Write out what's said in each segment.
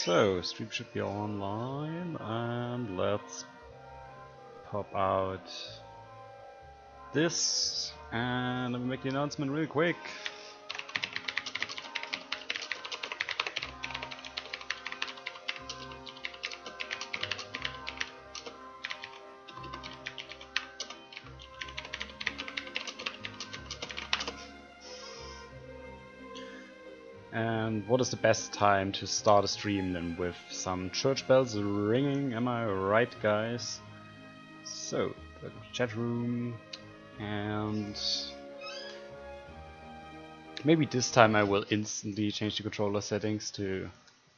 So, stream should be online, and let's pop out this, and I'll make the announcement really quick. And what is the best time to start a stream then? With some church bells ringing, am I right, guys? So, the chat room, and maybe this time I will instantly change the controller settings to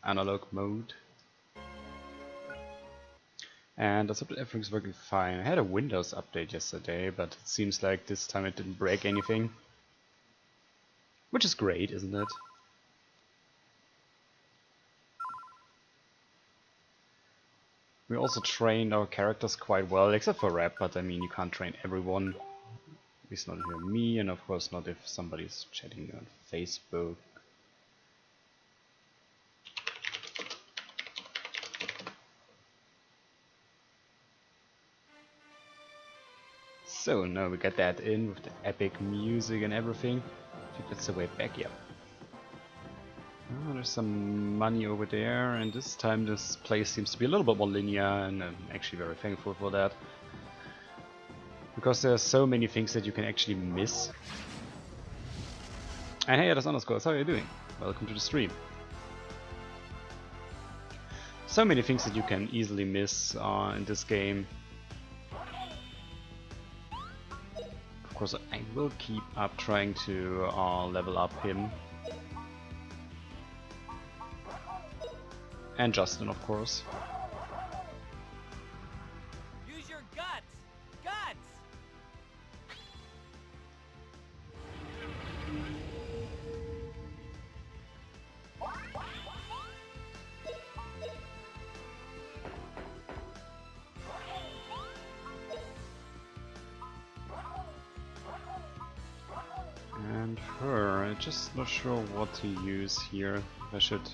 analog mode. And let's hope that everything's working fine. I had a Windows update yesterday, but it seems like this time it didn't break anything. Which is great, isn't it? We also trained our characters quite well, except for Rap, but I mean you can't train everyone. At least not here me, and of course not if somebody's chatting on Facebook. So now we got that in with the epic music and everything. I think that's the way back, yeah. Oh, there's some money over there, and this time this place seems to be a little bit more linear, and I'm actually very thankful for that. Because there are so many things that you can actually miss. And hey, that's Underscores, how are you doing? Welcome to the stream. So many things that you can easily miss in this game. Of course, I will keep up trying to level up him. And Justin, of course. Use your guts! Guts! And her, I'm just not sure what to use here. I should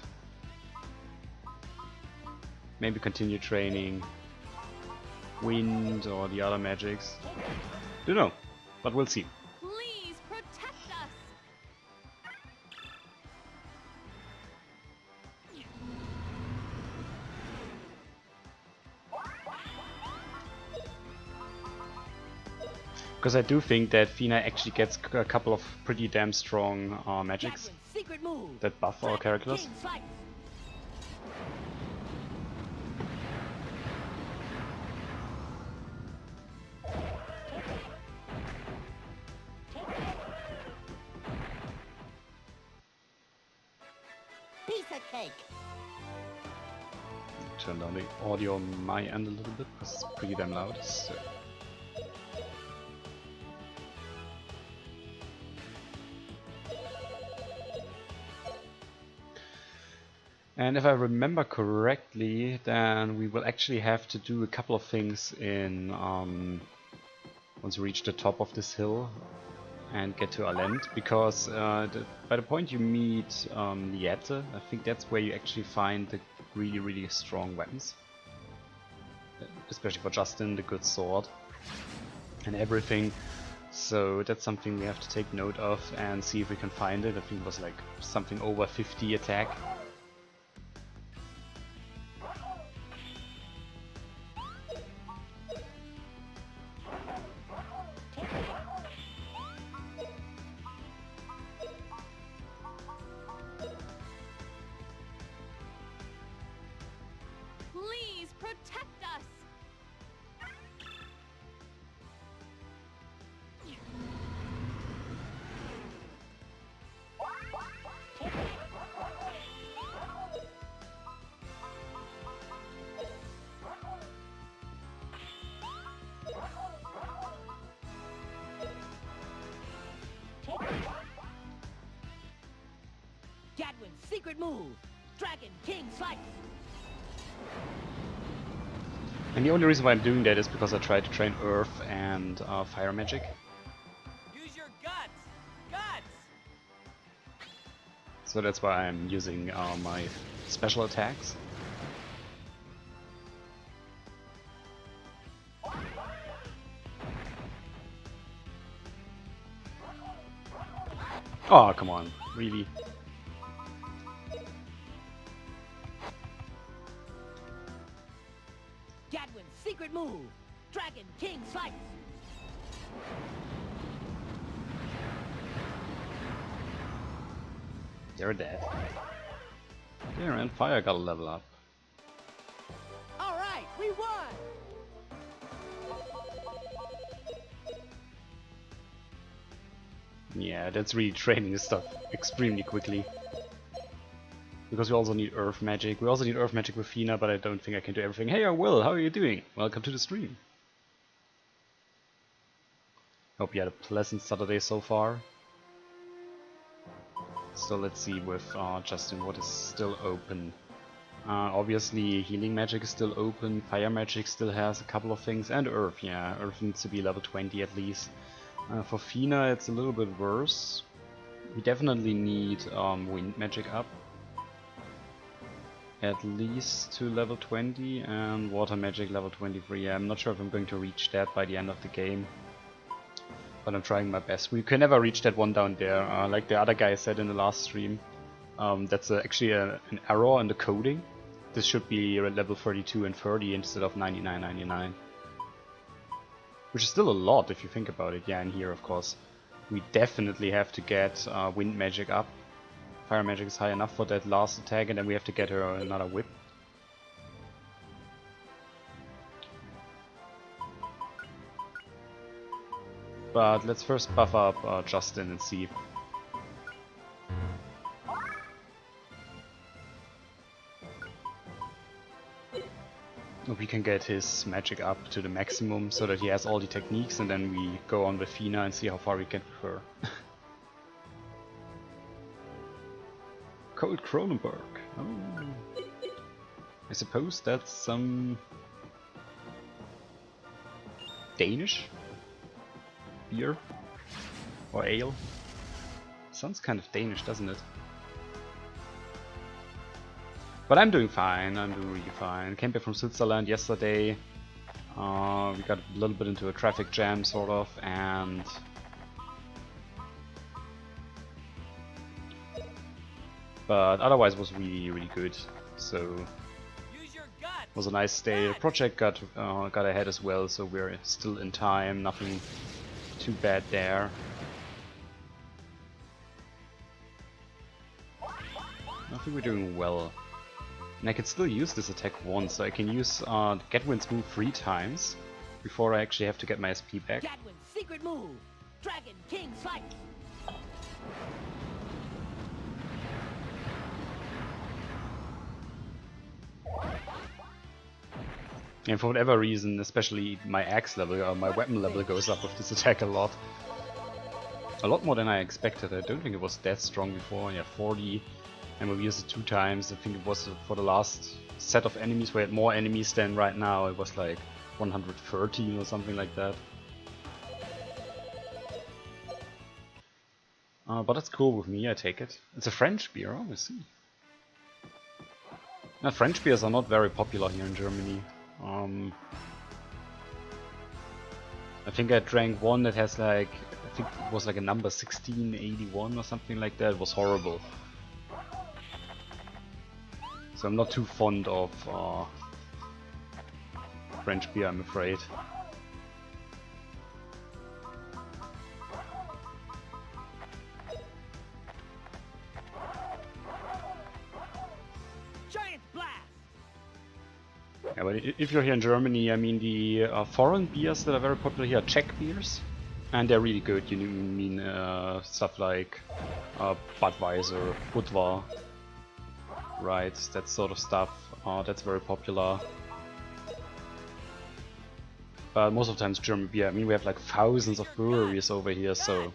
maybe continue training wind or the other magics. Don't know, but we'll see. Please protect us. Because I do think that Fina actually gets a couple of pretty damn strong magics Secret move. that buff our characters. King slice. Piece of cake. Turn down the audio on my end a little bit because it's pretty damn loud. So. And if I remember correctly, then we will actually have to do a couple of things in once we reach the top of this hill and get to Alent, because by the point you meet Liette, I think that's where you actually find the really strong weapons. Especially for Justin, the good sword and everything. So that's something we have to take note of and see if we can find it. I think it was like something over 50 attack. Please protect us. Gadwin's secret move. Dragon King slice. And the only reason why I'm doing that is because I tried to train Earth and Fire magic. Use your guts. Guts. So that's why I'm using my special attacks. Oh, come on, really? Gadwin's secret move. Dragon King Slice. They're dead. There, and fire got a level up. All right, we won. Yeah, that's really training this stuff extremely quickly. Because we also need Earth Magic. We also need Earth Magic with Fina, but I don't think I can do everything. Hey, I will! How are you doing? Welcome to the stream. Hope you had a pleasant Saturday so far. So let's see with Justin what is still open. Obviously Healing Magic is still open, Fire Magic still has a couple of things, and Earth, yeah. Earth needs to be level 20 at least. For Fina it's a little bit worse. We definitely need Wind Magic up. At least to level 20, and Water Magic level 23. Yeah, I'm not sure if I'm going to reach that by the end of the game. But I'm trying my best. We can never reach that one down there. Like the other guy said in the last stream. That's actually an error in the coding. This should be level 32 and 30 instead of 99.99. Which is still a lot if you think about it. Yeah, and here of course we definitely have to get Wind Magic up. Fire Magic is high enough for that last attack, and then we have to get her another whip. But let's first buff up Justin and see. If we can get his magic up to the maximum so that he has all the techniques, and then we go on with Fina and see how far we get with her. Cold Cronenberg. Oh. I suppose that's some Danish beer or ale. Sounds kind of Danish, doesn't it? But I'm doing fine. I'm doing really fine. Came back from Switzerland yesterday. We got a little bit into a traffic jam, sort of, and but otherwise was really good. So Use your guts. was a nice day. The project got ahead as well, so we're still in time. Nothing too bad there. I think we're doing well. And I can still use this attack once, so I can use Gadwin's move 3 times before I actually have to get my SP back. Gadwin's secret move. Dragon King Slice. And for whatever reason, especially my axe level or my weapon level goes up with this attack a lot. A lot more than I expected. I don't think it was that strong before. Yeah, 40. And we used it 2 times. I think it was for the last set of enemies. We had more enemies than right now. It was like 113 or something like that. But that's cool with me, I take it. It's a French beer, oh, I see. Now, French beers are not very popular here in Germany. I think I drank one that has like, I think it was like a number 1681 or something like that. It was horrible. So I'm not too fond of French beer, I'm afraid. Giant blast. Yeah, but if you're here in Germany, I mean the foreign beers that are very popular here are Czech beers. And they're really good. You mean stuff like Budweiser, Budvar, right? That sort of stuff. That's very popular. But most of the time it's German beer. I mean, we have like thousands of breweries over here, so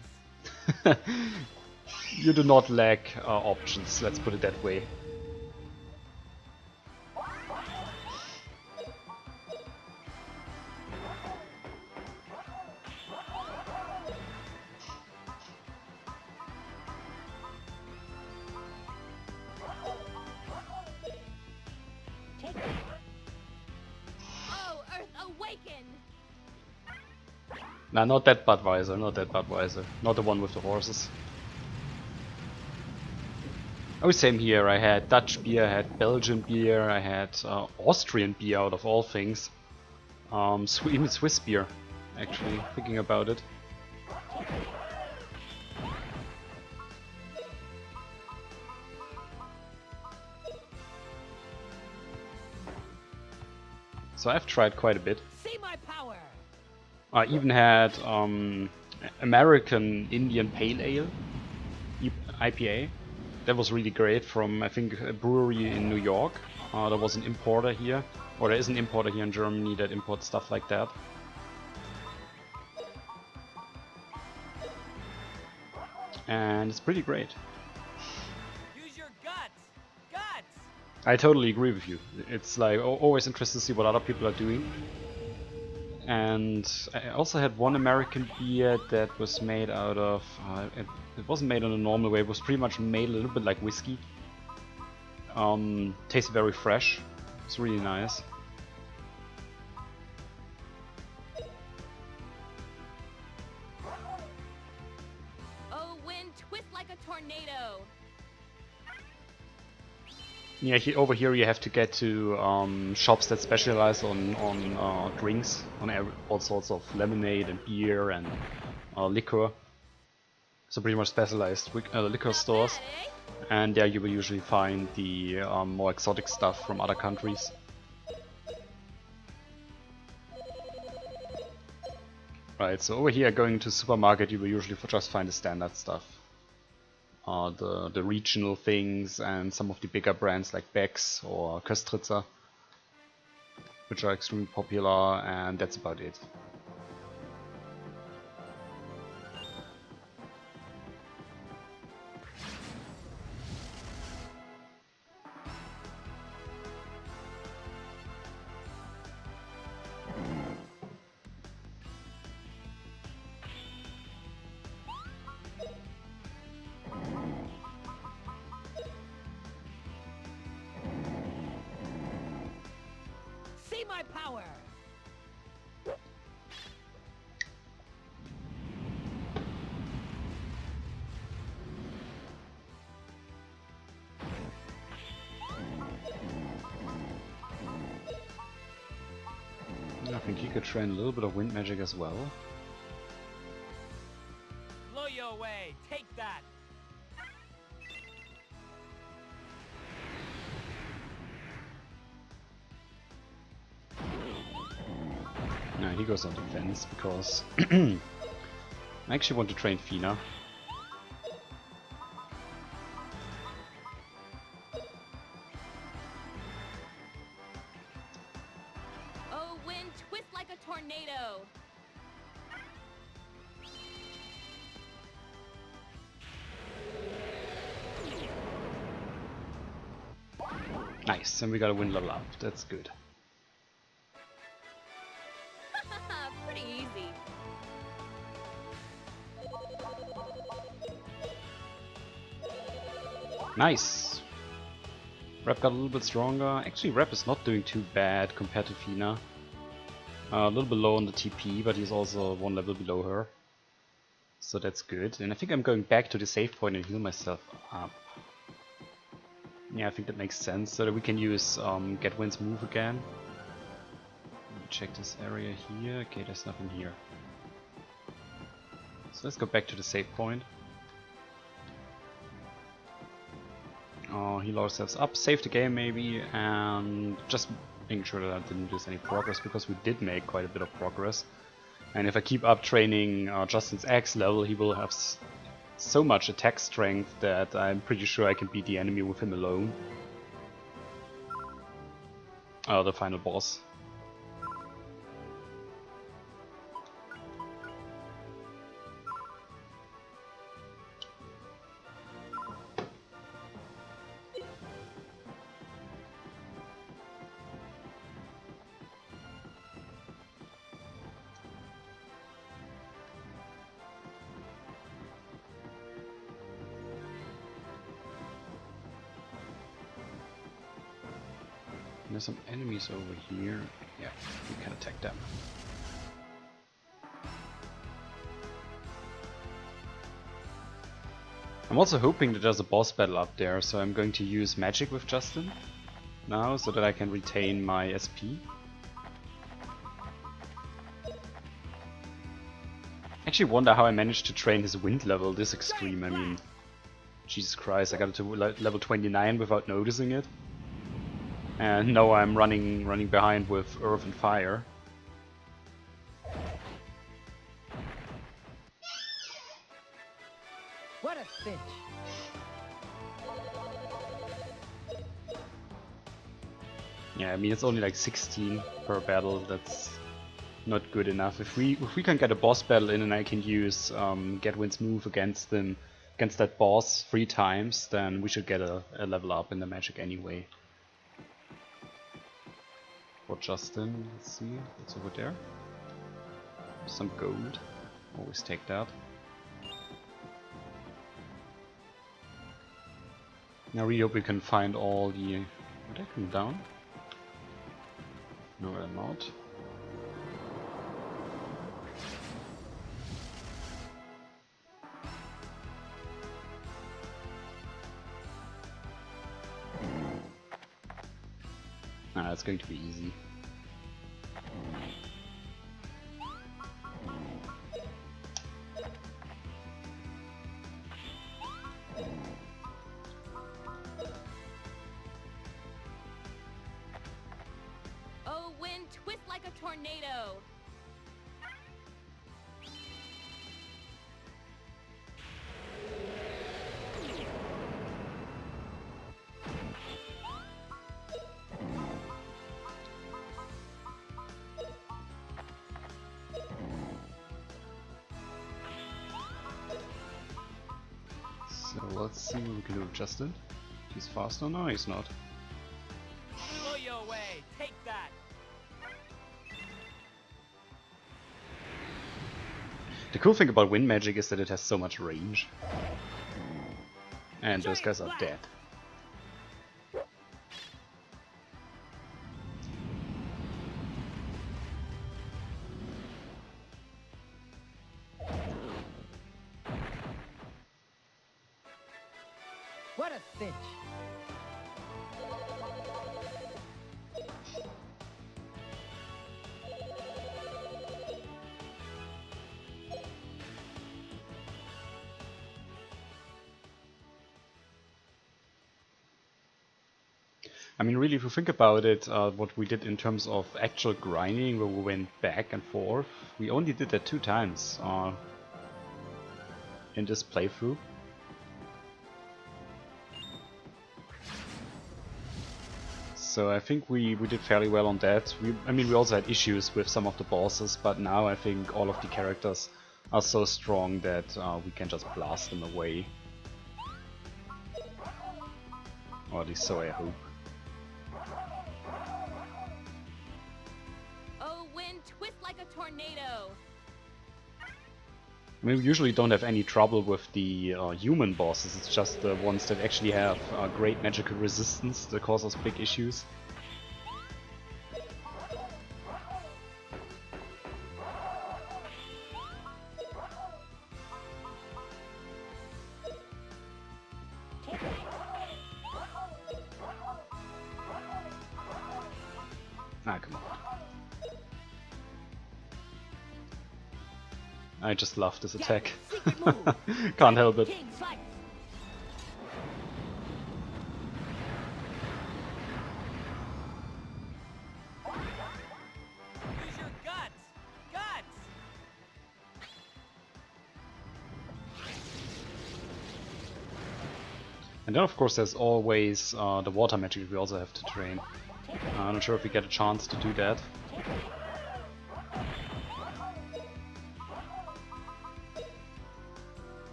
you do not lack options. Let's put it that way. Nah, not that Budweiser, not that Budweiser. Not the one with the horses. Oh, same here. I had Dutch beer, I had Belgian beer, I had Austrian beer out of all things. Even Swiss beer, actually, thinking about it. So I've tried quite a bit. See my power. I even had American Indian Pale Ale, IPA. That was really great from, I think, a brewery in New York. There was an importer here, or there is an importer here in Germany that imports stuff like that. And it's pretty great. Use your guts. Guts. I totally agree with you. It's like always interesting to see what other people are doing. And I also had one American beer that was made out of... it wasn't made in a normal way, it was pretty much made a little bit like whiskey. Tasted very fresh. It's really nice. Oh, wind, twist like a tornado. Yeah, over here you have to get to shops that specialize on drinks, on all sorts of lemonade and beer and liquor. So pretty much specialized liquor stores. Bad, eh? And there you will usually find the more exotic stuff from other countries. Right, so over here going to supermarket you will usually just find the standard stuff. The regional things and some of the bigger brands like Beck's or Köstritzer, which are extremely popular, and that's about it. See my power. I think you could train a little bit of wind magic as well. Blow you away. Take that. No, he goes on defense because I actually want to train Fina. Oh, wind, twist like a tornado. Nice, and we got a wind level up. That's good. Pretty easy. Nice! Rep got a little bit stronger. Actually, Rep is not doing too bad compared to Fina. A little bit low on the TP, but he's also one level below her. So that's good. And I think I'm going back to the save point and heal myself up. Yeah, I think that makes sense, so that we can use Get Wind's move again. Let me check this area here. Okay, there's nothing here. So let's go back to the save point. Heal ourselves up, save the game maybe, and just making sure that I didn't lose any progress, because we did make quite a bit of progress. And if I keep up training Justin's X level, he will have so much attack strength that I'm pretty sure I can beat the enemy with him alone. The final boss. There's some enemies over here. Yeah, we can attack them. I'm also hoping that there's a boss battle up there, so I'm going to use magic with Justin now, so that I can retain my SP. Actually wonder how I managed to train his wind level this extreme. I mean, Jesus Christ, I got it to level 29 without noticing it. And now I'm running behind with earth and fire. What a cinch. Yeah, I mean it's only like 16 per battle. That's not good enough. If we can get a boss battle in and I can use Gedwin's move against that boss 3 times, then we should get a level up in the magic anyway. For Justin, let's see what's over there. Some gold. Always take that. Now I really hope we can find all the... Are they coming down? No, they're not. Nah, it's going to be easy. Oh, wind, twist like a tornado. So let's see what we can do with Justin. He's faster? No, he's not. Blow you away. Take that. The cool thing about wind magic is that it has so much range. And those guys are dead. What a cinch. I mean, really, if you think about it, what we did in terms of actual grinding, where we went back and forth, we only did that 2 times in this playthrough. So I think we did fairly well on that. I mean, we also had issues with some of the bosses, but now I think all of the characters are so strong that we can just blast them away. Or at least so I hope. Oh, wind, twist like a tornado. I mean, we usually don't have any trouble with the human bosses, it's just the ones that actually have great magical resistance that cause us big issues. Ah, come on. I just love this attack. Can't help it. King slice. Use your guts. Guts. And then of course there's always the water magic we also have to train. I'm not sure if we get a chance to do that.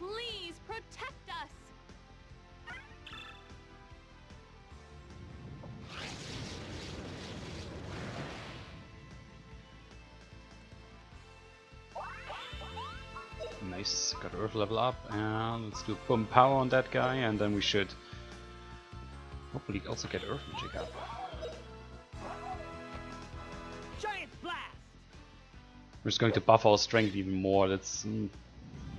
Please protect us. Nice, got Earth level up, and let's do boom power on that guy, and then we should hopefully also get Earth magic up. Giant blast. We're just going to buff our strength even more. That's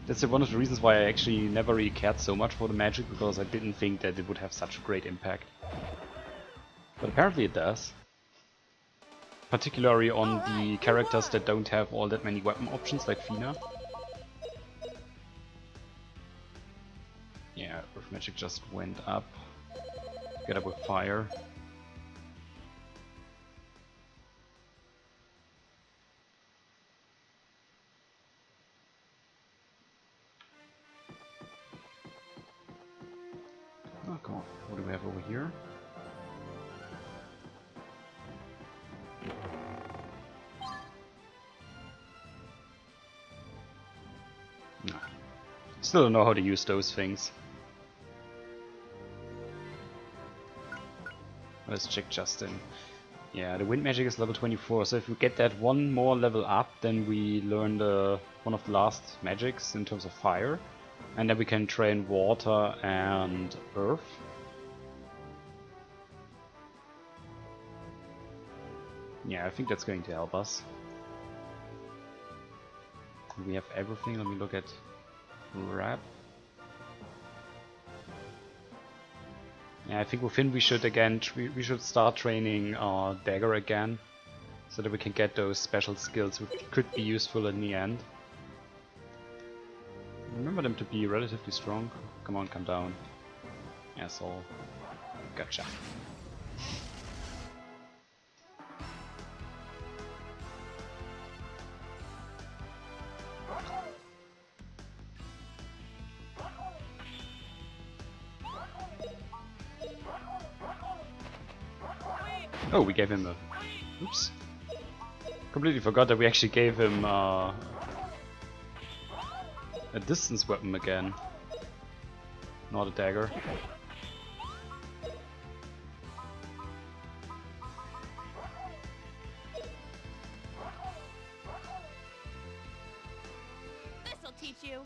That's one of the reasons why I actually never really cared so much for the magic, because I didn't think that it would have such a great impact. But apparently it does. Particularly on the characters that don't have all that many weapon options, like Fina. Yeah, Earth Magic just went up. Together with Fire. Oh, come on. What do we have over here? No. Still don't know how to use those things. Let's check Justin. Yeah, the wind magic is level 24, so if we get that one more level up, then we learn one of the last magics in terms of fire. And then we can train water and earth. Yeah, I think that's going to help us. We have everything. Let me look at Rap. Yeah, I think with him we should we should start training Dagger again, so that we can get those special skills which could be useful in the end. Remember them to be relatively strong. Come on, come down. Asshole. Gotcha. Oh, we gave him a... Oops. Completely forgot that we actually gave him a distance weapon again. Not a dagger. This'll teach you.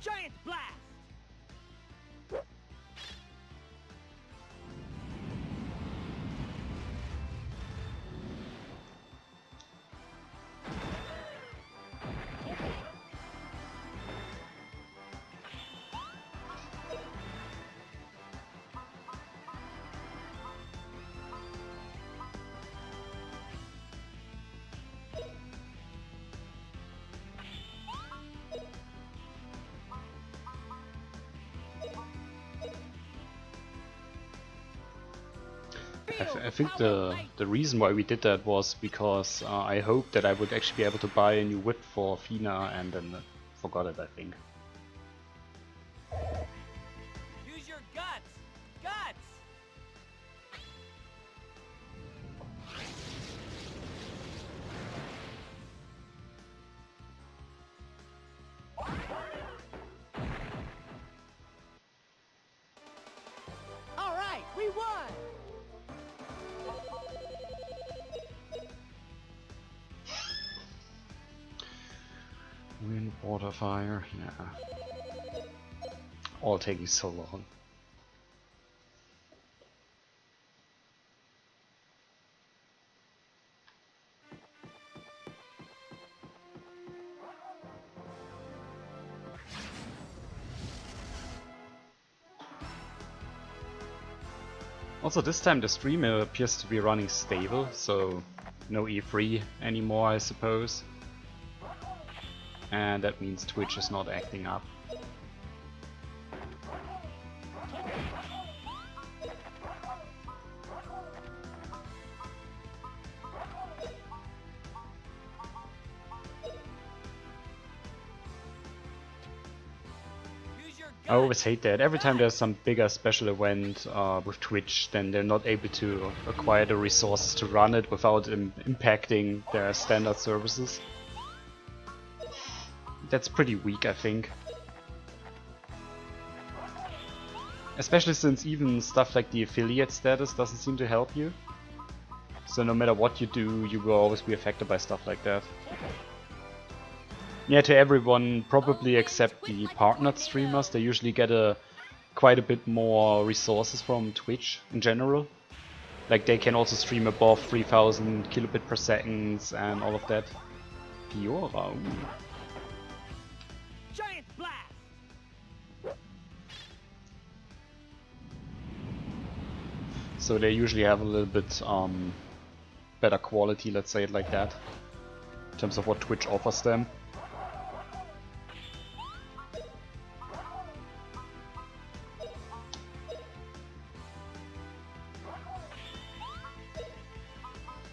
Giant blast! I think the reason why we did that was because I hoped that I would actually be able to buy a new whip for Fina, and then forgot it, I think. Use your guts! Guts! All right, we won! Wind, water, fire, yeah. All taking so long. Also, this time the streamer appears to be running stable, so no E3 anymore, I suppose. And that means Twitch is not acting up. I always hate that. Every time there's some bigger special event with Twitch, then they're not able to acquire the resources to run it without impacting their standard services. That's pretty weak, I think. Especially since even stuff like the affiliate status doesn't seem to help you. So no matter what you do, you will always be affected by stuff like that. Yeah, to everyone, probably except the partnered streamers, they usually get a quite a bit more resources from Twitch in general. Like they can also stream above 3000 kilobit per second and all of that. Fiora. Ooh. Giant blast. So they usually have a little bit better quality, let's say it like that, in terms of what Twitch offers them.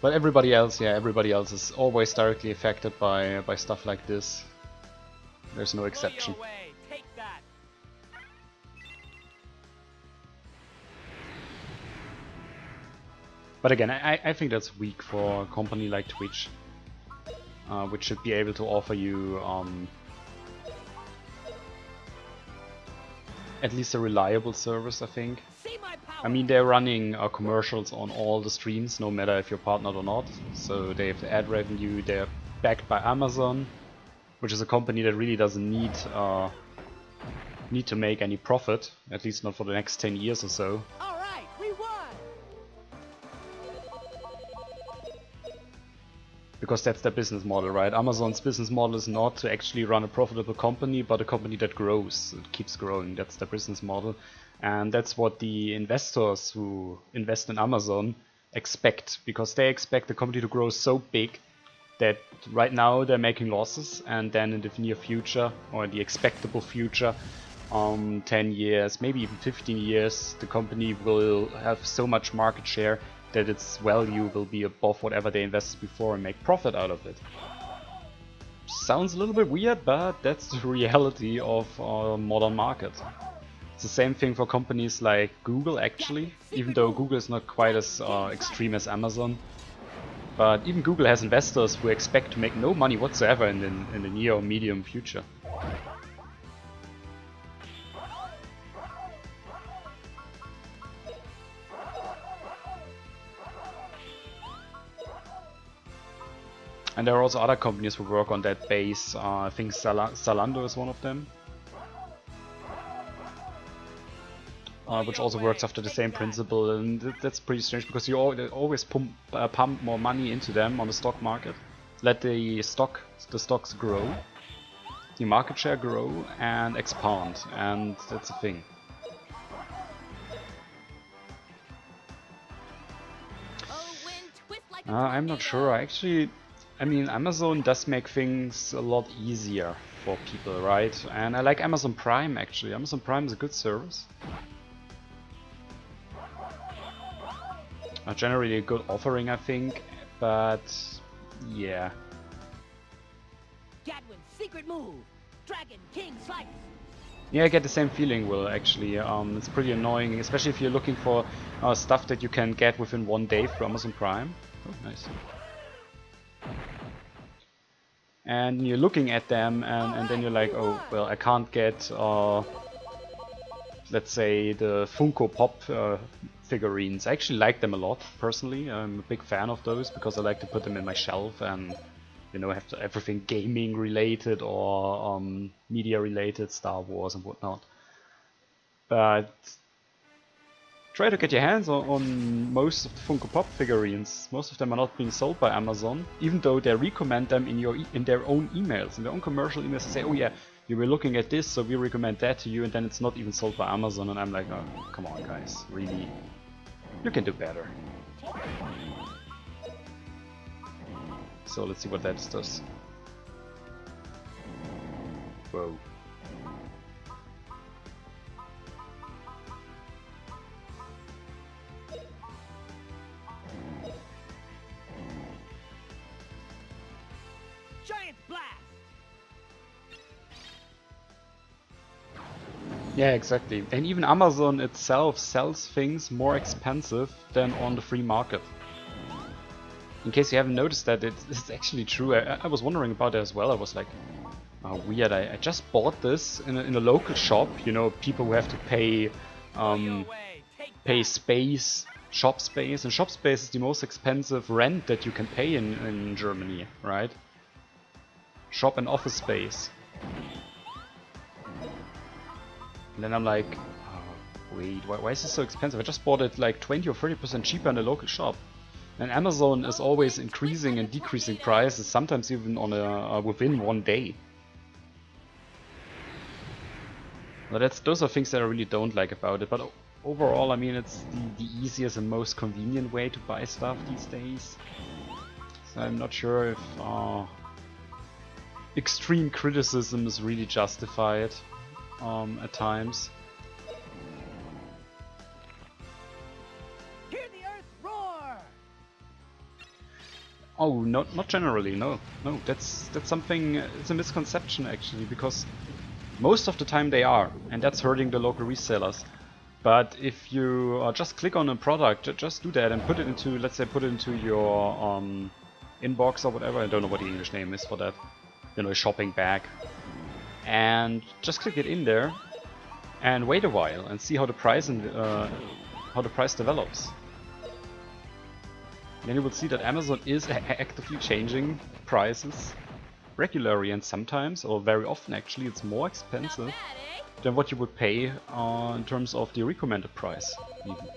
But everybody else, yeah, everybody else is always directly affected by stuff like this. There's no exception. Take that. But again, I think that's weak for a company like Twitch, which should be able to offer you at least a reliable service, I think. See my power. I mean, they're running commercials on all the streams, no matter if you're partnered or not. So they have the ad revenue, they're backed by Amazon, which is a company that really doesn't need to make any profit, at least not for the next 10 years or so. All right, we won. Because that's their business model, right? Amazon's business model is not to actually run a profitable company, but a company that grows, it keeps growing. That's their business model. And that's what the investors who invest in Amazon expect, because they expect the company to grow so big that right now they're making losses, and then in the near future, or the expectable future, 10 years, maybe even 15 years, the company will have so much market share that its value will be above whatever they invested before and make profit out of it. Sounds a little bit weird, but that's the reality of our modern market. It's the same thing for companies like Google, actually, even though Google is not quite as extreme as Amazon. But even Google has investors who expect to make no money whatsoever in the near or medium future. And there are also other companies who work on that base. I think Zalando is one of them. Which also works after the same principle, and that's pretty strange because you always pump more money into them on the stock market. Let the stocks grow, the market share grow and expand, and that's a thing. I'm not sure. I mean, Amazon does make things a lot easier for people, right? And I like Amazon Prime, actually. Amazon Prime is a good service. Generally a good offering, I think, but yeah. Gadwin's secret move. Dragon King Slice. Yeah, I get the same feeling, Will, actually. It's pretty annoying, especially if you're looking for stuff that you can get within 1 day through Amazon Prime. Oh, nice. And you're looking at them and then you're like, oh, well, I can't get, let's say, the Funko Pop figurines. I actually like them a lot, personally. I'm a big fan of those because I like to put them in my shelf and, you know, have everything gaming related or media related, Star Wars and whatnot. But try to get your hands on most of the Funko Pop figurines. Most of them are not being sold by Amazon, even though they recommend them in their own emails, in their own commercial emails. They say, oh yeah, you were looking at this, so we recommend that to you, and then it's not even sold by Amazon, and I'm like, oh, come on guys, really? You can do better. So let's see what that does. Whoa. Giant blast. Yeah, exactly. And even Amazon itself sells things more expensive than on the free market. In case you haven't noticed that, it's actually true. I was wondering about it as well. I was like, oh, weird. I just bought this in a local shop. You know, people who have to pay space, shop space, and shop space is the most expensive rent that you can pay in Germany, right? Shop and office space. And then I'm like, oh, Wait, why is this so expensive? I just bought it like 20 or 30% cheaper in a local shop. And Amazon is always increasing and decreasing prices, sometimes even on within one day. Well, those are things that I really don't like about it, but overall, I mean, it's the easiest and most convenient way to buy stuff these days. So I'm not sure if extreme criticism is really justified at times. Hear the earth roar! Oh, not generally, no. That's something, it's a misconception actually, because most of the time they are, and that's hurting the local resellers. But if you just click on a product, just do that and put it into, let's say, put it into your inbox or whatever. I don't know what the English name is for that. You know, a shopping bag. And just click it in there and wait a while and see how the price develops. Then you will see that Amazon is actively changing prices regularly, and sometimes, or very often actually, it's more expensive Not bad, eh? than what you would pay in terms of the recommended price. Even.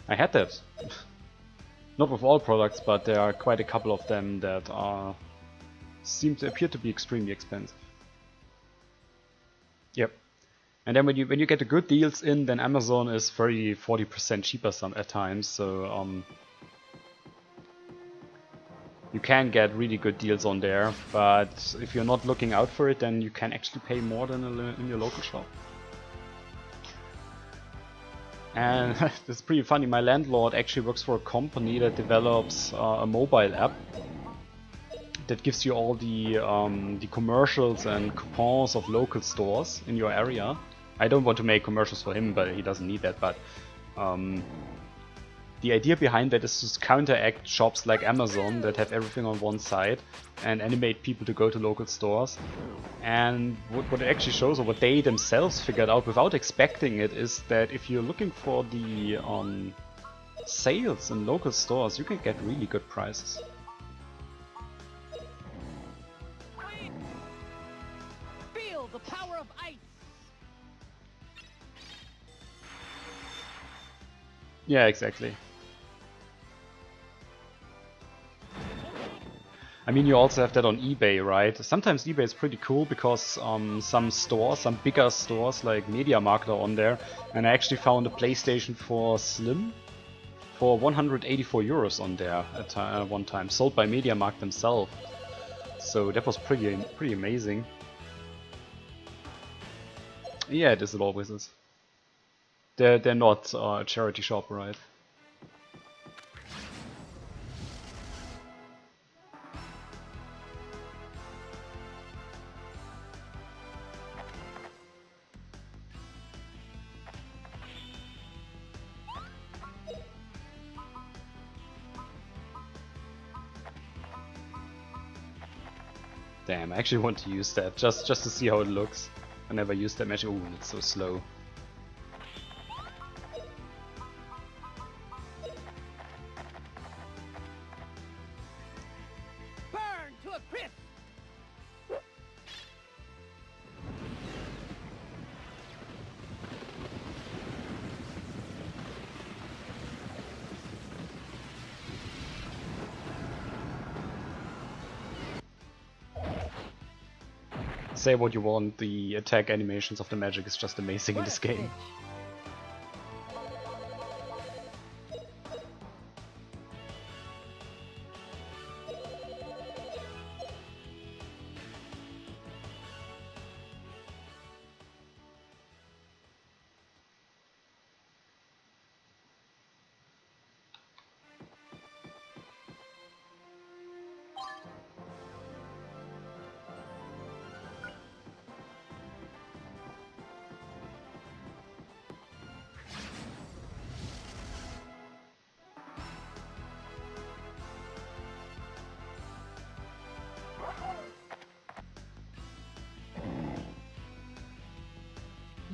I had that. Not with all products, but there are quite a couple of them that appear to be extremely expensive. Yep. And then when you get the good deals in, then Amazon is 40% cheaper at times. So you can get really good deals on there, but if you're not looking out for it, then you can actually pay more than in your local shop. And it's pretty funny, my landlord actually works for a company that develops a mobile app that gives you all the commercials and coupons of local stores in your area. I don't want to make commercials for him, but he doesn't need that, but the idea behind that is to counteract shops like Amazon that have everything on one side and animate people to go to local stores. And what it actually shows, or what they themselves figured out without expecting it, is that if you're looking for the sales in local stores, you can get really good prices. Feel the power of ice! Yeah, exactly. I mean, you also have that on eBay, right? Sometimes eBay is pretty cool because some bigger stores like MediaMarkt are on there, and I actually found a PlayStation 4 Slim for 184 euros on there at one time, sold by MediaMarkt themselves. So that was pretty amazing. Yeah, it is. It always is. They're not a charity shop, right? Damn, I actually want to use that just to see how it looks. I never used that magic. Ooh, it's so slow. Burn to a crisp! Say what you want, the attack animations of the magic is just amazing in this What a game. pitch.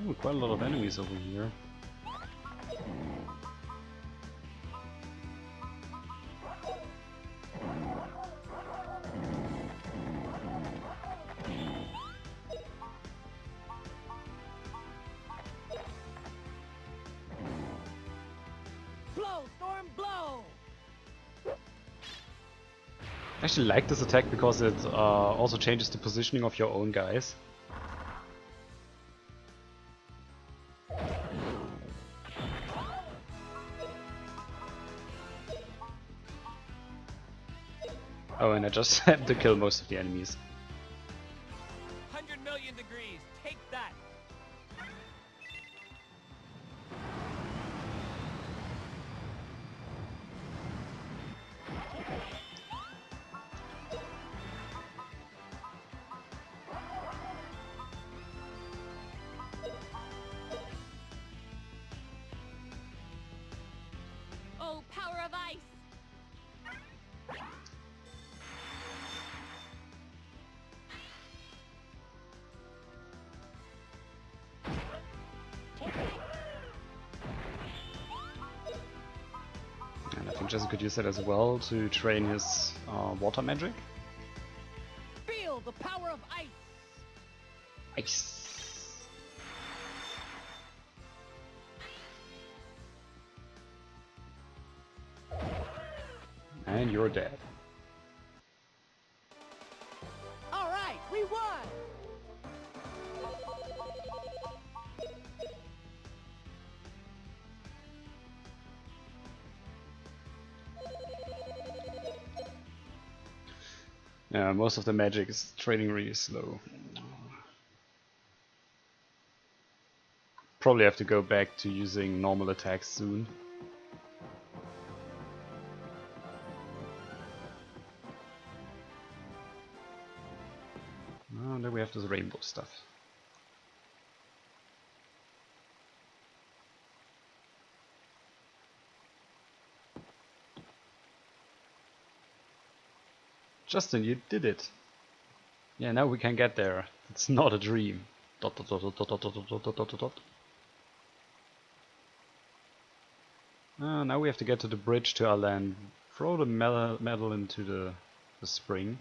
Ooh, quite a lot of enemies over here. Blow, storm, blow! I actually like this attack because it also changes the positioning of your own guys. Oh, and I just had to kill most of the enemies. 100 million degrees. Take that. Oh, power of ice. And I think Jesse could use that as well to train his water magic. Feel the power of ice! Ice. And you're dead. Alright, we won! Yeah, most of the magic is training really slow. Probably have to go back to using normal attacks soon. Oh, and then we have this rainbow stuff. Justin, you did it! Yeah, now we can get there. It's not a dream. Dot dot dot dot dot dot dot dot dot dot dot. Now we have to get to the bridge to our land. Throw the medal into the spring.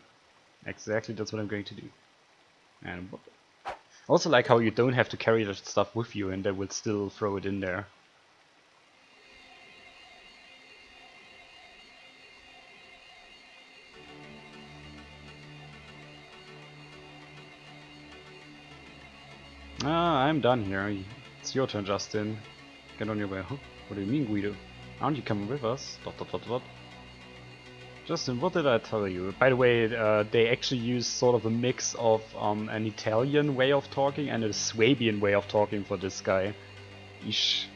Exactly, that's what I'm going to do. And I also like how you don't have to carry the stuff with you and they will still throw it in there. I'm done here. It's your turn, Justin. Get on your way. Huh? What do you mean, Guido? Aren't you coming with us? Dot dot dot dot. Justin, what did I tell you? By the way, they actually use sort of a mix of an Italian way of talking and a Swabian way of talking for this guy. Ish.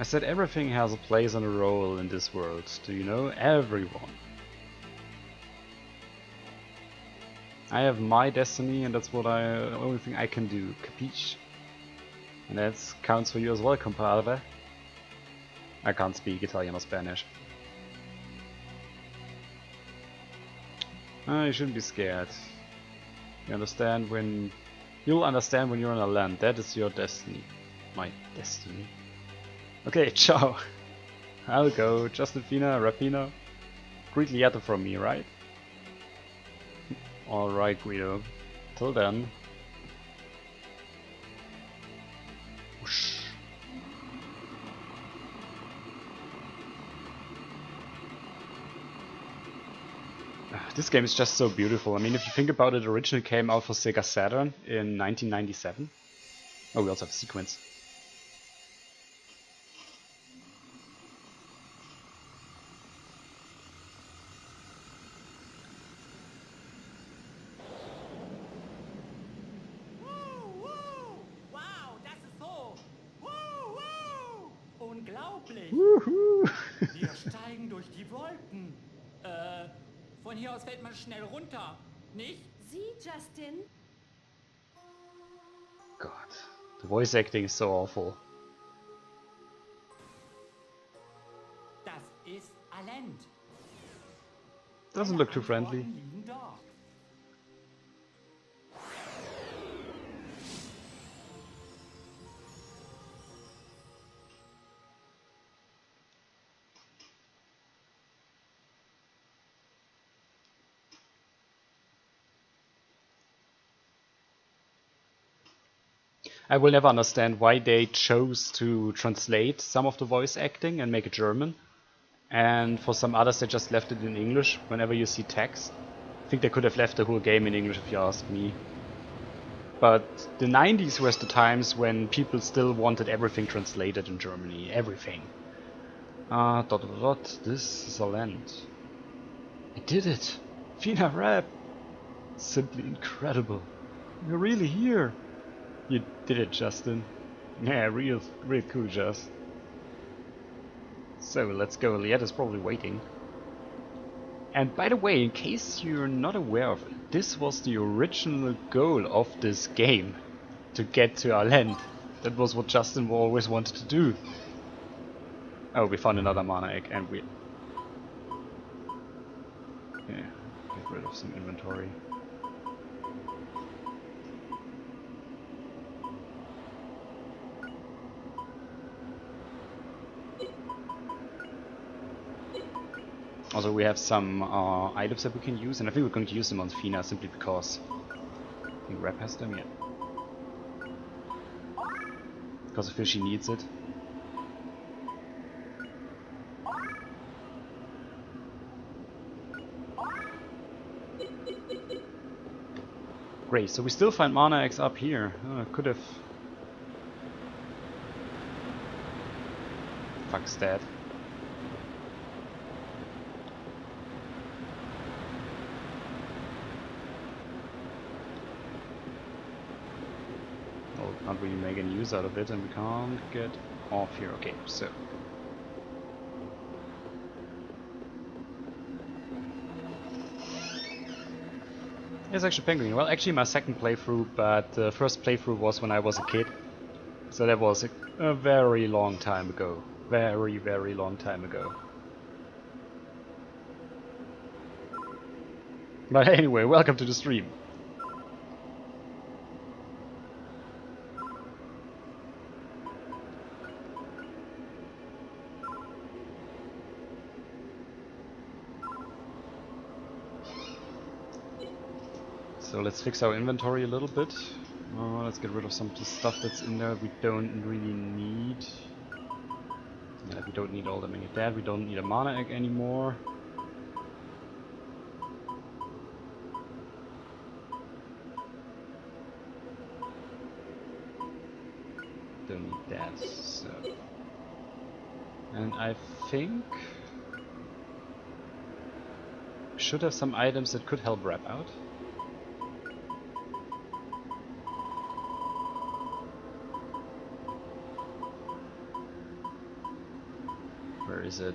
I said everything has a place and a role in this world. Do you know? Everyone. I have my destiny and that's what the only thing I can do. Capiche? And that counts for you as well, compadre. I can't speak Italian or Spanish. You shouldn't be scared. You'll understand when you're on a land. That is your destiny. My destiny. Okay, ciao. I'll go. Justifina, Rapina. Greet Lieta from me, right? Alright, Guido. Till then. Whoosh. This game is just so beautiful. I mean, if you think about it, it originally came out for Sega Saturn in 1997. Oh, we also have a sequence. Wow, das ist so. Unglaublich. Woohoo! Wir steigen durch die Wolken. Von hier aus fällt man schnell runter, nicht? Sie, Justin? God, the voice acting is so awful. Das ist Alent. Doesn't look too friendly. Liegen dort. I will never understand why they chose to translate some of the voice acting and make it German. And for some others they just left it in English whenever you see text. I think they could have left the whole game in English if you ask me. But the 90s was the times when people still wanted everything translated in Germany. Everything. This is a land. I did it! Fina Rap! Simply incredible. You're really here! You did it, Justin. Yeah, real cool, Just. So, let's go. Lietta's probably waiting. And by the way, in case you're not aware of it, this was the original goal of this game. To get to our land. That was what Justin always wanted to do. Oh, we found another mana egg and we... Yeah, get rid of some inventory. Also, we have some items that we can use, and I think we're going to use them on Fina simply because I think Rap has them, yeah. Because I feel she needs it. Great, so we still find mana eggs up here. Could have... Fuck's that. Can't really make any use out of it, and we can't get off here. Okay, so it's actually Penguin. Well, actually my second playthrough, but the first playthrough was when I was a kid, so that was a very long time ago. Very, very long time ago. But anyway, welcome to the stream. So let's fix our inventory a little bit. Let's get rid of some of the stuff that's in there we don't really need. Yeah, we don't need all that many of that. We don't need a mana egg anymore. Don't need that. So. And I think we should have some items that could help Rap out. Where is it?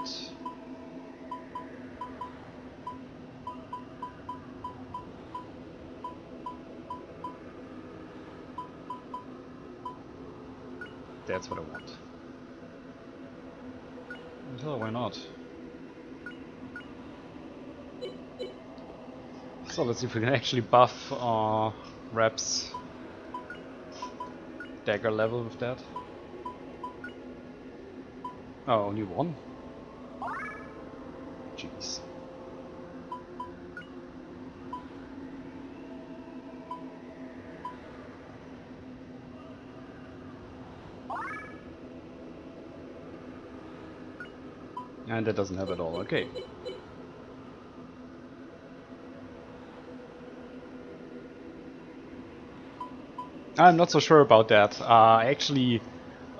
That's what I want. Hell, why not? So let's see if we can actually buff Rap's dagger level with that. Oh, only one? Jeez. And that doesn't have it all, okay. I'm not so sure about that. I actually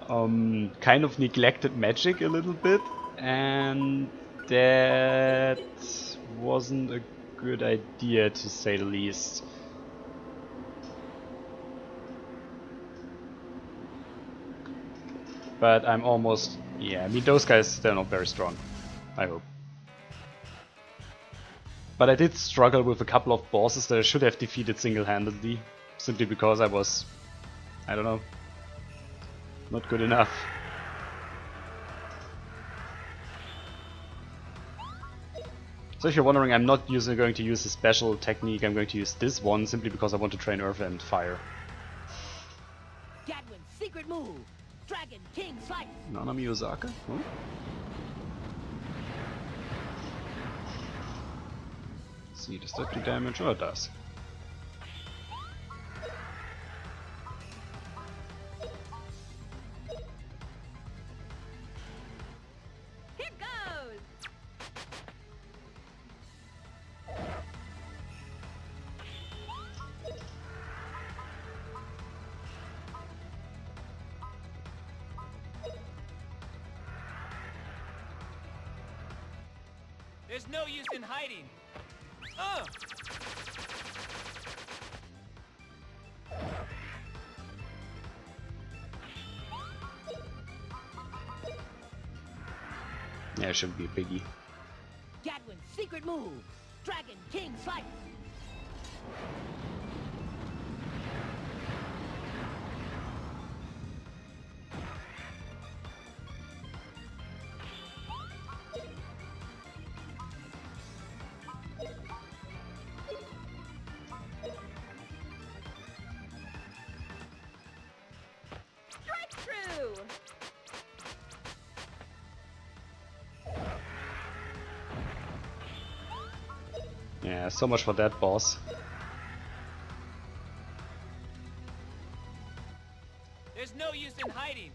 kind of neglected magic a little bit, and that wasn't a good idea to say the least. But I'm almost... yeah, I mean those guys, they're not very strong, I hope. But I did struggle with a couple of bosses that I should have defeated single-handedly, simply because I was, I don't know, not good enough. So if you're wondering, I'm not going to use a special technique, I'm going to use this one simply because I want to train Earth and Fire. Gadwin's secret move. Dragon King Slice. Nanami Osaka? Huh? See, does that do damage? Oh, it does. There's no use in hiding. Yeah, it shouldn't be a biggie. Gadwin's secret move. Dragon King Slice. Strike through. Yeah, so much for that boss. There's no use in hiding.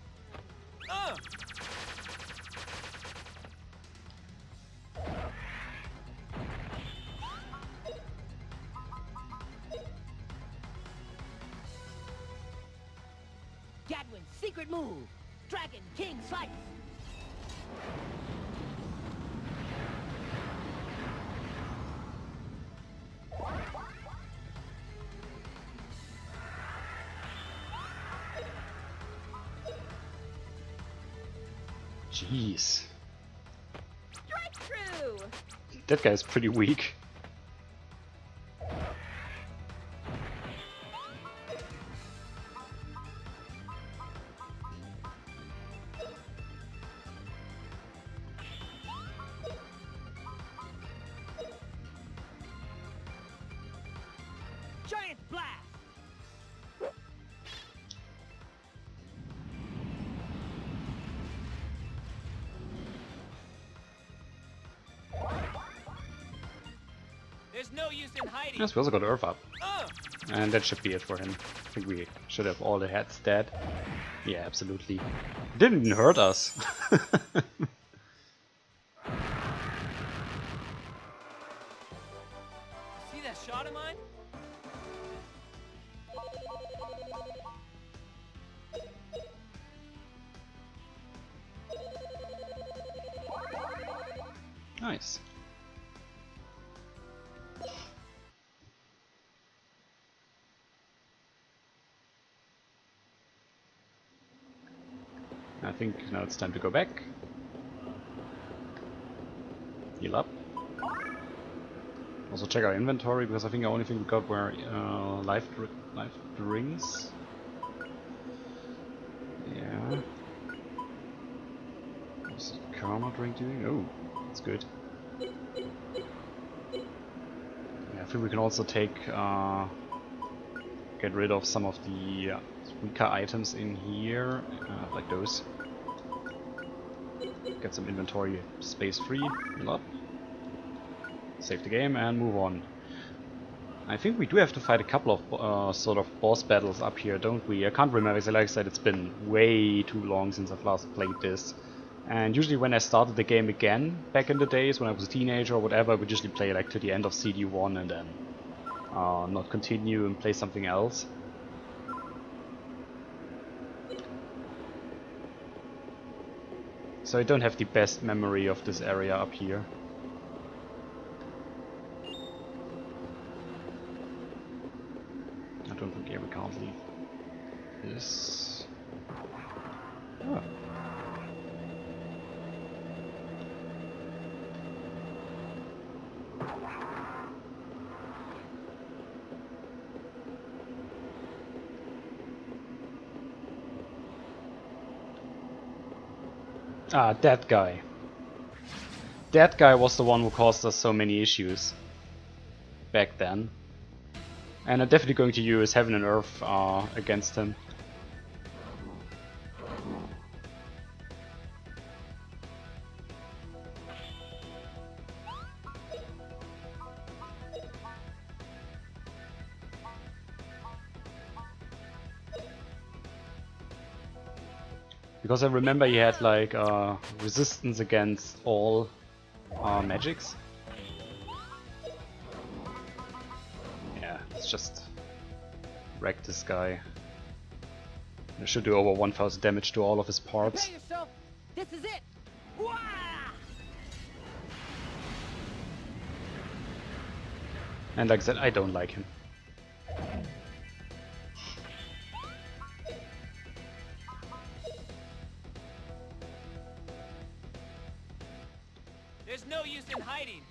Gadwin's secret move. Dragon King Slice. Jeez. Strike through. That guy's pretty weak. Giant blast. There's no use in hiding. Yes, we also got Earth up. And that should be it for him. I think we should have all the heads dead. Yeah, absolutely. It didn't even hurt us. See that shot of mine? Nice. I think now it's time to go back. Heal up. Also check our inventory, because I think the only thing we got were life rings. Yeah. What's the karma drink doing? Oh, that's good. Yeah, I think we can also take get rid of some of the weaker items in here, like those. Get some inventory space free, a lot. Save the game and move on. I think we do have to fight a couple of sort of boss battles up here, don't we? I can't remember, like I said, it's been way too long since I've last played this. And usually when I started the game again, back in the days when I was a teenager or whatever, I would usually play like to the end of CD1 and then not continue and play something else. So I don't have the best memory of this area up here. I don't think we can't leave this. Oh. Ah, that guy. That guy was the one who caused us so many issues back then. And I'm definitely going to use Heaven and Earth against him. Because I remember he had like resistance against all magics. Yeah, let's just wreck this guy. I should do over 1000 damage to all of his parts. Prepare yourself. This is it. Wah! And like I said, I don't like him. There's no use in hiding.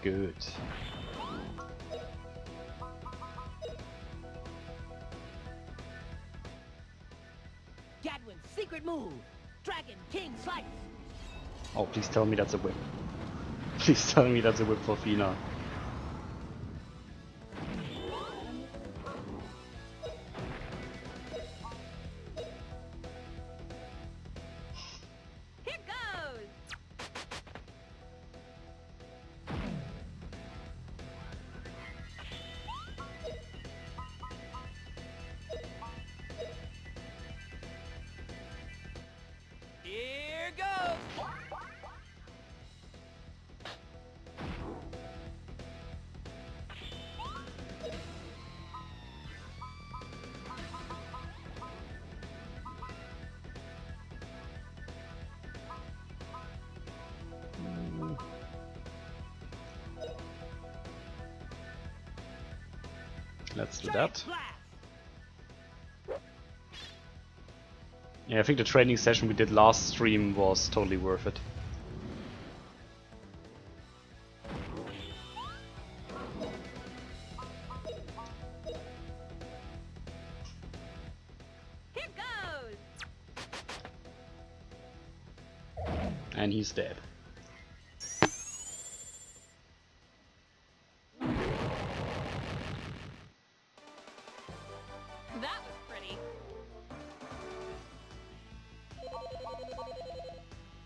Good. Gadwin's secret move. Dragon King Slice. Oh, please tell me that's a whip. Please tell me that's a whip for Fina. Here goes! Here goes. Let's do Giant that. blast. Yeah, I think the training session we did last stream was totally worth it. Here goes! And he's dead. That was pretty.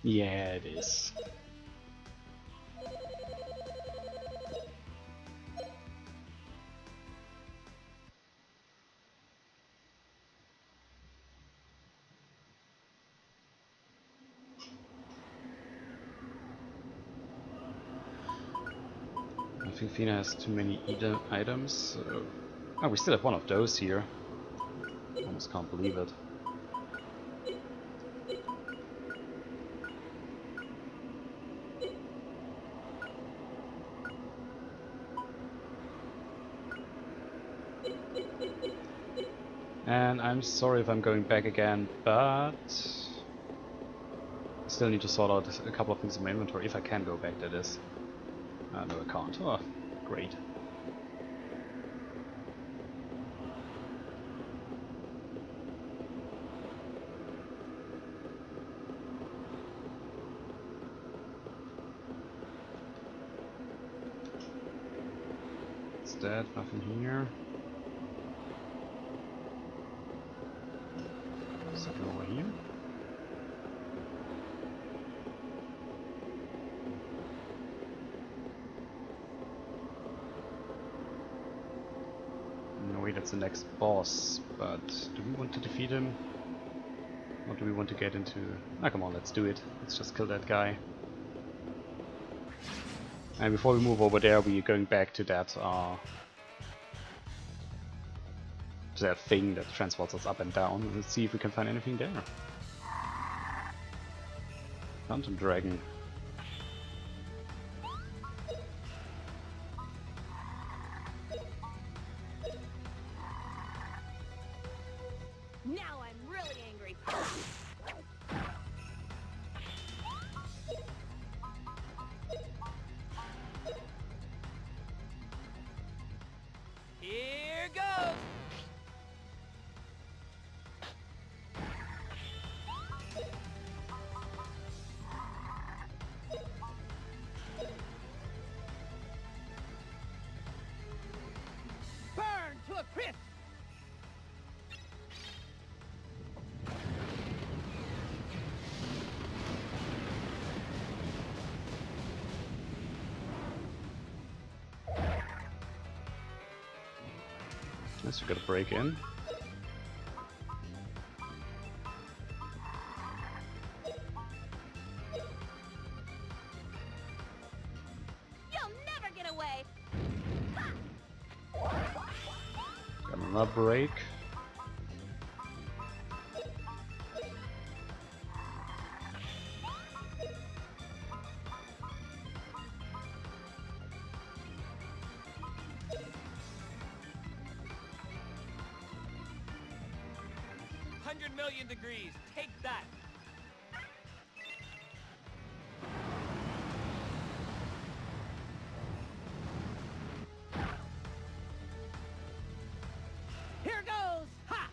Yeah, it is. I think Fina has too many items. So... Oh, we still have one of those here. Almost can't believe it. And I'm sorry if I'm going back again, but I still need to sort out a couple of things in my inventory, if I can go back, that is. No, I can't. Oh, great. It's dead, nothing here. Something over here. No, wait, that's the next boss, but do we want to defeat him? Or do we want to get into... Ah, come on, let's do it. Let's just kill that guy. And before we move over there, we're going back to that thing that transports us up and down. Let's see if we can find anything there. Phantom Dragon. Now I'm really angry. Here goes. Burn to a crisp. Yes, we gotta break in. You'll never get away! Got another break. 100 million degrees. Take that. Here goes! Ha!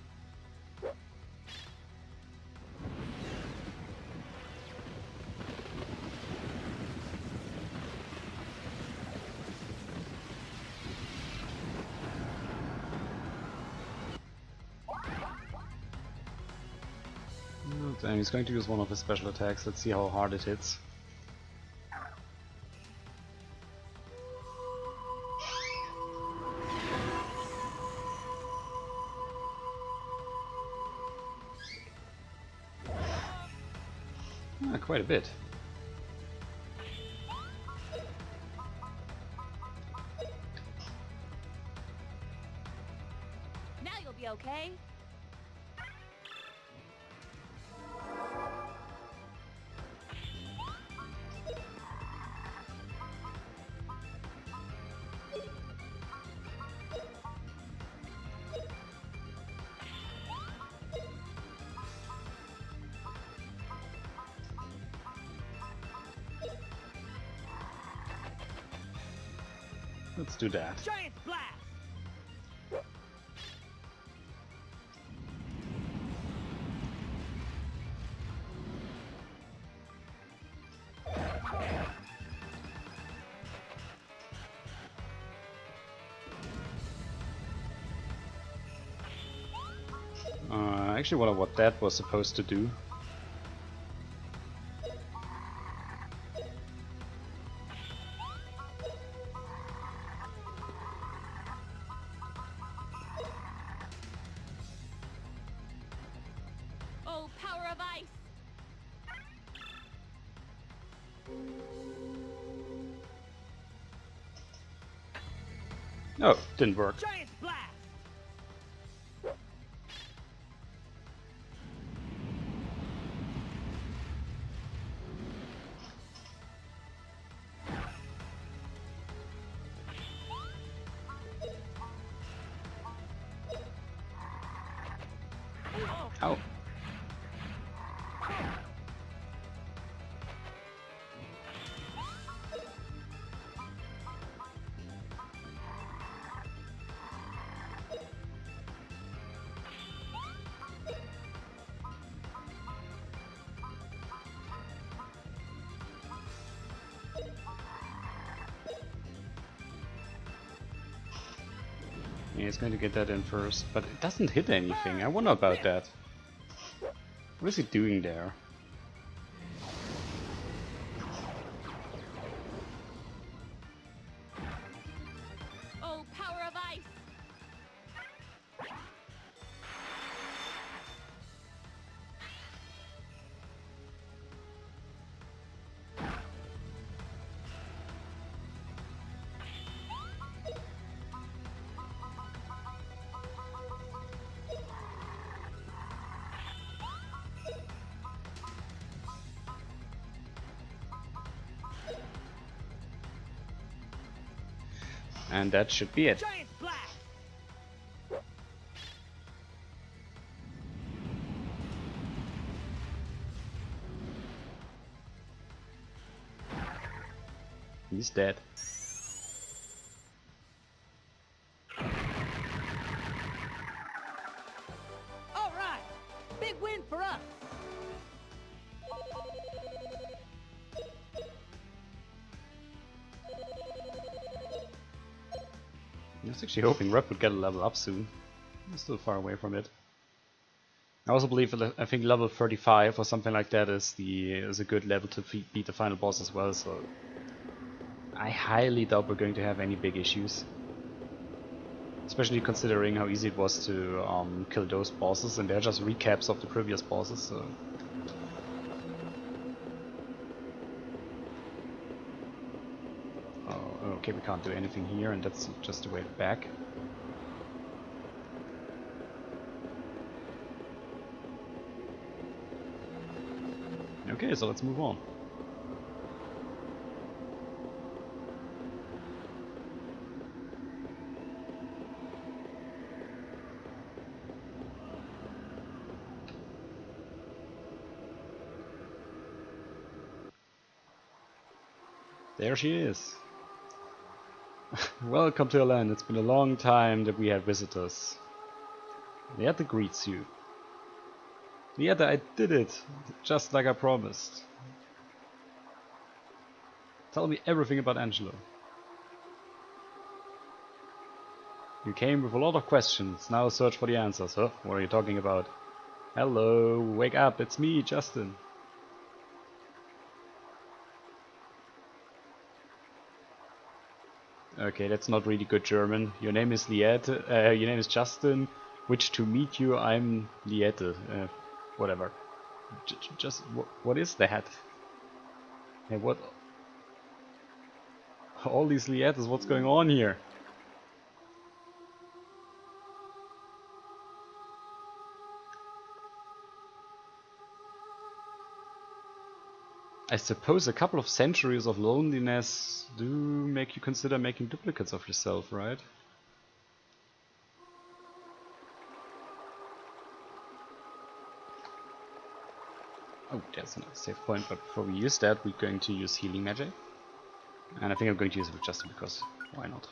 And he's going to use one of his special attacks. Let's see how hard it hits. Quite a bit. Now you'll be okay. Let's do that. Giant blast! I actually wonder what that was supposed to do. Oh, power of ice. Oh, didn't work. Giant blast! Ow. Yeah, he's going to get that in first, but it doesn't hit anything. I wonder about that. What is he doing there? Oh, power of ice. And that should be it. Giant blast! He's dead. All right! Big win for us! I was actually hoping Rep would get a level up soon. I'm still far away from it. I also believe that I think level 35 or something like that is a good level to beat the final boss as well. So I highly doubt we're going to have any big issues, especially considering how easy it was to kill those bosses, and they're just recaps of the previous bosses. So. Oh, okay, we can't do anything here, and that's just the way back. Okay, so let's move on. There she is. Welcome to our land. It's been a long time that we had visitors. Lieta greets you. Lieta, I did it! Just like I promised. Tell me everything about Angelo. You came with a lot of questions. Now search for the answers, huh? What are you talking about? Hello, wake up, it's me, Justin. Okay, that's not really good German. Your name is Liette, your name is Justin, which to meet you I'm Liette. Whatever. Just, what is that? Hey, what? All these Liettes, what's going on here? I suppose a couple of centuries of loneliness do make you consider making duplicates of yourself, right? Oh, there's another save point, but before we use that, we're going to use healing magic. And I think I'm going to use it with Justin because why not?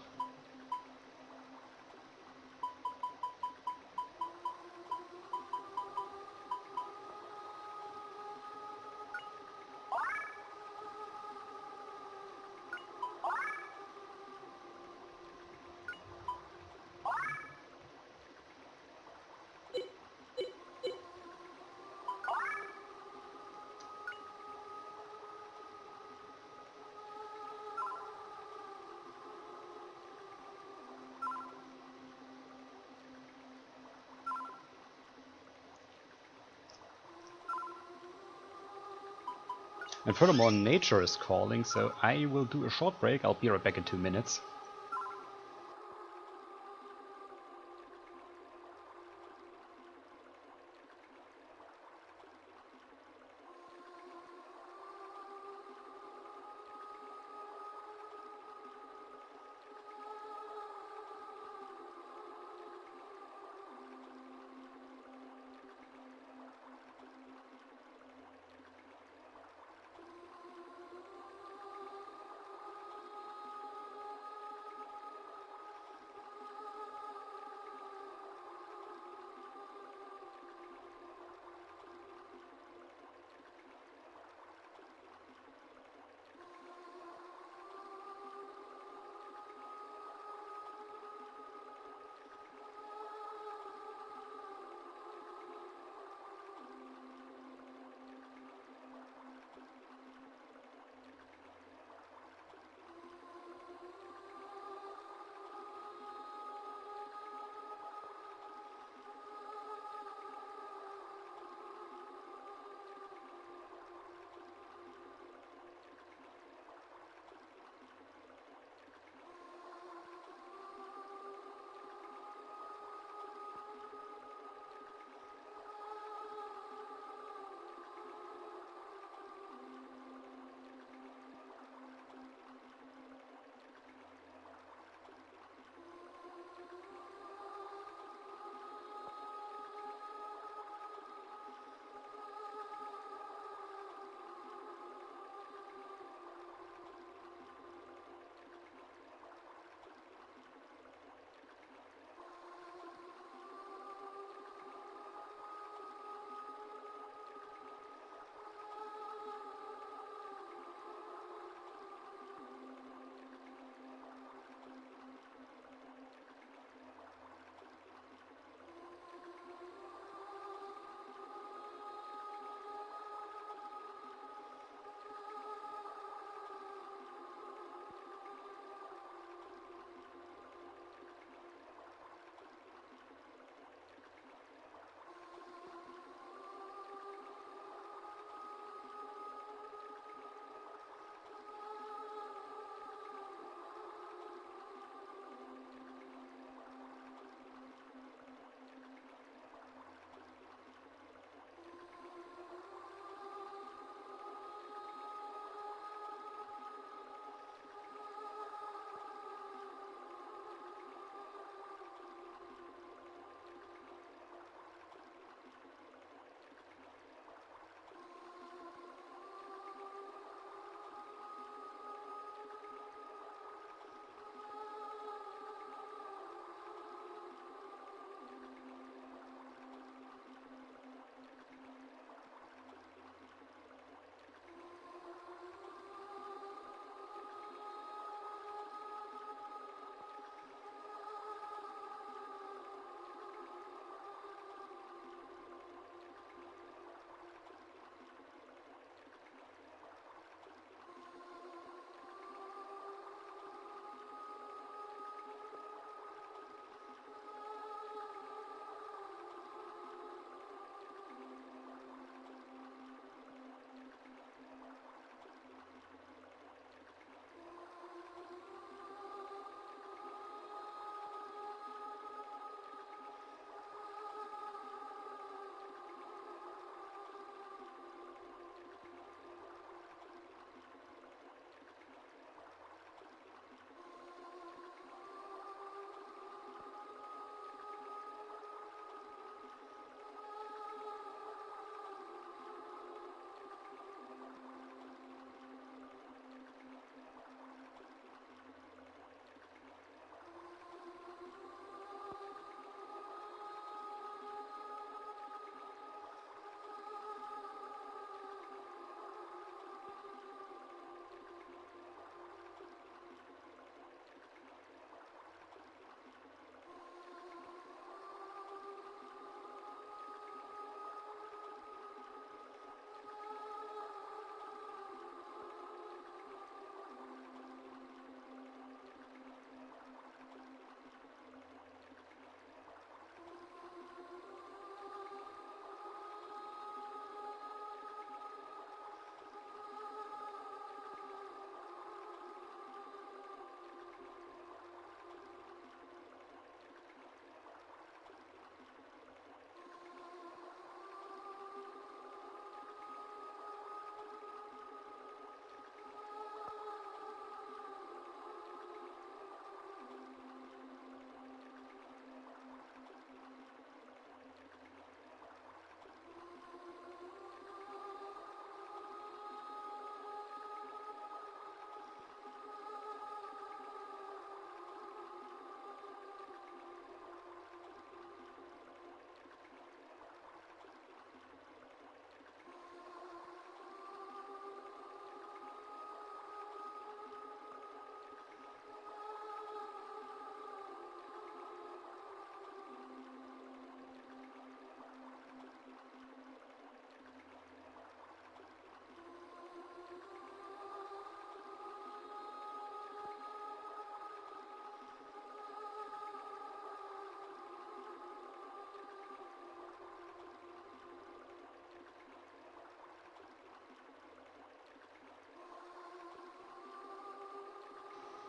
And furthermore, nature is calling, so I will do a short break. I'll be right back in 2 minutes.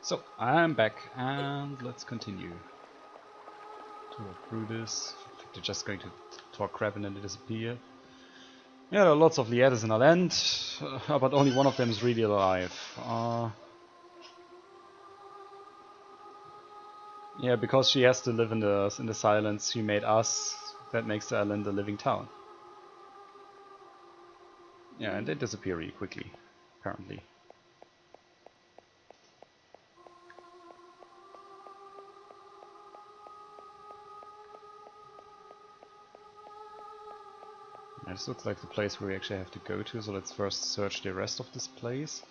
So, I'm back, and let's continue to walk through this. They're just going to talk crap and then they disappear. Yeah, there are lots of Lietas in our land, but only one of them is really alive. Yeah, because she has to live in the silence she made us, that makes the island a living town. Yeah, and they disappear really quickly, apparently. Yeah, this looks like the place where we actually have to go to, so let's first search the rest of this place.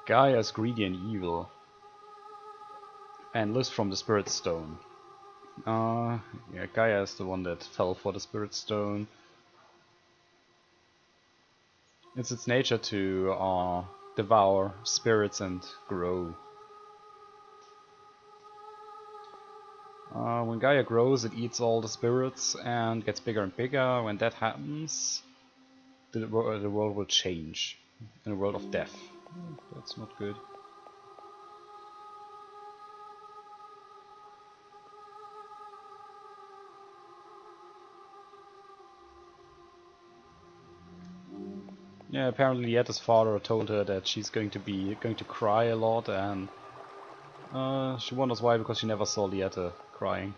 Gaia is greedy and evil, and lives from the Spirit Stone. Yeah, Gaia is the one that fell for the Spirit Stone. It's its nature to devour spirits and grow. When Gaia grows, it eats all the spirits and gets bigger and bigger. When that happens, the world will change in a world of death. That's not good. Yeah, apparently Yetta's father told her that she's going to cry a lot, and she wonders why, because she never saw Lieta crying.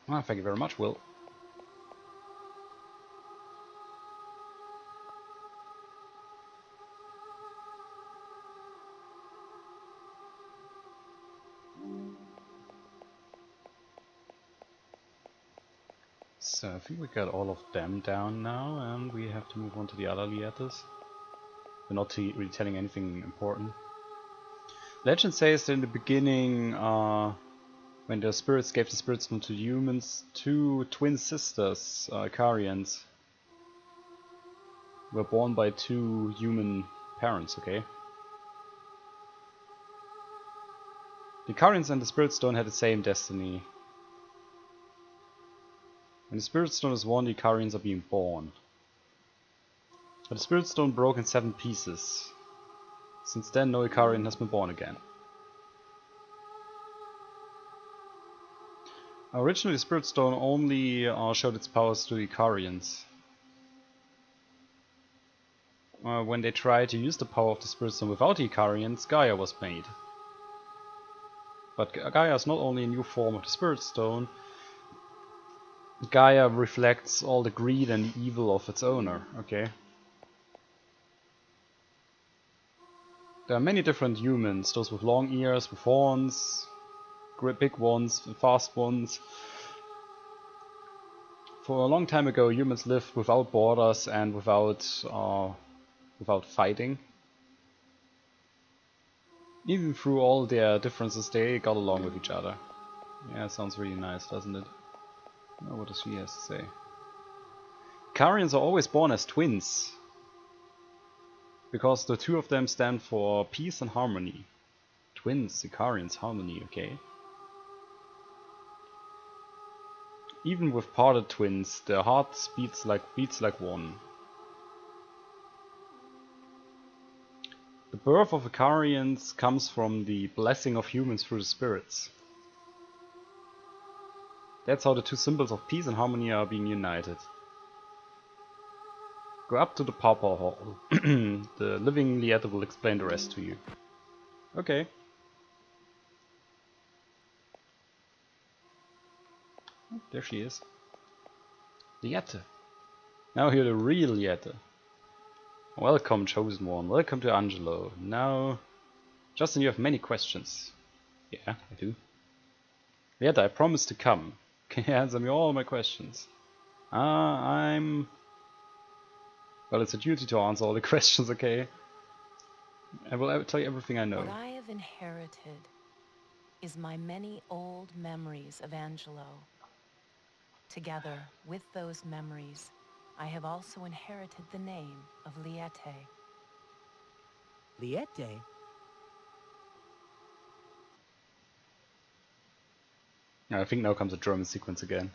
Ah, thank you very much, Will. So I think we got all of them down now, and we have to move on to the other Lietas. We're not really telling anything important. Legend says that in the beginning, when the spirits gave the Spirit Stone to humans, two twin sisters, Ikarians, were born by two human parents, okay? The Ikarians and the Spirit Stone had the same destiny. When the Spirit Stone is won, the Ikarians are being born. But the Spirit Stone broke in 7 pieces. Since then, no Ikarian has been born again. Originally, the Spirit Stone only showed its powers to the Ikarians. When they tried to use the power of the Spirit Stone without the Ikarians, Gaia was made. But Gaia is not only a new form of the Spirit Stone, Gaia reflects all the greed and evil of its owner, okay? There are many different humans, those with long ears, with horns, big ones, fast ones. For a long time ago, humans lived without borders and without fighting. Even through all their differences, they got along with each other. Yeah, it sounds really nice, doesn't it? Oh, what does she have to say? Ikarians are always born as twins, because the two of them stand for peace and harmony. Twins, Ikarians, harmony, okay. Even with parted twins, their hearts beats like one. The birth of Ikarians comes from the blessing of humans through the spirits. That's how the two symbols of peace and harmony are being united. Go up to the Pawpaw Hall. The living Lieta will explain the rest to you. Okay. There she is. Lieta. Now you're the real Lieta. Welcome, chosen one. Welcome to Angelo. Now, Justin, you have many questions. Yeah, I do. Lieta, I promised to come. Can you answer me all my questions? Well, it's a duty to answer all the questions, okay? I will tell you everything I know. What I have inherited is my many old memories of Angelo. Together with those memories, I have also inherited the name of Liete. Liete? I think now comes a German sequence again.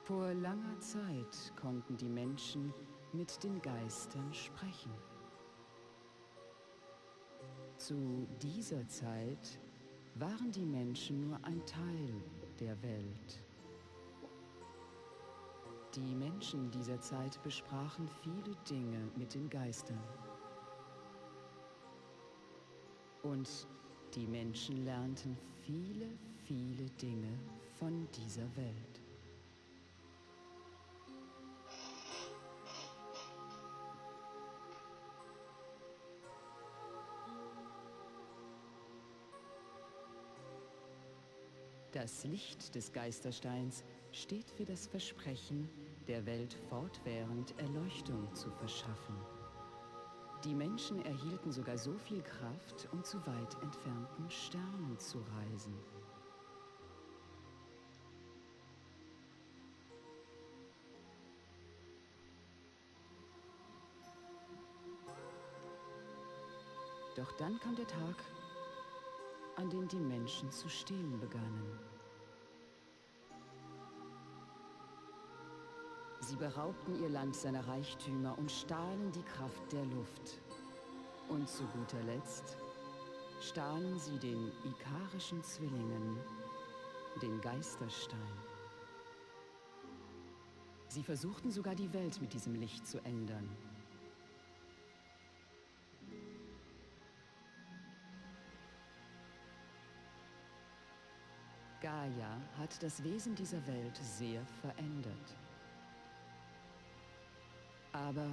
Vor langer Zeit konnten die Menschen mit den Geistern sprechen. Zu dieser Zeit waren die Menschen nur ein Teil der Welt. Die Menschen dieser Zeit besprachen viele Dinge mit den Geistern. Und die Menschen lernten viele, viele Dinge von dieser Welt. Das Licht des Geistersteins steht für das Versprechen, der Welt fortwährend Erleuchtung zu verschaffen. Die Menschen erhielten sogar so viel Kraft, um zu weit entfernten Sternen zu reisen. Doch dann kam der Tag, an dem die Menschen zu stehlen begannen. Sie beraubten ihr Land seiner Reichtümer und stahlen die Kraft der Luft. Und zu guter Letzt stahlen sie den ikarischen Zwillingen, den Geisterstein. Sie versuchten sogar die Welt mit diesem Licht zu ändern. Gaia hat das Wesen dieser Welt sehr verändert. Aber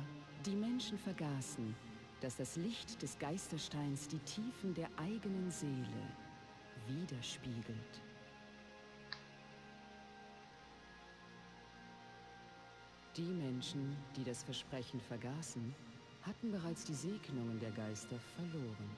die Menschen vergaßen, dass das Licht des Geistersteins die Tiefen der eigenen Seele widerspiegelt. Die Menschen, die das Versprechen vergaßen, hatten bereits die Segnungen der Geister verloren.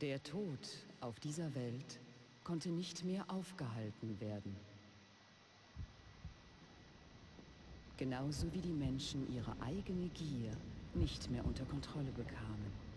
Der Tod auf dieser Welt konnte nicht mehr aufgehalten werden. Genauso wie die Menschen ihre eigene Gier nicht mehr unter Kontrolle bekamen.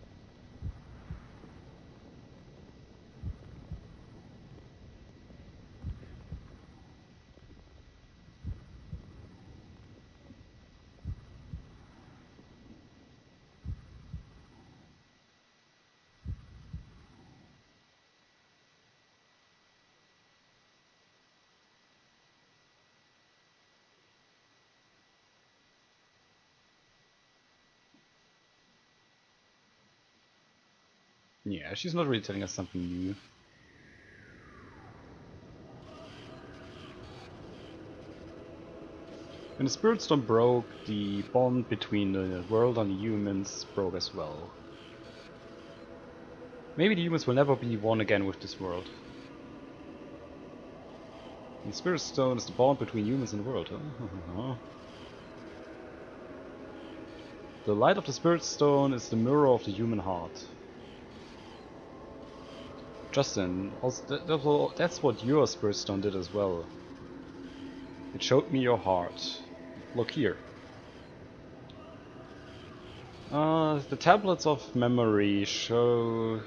Yeah, she's not really telling us something new. When the Spirit Storm broke, the bond between the world and the humans broke as well. Maybe the humans will never be one again with this world. The Spirit Stone is the bond between humans and the world, huh? The light of the Spirit Stone is the mirror of the human heart. Justin, also, that's what your Spirit Stone did as well. It showed me your heart. Look here. The tablets of memory show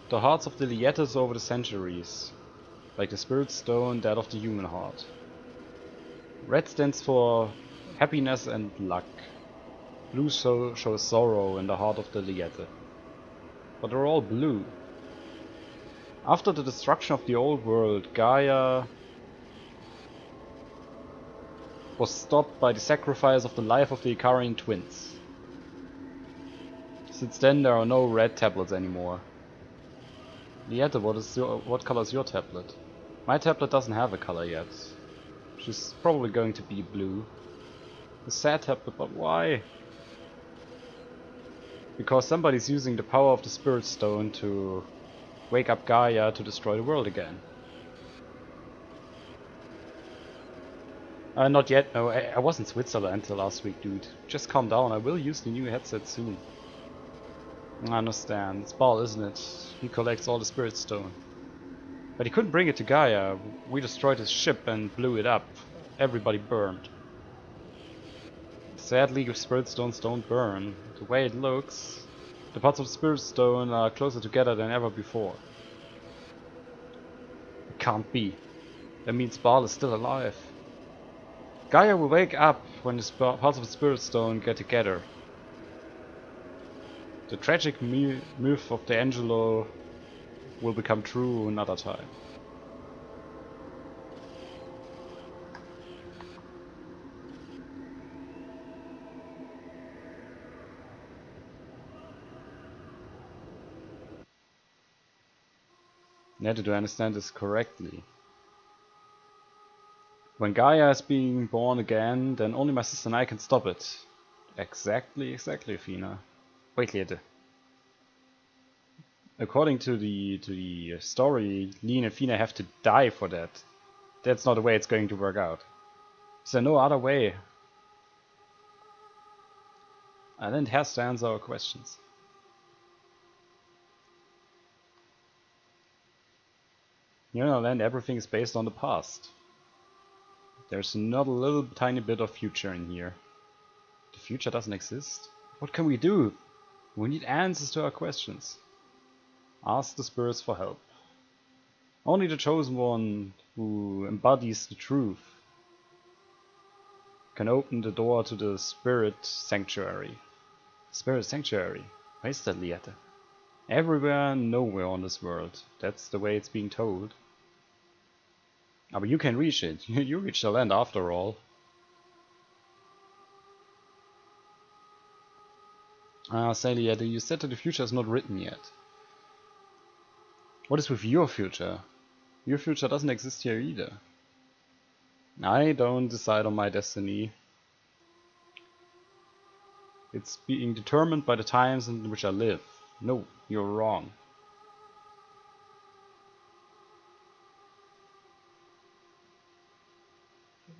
the hearts of the Lietes over the centuries, like the Spirit Stone, that of the human heart. Red stands for happiness and luck. Blue shows sorrow in the heart of the Liete. But they're all blue. After the destruction of the old world, Gaia was stopped by the sacrifice of the life of the Icarian twins. Since then there are no red tablets anymore. Liete, what color is your tablet? My tablet doesn't have a color yet. She's probably going to be blue. A sad tablet, but why? Because somebody's using the power of the Spirit Stone to wake up Gaia to destroy the world again. Not yet. No, I was in Switzerland until last week, dude. Just calm down. I will use the new headset soon. I understand. It's Baal, isn't it? He collects all the Spirit Stone. But he couldn't bring it to Gaia. We destroyed his ship and blew it up. Everybody burned. Sadly, Spirit Stones don't burn. The way it looks, the parts of the Spirit Stone are closer together than ever before. It can't be. That means Baal is still alive. Gaia will wake up when the parts of the Spirit Stone get together. The tragic myth of the Angelo will become true another time. Now, do I understand this correctly? When Gaia is being born again, then only my sister and I can stop it. Exactly, Fina. Wait, Liete. According to the story, Lean and Fina have to die for that. That's not the way it's going to work out. Is there no other way? And then it has to answer our questions. You know, then everything is based on the past. There's not a little tiny bit of future in here. The future doesn't exist? What can we do? We need answers to our questions. Ask the spirits for help. Only the chosen one who embodies the truth can open the door to the spirit sanctuary. Spirit sanctuary? Where is that, Liete? Everywhere and nowhere on this world. That's the way it's being told. Ah, but you can reach it. You reach the land after all. Say, Liete, you said that the future is not written yet. What is with your future? Your future doesn't exist here either. I don't decide on my destiny. It's being determined by the times in which I live. No, you're wrong.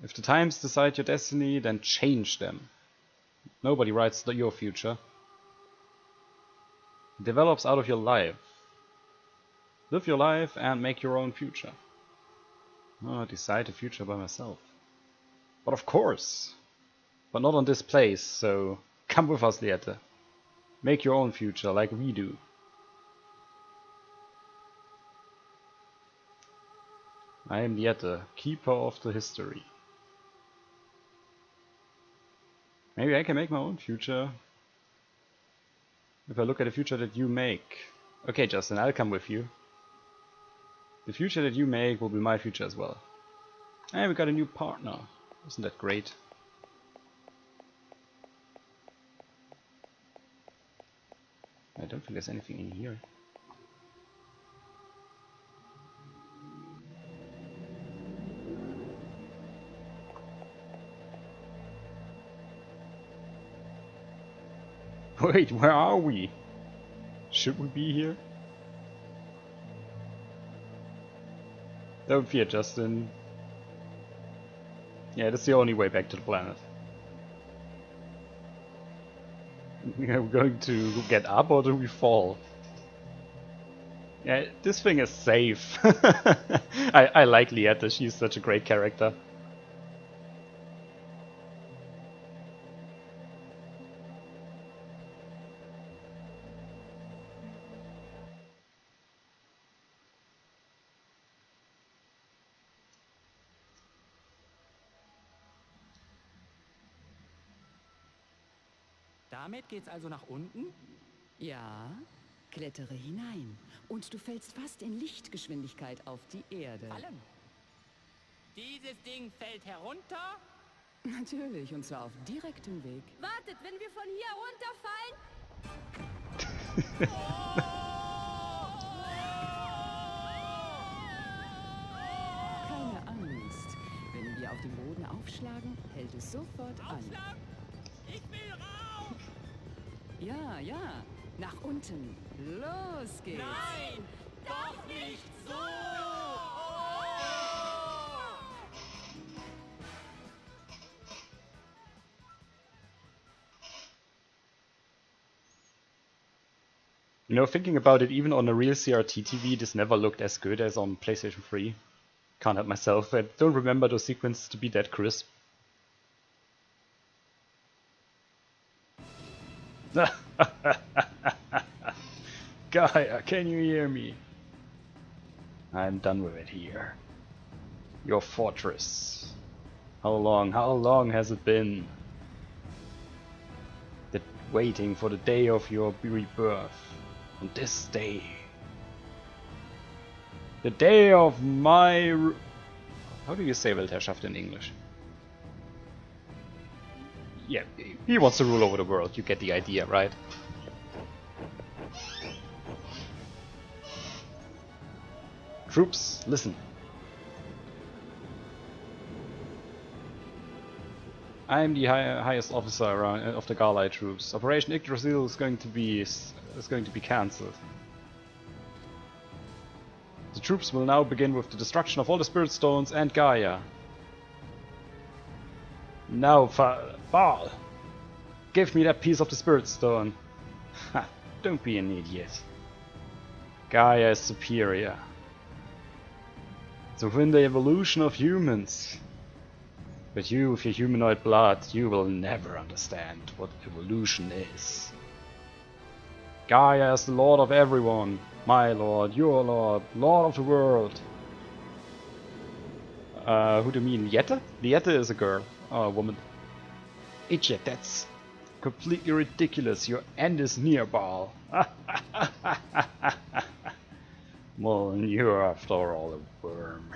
If the times decide your destiny, then change them. Nobody writes your future. It develops out of your life. Live your life and make your own future. Oh, decide the future by myself. But of course! But not on this place, so come with us, Liete. Make your own future like we do. I am Liete, keeper of the history. Maybe I can make my own future. If I look at the future that you make. Okay, Justin, I'll come with you. The future that you make will be my future as well. And we got a new partner. Isn't that great? I don't think there's anything in here. Wait, where are we? Should we be here? Don't fear, Justin. Yeah, that's the only way back to the planet. Are we going to get up or do we fall? Yeah, this thing is safe. I like Liete, she's such a great character. Damit geht's also nach unten? Ja, klettere hinein und du fällst fast in Lichtgeschwindigkeit auf die Erde. Fallen. Dieses Ding fällt herunter? Natürlich, und zwar auf direktem Weg. Wartet, wenn wir von hier runterfallen? Keine Angst. Wenn wir auf dem Boden aufschlagen, hält es sofort an. Aufschlag! Ich will raus! Ja, ja. Nach unten. Los geht's. Nein! Doch nicht so! You know, thinking about it, even on a real CRT TV, this never looked as good as on PlayStation 3. Can't help myself. I don't remember those sequences to be that crisp. Gaia, can you hear me? I'm done with it here. Your fortress. How long has it been? Waiting for the day of your rebirth. On this day. The day of my... How do you say Weltherrschaft in English? Yeah, he wants to rule over the world, you get the idea, right? Troops, listen. I am the highest officer around, of the Garlite troops. Operation Yggdrasil is going to be cancelled. The troops will now begin with the destruction of all the spirit stones and Gaia. Now, Baal, give me that piece of the spirit stone. Ha! Don't be an idiot. Gaia is superior. It's within the evolution of humans. But you, with your humanoid blood, you will never understand what evolution is. Gaia is the lord of everyone. My lord, your lord, lord of the world. Who do you mean? Liette? Liette is a girl. Oh, a woman. Idiot, that's completely ridiculous. Your end is near, Baal. Well, you're after all a worm.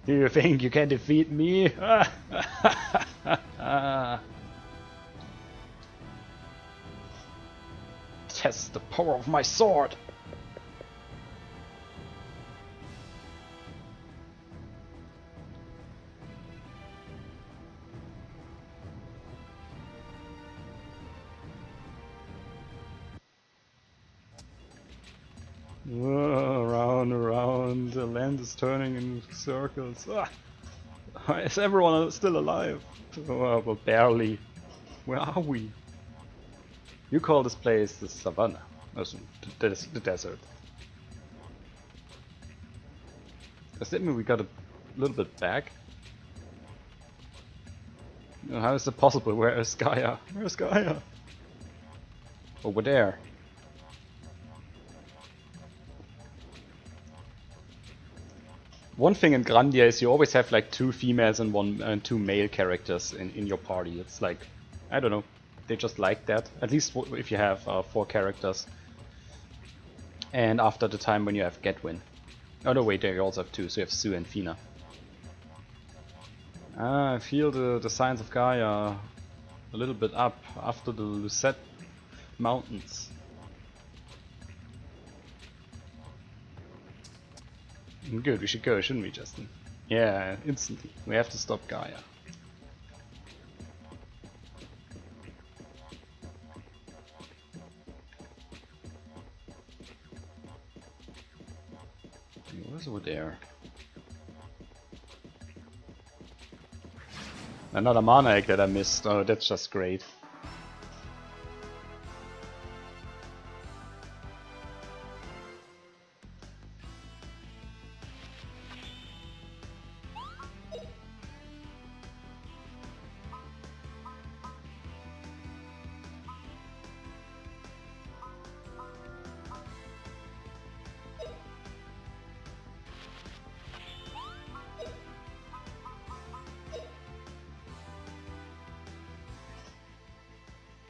Do you think you can defeat me? Test the power of my sword! Round and round, the land is turning in circles. Is everyone still alive? Well, barely. Where are we? You call this place the savannah. No, the desert. Does that mean we got a little bit back? How is it possible? Where is Gaia? Where's Gaia? Over there. One thing in Grandia is you always have like 2 females and 2 male characters in your party. It's like, I don't know, they just like that. At least if you have 4 characters. And after the time when you have Gedwin. Oh no, wait, there you also have 2, so you have Sue and Fina. I feel the signs of Gaia a little bit up after the Lucette Mountains. Good, we should go, shouldn't we, Justin? Yeah, instantly. We have to stop Gaia. What's over there? Another mana egg that I missed. Oh, that's just great.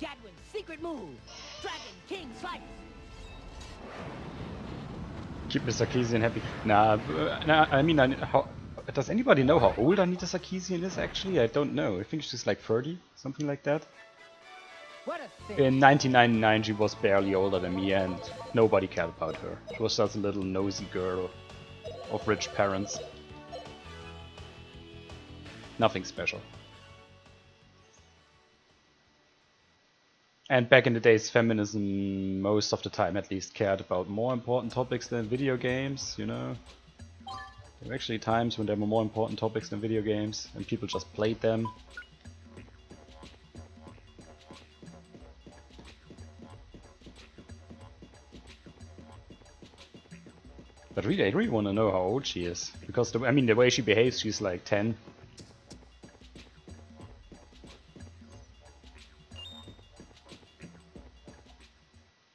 Gadwin's secret move. Dragon King Slice. Keep Mr. Sarkeesian happy. Nah, I mean, does anybody know how old Anita Sarkeesian is actually? I don't know. I think she's like 30, something like that. What a thing. In 1999 she was barely older than me and nobody cared about her. She was just a little nosy girl of rich parents. Nothing special. And back in the days, feminism, most of the time at least, cared about more important topics than video games, you know. There were actually times when there were more important topics than video games, and people just played them. But really, I really want to know how old she is. Because, I mean, the way she behaves, she's like 10.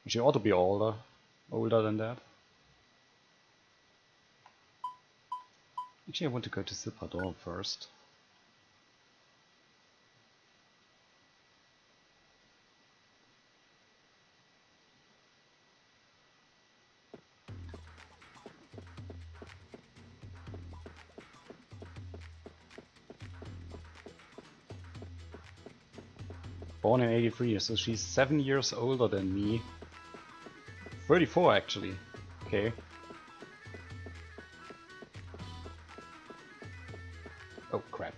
She ought to be older than that. Actually, I want to go to Silpador first. Born in 83, so she's 7 years older than me. 34 actually. Okay. Oh crap.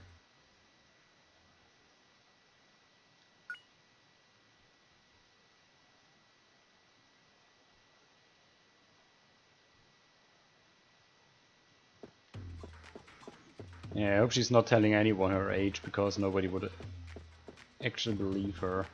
Yeah, I hope she's not telling anyone her age, because nobody would actually believe her.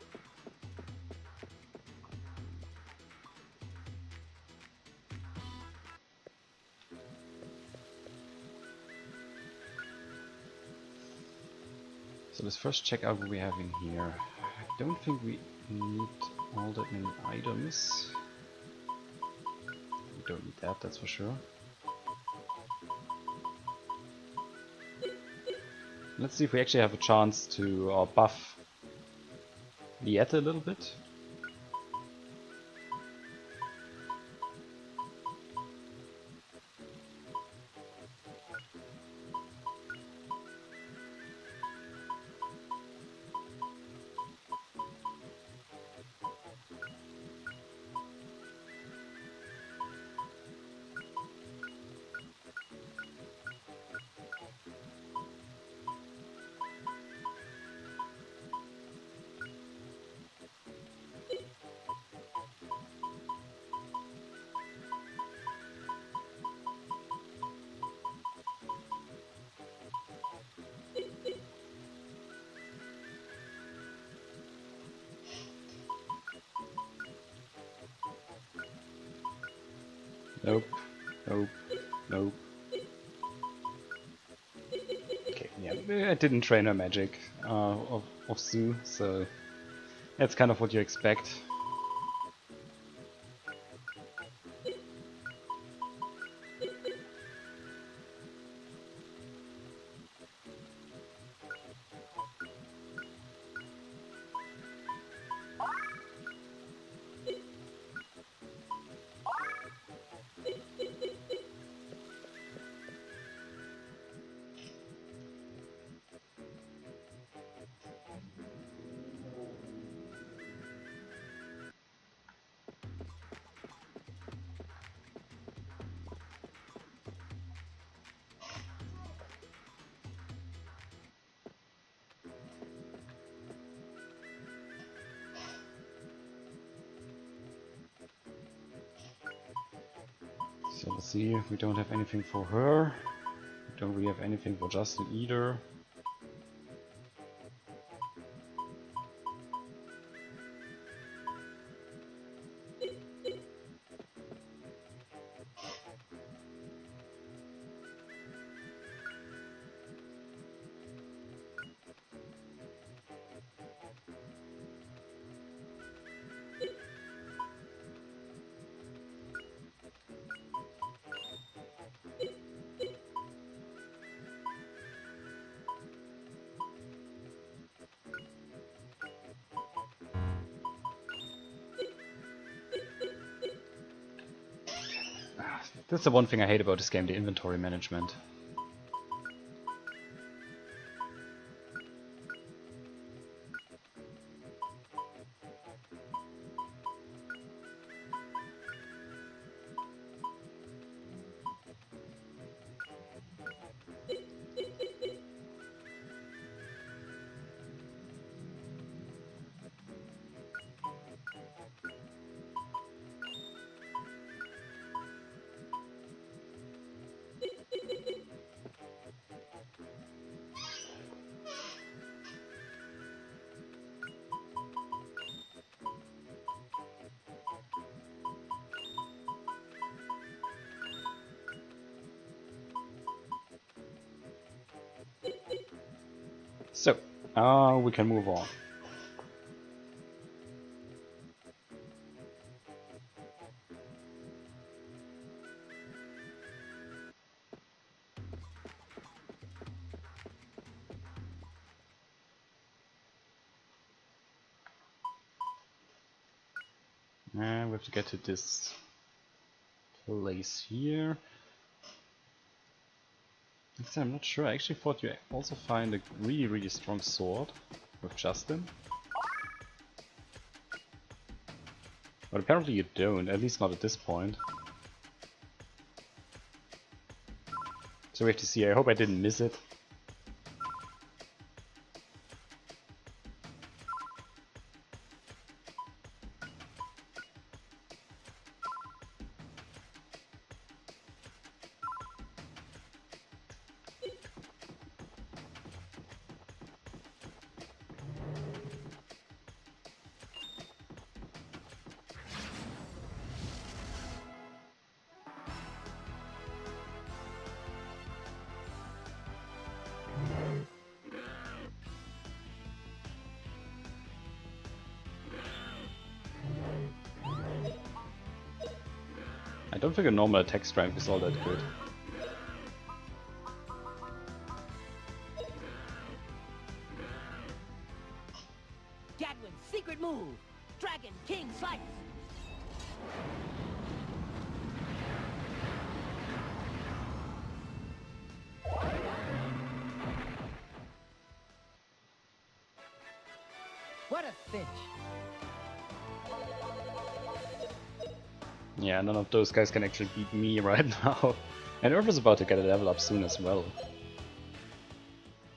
So let's first check out what we have in here. I don't think we need all that many items. We don't need that, that's for sure. Let's see if we actually have a chance to buff Liette a little bit. Nope, nope, nope. Okay, yeah, I didn't train her magic of Zoo, so that's kind of what you expect. So let's see if we don't have anything for her. We don't really have anything for Justin either. That's the one thing I hate about this game, the inventory management. Oh, we can move on. And we have to get to this place here. Actually, I'm not sure. I actually thought you also find a really strong sword with Justin. But apparently you don't, at least not at this point. So we have to see. I hope I didn't miss it. I don't think a normal attack strength is all that good. Gadwin's secret move. Dragon King Slice. What a cinch. Yeah, none of those guys can actually beat me right now. And Earth is about to get a level up soon as well.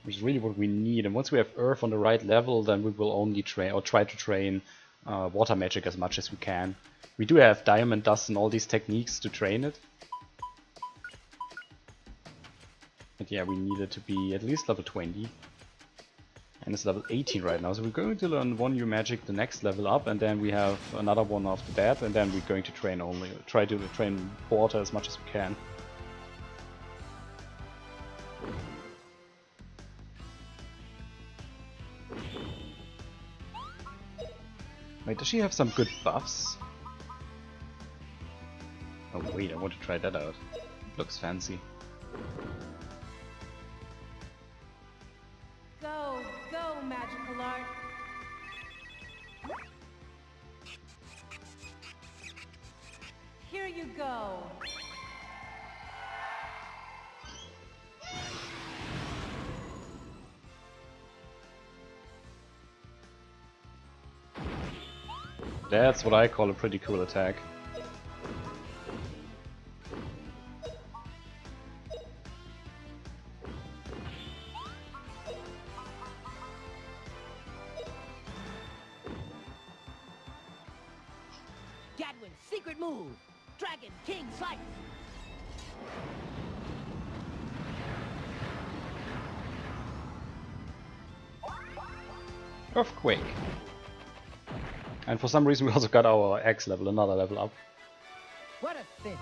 Which is really what we need. And once we have Earth on the right level, then we will only train or try to train water magic as much as we can. We do have diamond dust and all these techniques to train it. But yeah, we need it to be at least level 20. And it's level 18 right now, so we're going to learn one new magic the next level up, and then we have another one after that, and then we're going to try to train water as much as we can. Wait, does she have some good buffs? Oh wait, I want to try that out. It looks fancy. Go, magical art. Here you go. That's what I call a pretty cool attack. Gadwin's secret move. Dragon King Slice. Earthquake. And for some reason we also got our X level, another level up. What a cinch.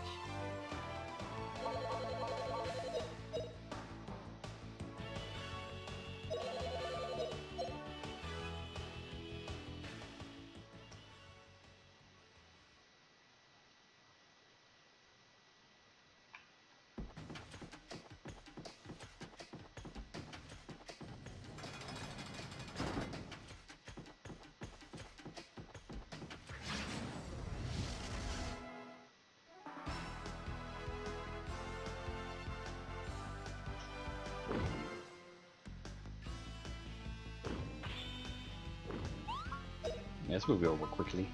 Yes, we'll be over quickly.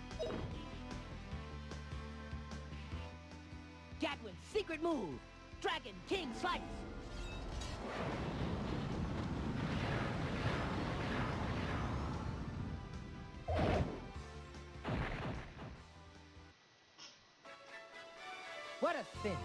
Gadwin's secret move. Dragon King Slice. What a cinch.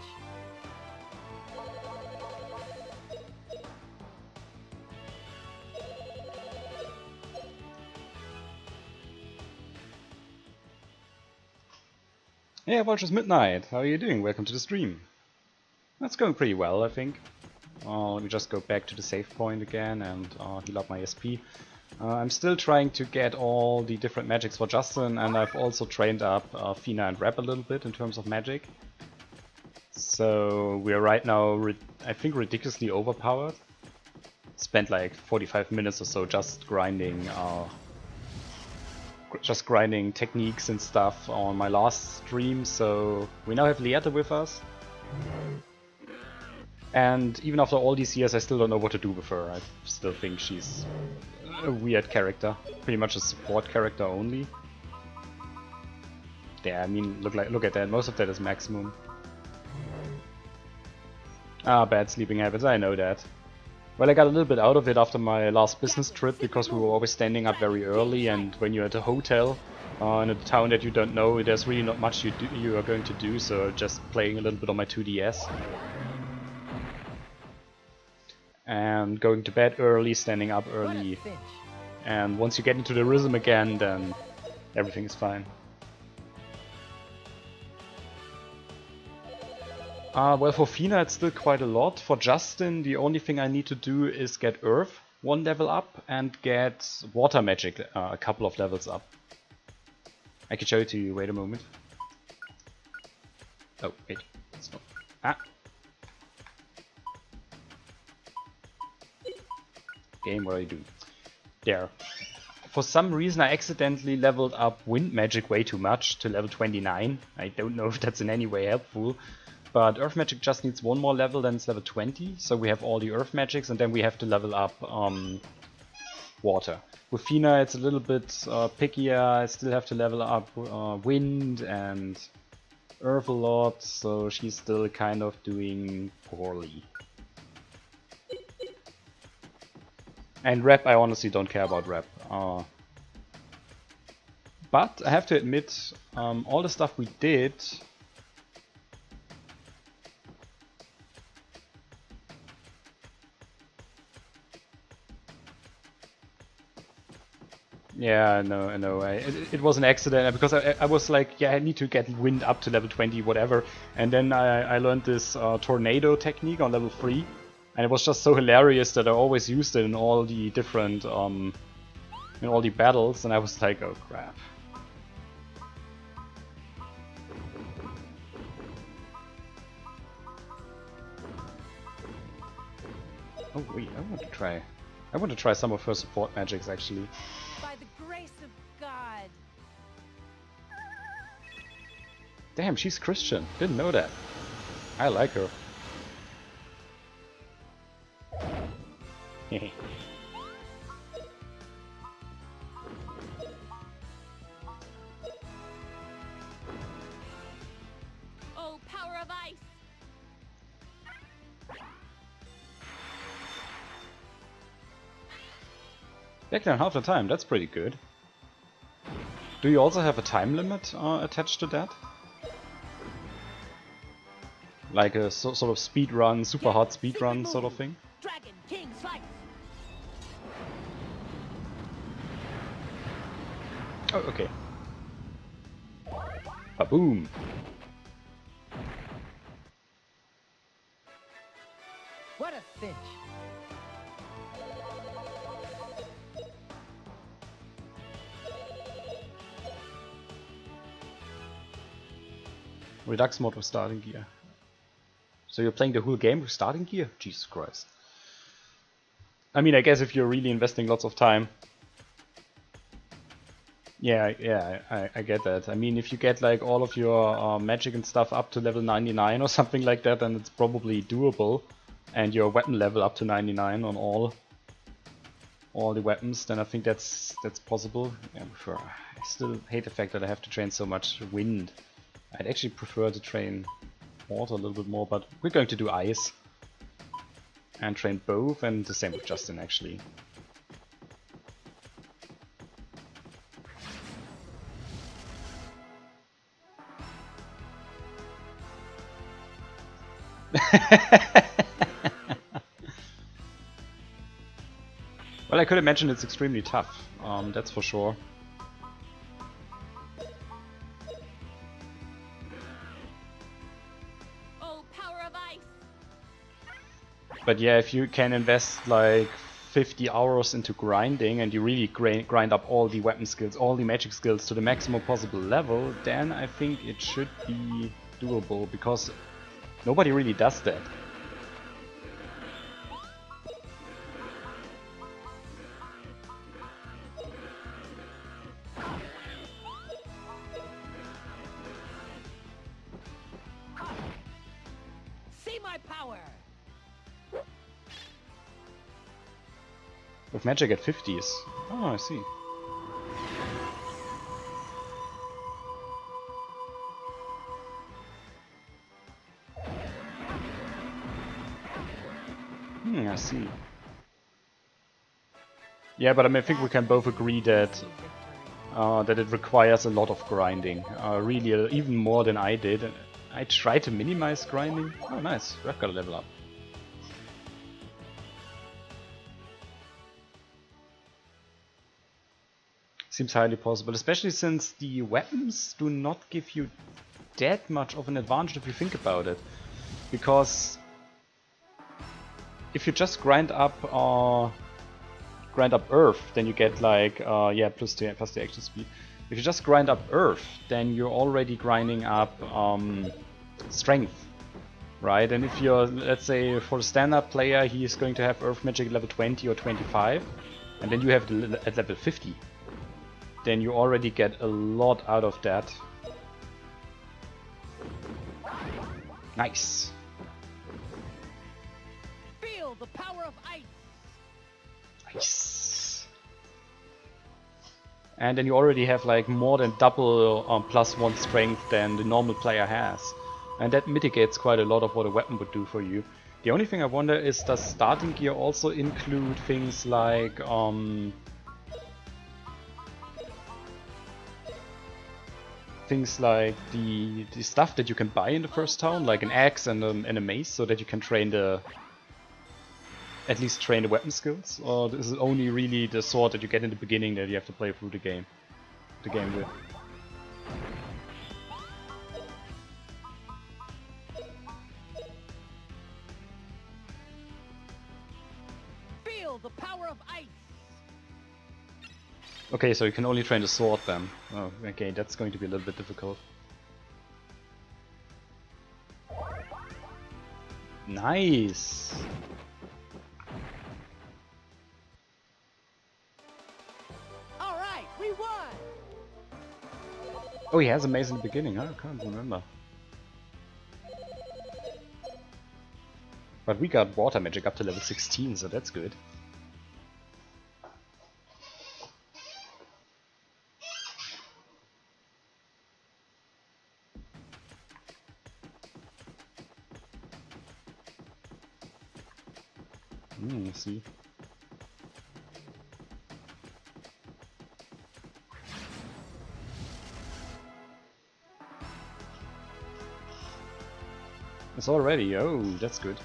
Hey, Vulture's Midnight, how are you doing? Welcome to the stream. That's going pretty well, I think. Let me just go back to the save point again and heal up my SP. I'm still trying to get all the different magics for Justin, and I've also trained up Fina and Rep a little bit in terms of magic. So we're right now, I think, ridiculously overpowered. Spent like 45 minutes or so just grinding techniques and stuff on my last stream. So we now have Leata with us. And even after all these years, I still don't know what to do with her. I still think she's a weird character. Pretty much a support character only. Yeah, I mean, look at that. Most of that is maximum. Ah, bad sleeping habits, I know that. Well, I got a little bit out of it after my last business trip because we were always standing up very early, and when you're at a hotel in a town that you don't know, there's really not much you are going to do, so just playing a little bit on my 2DS. And going to bed early, standing up early. And once you get into the rhythm again, then everything is fine. Well, for Fina it's still quite a lot. For Justin, the only thing I need to do is get Earth 1 level up and get Water Magic a couple of levels up. I can show it to you, wait a moment. Oh, wait, it's not. Ah! Game, what are you doing? There. For some reason I accidentally leveled up Wind Magic way too much to level 29. I don't know if that's in any way helpful. But Earth Magic just needs 1 more level, then it's level 20, so we have all the Earth Magics, and then we have to level up Water. With Fina it's a little bit pickier, I still have to level up Wind and Earth a lot, so she's still kind of doing poorly. And Rep, I honestly don't care about Rep. But I have to admit, all the stuff we did... Yeah, I know. It was an accident because I was like, yeah, I need to get Wind up to level 20, whatever. And then I learned this Tornado technique on level 3. And it was just so hilarious that I always used it in all the different, in all the battles. And I was like, oh crap. Oh wait, I want to try some of her support magics actually. By the grace of God. Damn, she's Christian. Didn't know that. I like her. Oh, power of ice! Back down half the time, that's pretty good. Do you also have a time limit attached to that? Like a sort of speed run, super hard speed run sort of thing? Dragon King Slice. Oh, okay. Ba-boom! What a cinch. Redux mode with starting gear. So you're playing the whole game with starting gear? Jesus Christ. I mean, I guess if you're really investing lots of time. Yeah, I get that. I mean, if you get like all of your magic and stuff up to level 99 or something like that, then it's probably doable. And your weapon level up to 99 on all the weapons, then I think that's possible. Yeah, sure. I still hate the fact that I have to train so much wind. I'd actually prefer to train water a little bit more, but we're going to do ice. And train both, and the same with Justin actually. Well, I could imagine it's extremely tough, that's for sure. Oh, power of ice! But yeah, if you can invest like 50 hours into grinding and you really grind up all the weapon skills, all the magic skills to the maximum possible level, then I think it should be doable, because nobody really does that. See my power. With magic at 50s. Oh, I see. I see. Yeah, but I mean, I think we can both agree that that it requires a lot of grinding. Really, even more than I did. I tried to minimize grinding. Oh, nice. I've got a level up. Seems highly possible, especially since the weapons do not give you that much of an advantage if you think about it. Because if you just grind up Earth, then you get like yeah, plus the action speed. If you just grind up Earth, then you're already grinding up Strength, right? And if you're, let's say, for a stand-up player, he is going to have Earth Magic level 20 or 25, and then you have it at level 50. Then you already get a lot out of that. Nice. Feel the power of ice. Nice. And then you already have like more than double +1 strength than the normal player has. And that mitigates quite a lot of what a weapon would do for you. The only thing I wonder is, does starting gear also include things like the stuff that you can buy in the first town, like an axe and a mace, so that you can train at least train the weapon skills? Or is it only really the sword that you get in the beginning that you have to play through the game with? Feel the power of ice. Okay, so you can only train the sword then. Oh, okay, that's going to be a little bit difficult. Nice! Alright, we won! Oh, he has a mace in the beginning, huh? I can't remember. But we got water magic up to level 16, so that's good. Let's see. It's already, oh, that's good.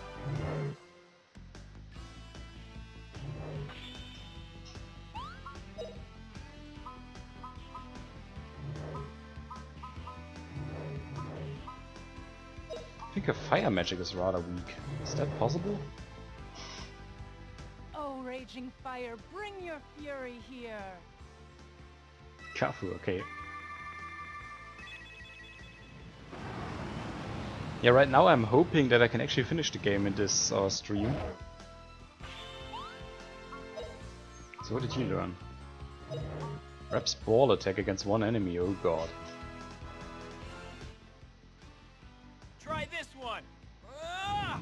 I think a fire magic is rather weak. Is that possible? Oh, raging fire, bring your fury here. Careful, okay. Yeah, right now I'm hoping that I can actually finish the game in this stream. So what did you learn? Reps ball attack against one enemy, oh god. Try this one. Ah!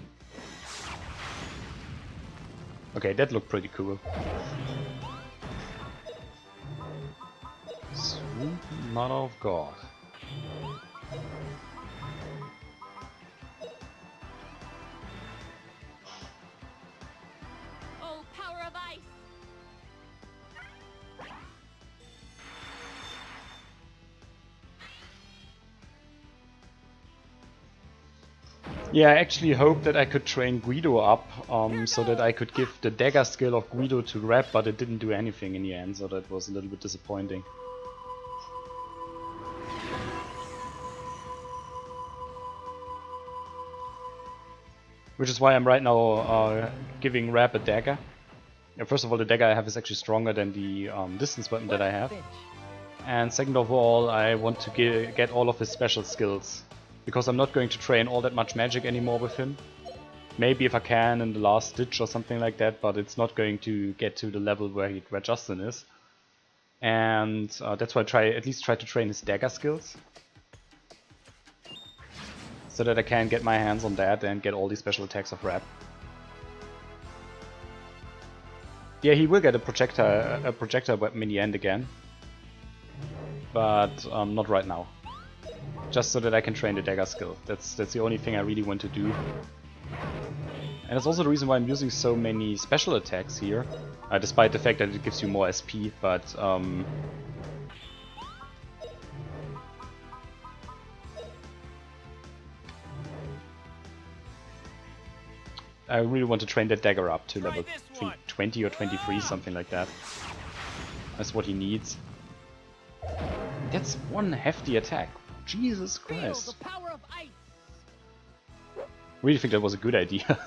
Okay, that looked pretty cool. Sweet mother of god. Oh, power of ice. Yeah, I actually hoped that I could train Guido up, so that I could give the dagger skill of Guido to Rep, but it didn't do anything in the end, so that was a little bit disappointing. Which is why I'm right now giving Rap a dagger. First of all, the dagger I have is actually stronger than the distance weapon that I have. And second of all, I want to get all of his special skills. Because I'm not going to train all that much magic anymore with him. Maybe if I can in the last ditch or something like that, but it's not going to get to the level where Justin is. And that's why I at least try to train his dagger skills. So that I can get my hands on that and get all the special attacks of Rap. Yeah, he will get a projectile weapon in the end again. But not right now. Just so that I can train the dagger skill. That's the only thing I really want to do. And that's also the reason why I'm using so many special attacks here. Despite the fact that it gives you more SP, but I really want to train that dagger up to level 20 or 23, something like that. That's what he needs. That's one hefty attack. Jesus Christ. Feel the power of ice. Really think that was a good idea.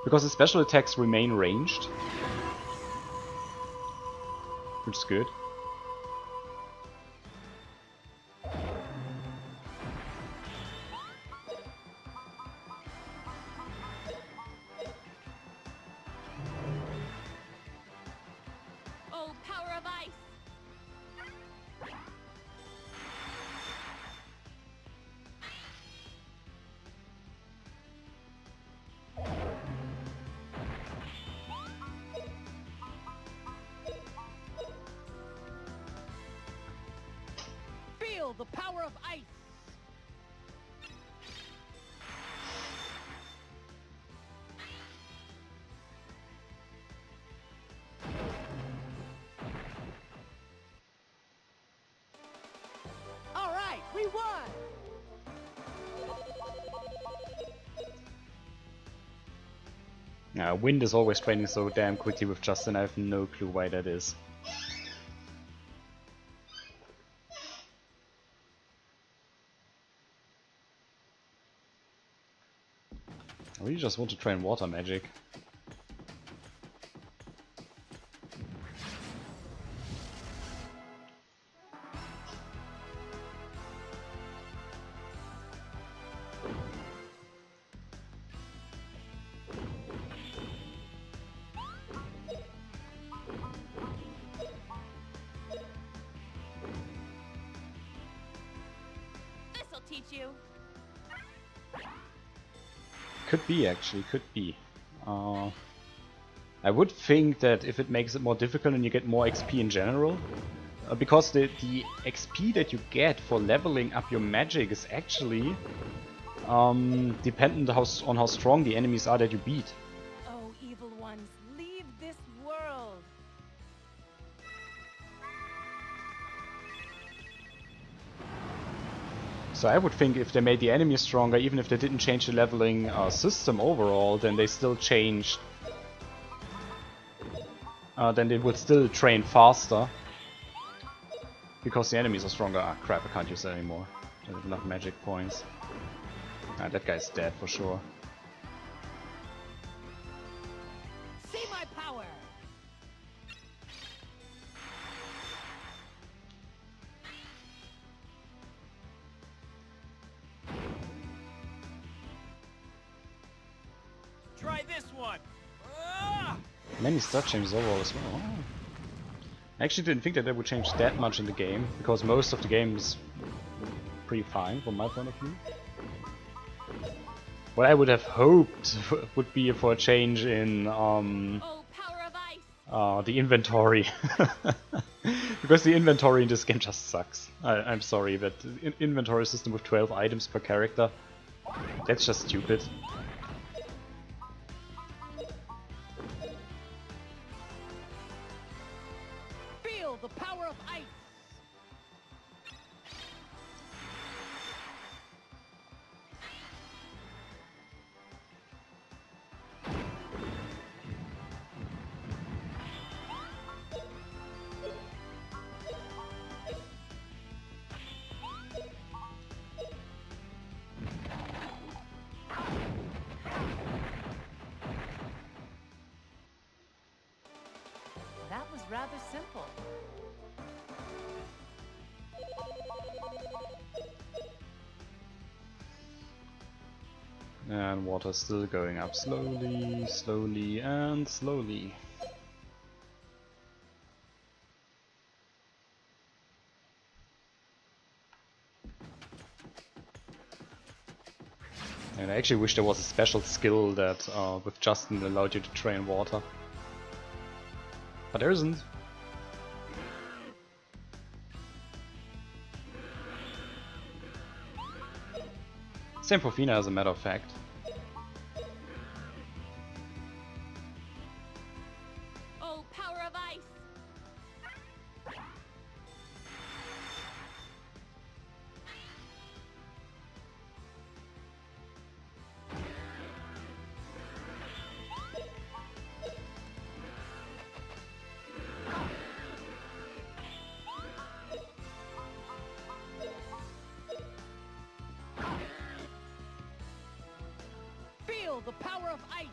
Because the special attacks remain ranged. Which is good. Oh, power of ice. Feel the power of ice. All right, we won. Wind is always training so damn quickly with Justin, I have no clue why that is. I really just want to train water magic. This'll teach you. Could be, actually, could be. I would think that if it makes it more difficult and you get more XP in general, because the XP that you get for leveling up your magic is actually dependent on how strong the enemies are that you beat. Oh, evil ones, leave this world. So I would think if they made the enemies stronger, even if they didn't change the leveling system overall, then they still changed. Then they would still train faster. Because the enemies are stronger. Ah crap, I can't use that anymore. I don't have enough magic points. Ah, that guy's dead for sure. See my power. Try this one. Ah! Many stat changes overall as well. Oh. I actually didn't think that they would change that much in the game, because most of the game is pretty fine from my point of view. What I would have hoped would be for a change in Oh, power of ice. the inventory. Because the inventory in this game just sucks. I'm sorry, but the inventory system with 12 items per character, that's just stupid. Feel the power of ice. rather simple. And water's still going up slowly, slowly, and slowly. And I actually wish there was a special skill that with Justin allowed you to train water. But there isn't. Same for Fina, as a matter of fact. Oh, power of ice! Feel the power of ice.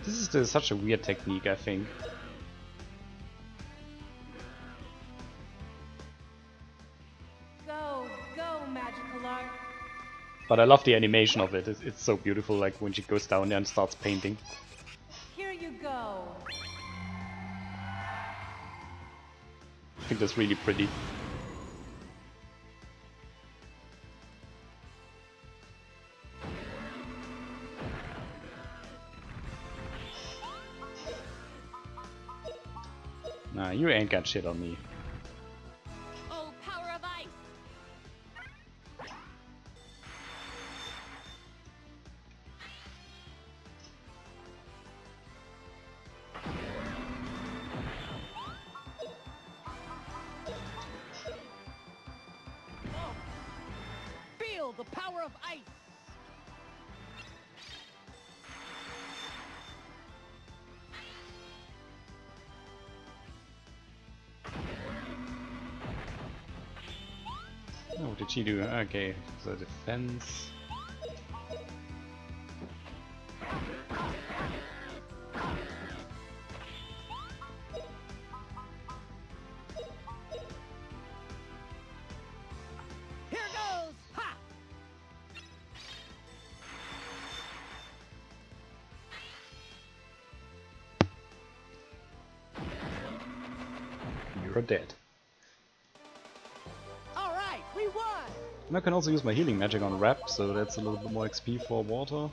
This is such a weird technique, I think. Go, go, magical art. But I love the animation of it. It's so beautiful, like when she goes down there and starts painting. Here you go. I think that's really pretty. Nah, you ain't got shit on me. Oh, power of ice! Feel the power of ice. Oh, what did she do? Okay, so defense. Here goes. Ha! You're dead. All right, we won. And I can also use my healing magic on Wrap, so that's a little bit more XP for water.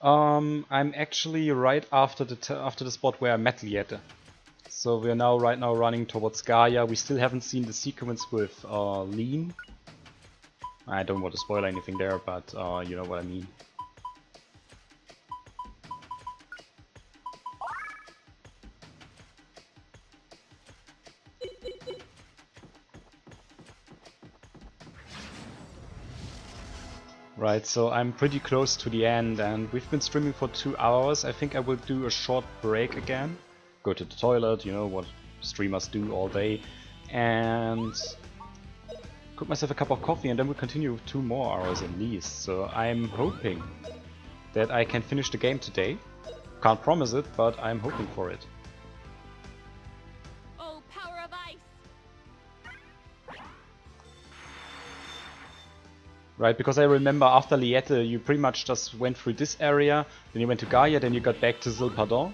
I'm actually right after the spot where I met Liette. So we're now right now running towards Gaia. We still haven't seen the sequence with Lean. I don't want to spoil anything there, but you know what I mean. Right, so I'm pretty close to the end and we've been streaming for 2 hours. I think I will do a short break again. Go to the toilet, you know what streamers do all day. And cook myself a cup of coffee and then we'll continue 2 more hours at least. So I'm hoping that I can finish the game today. Can't promise it, but I'm hoping for it. Oh, power of ice! Right, because I remember after Liette you pretty much just went through this area, then you went to Gaia, then you got back to Zilpardon,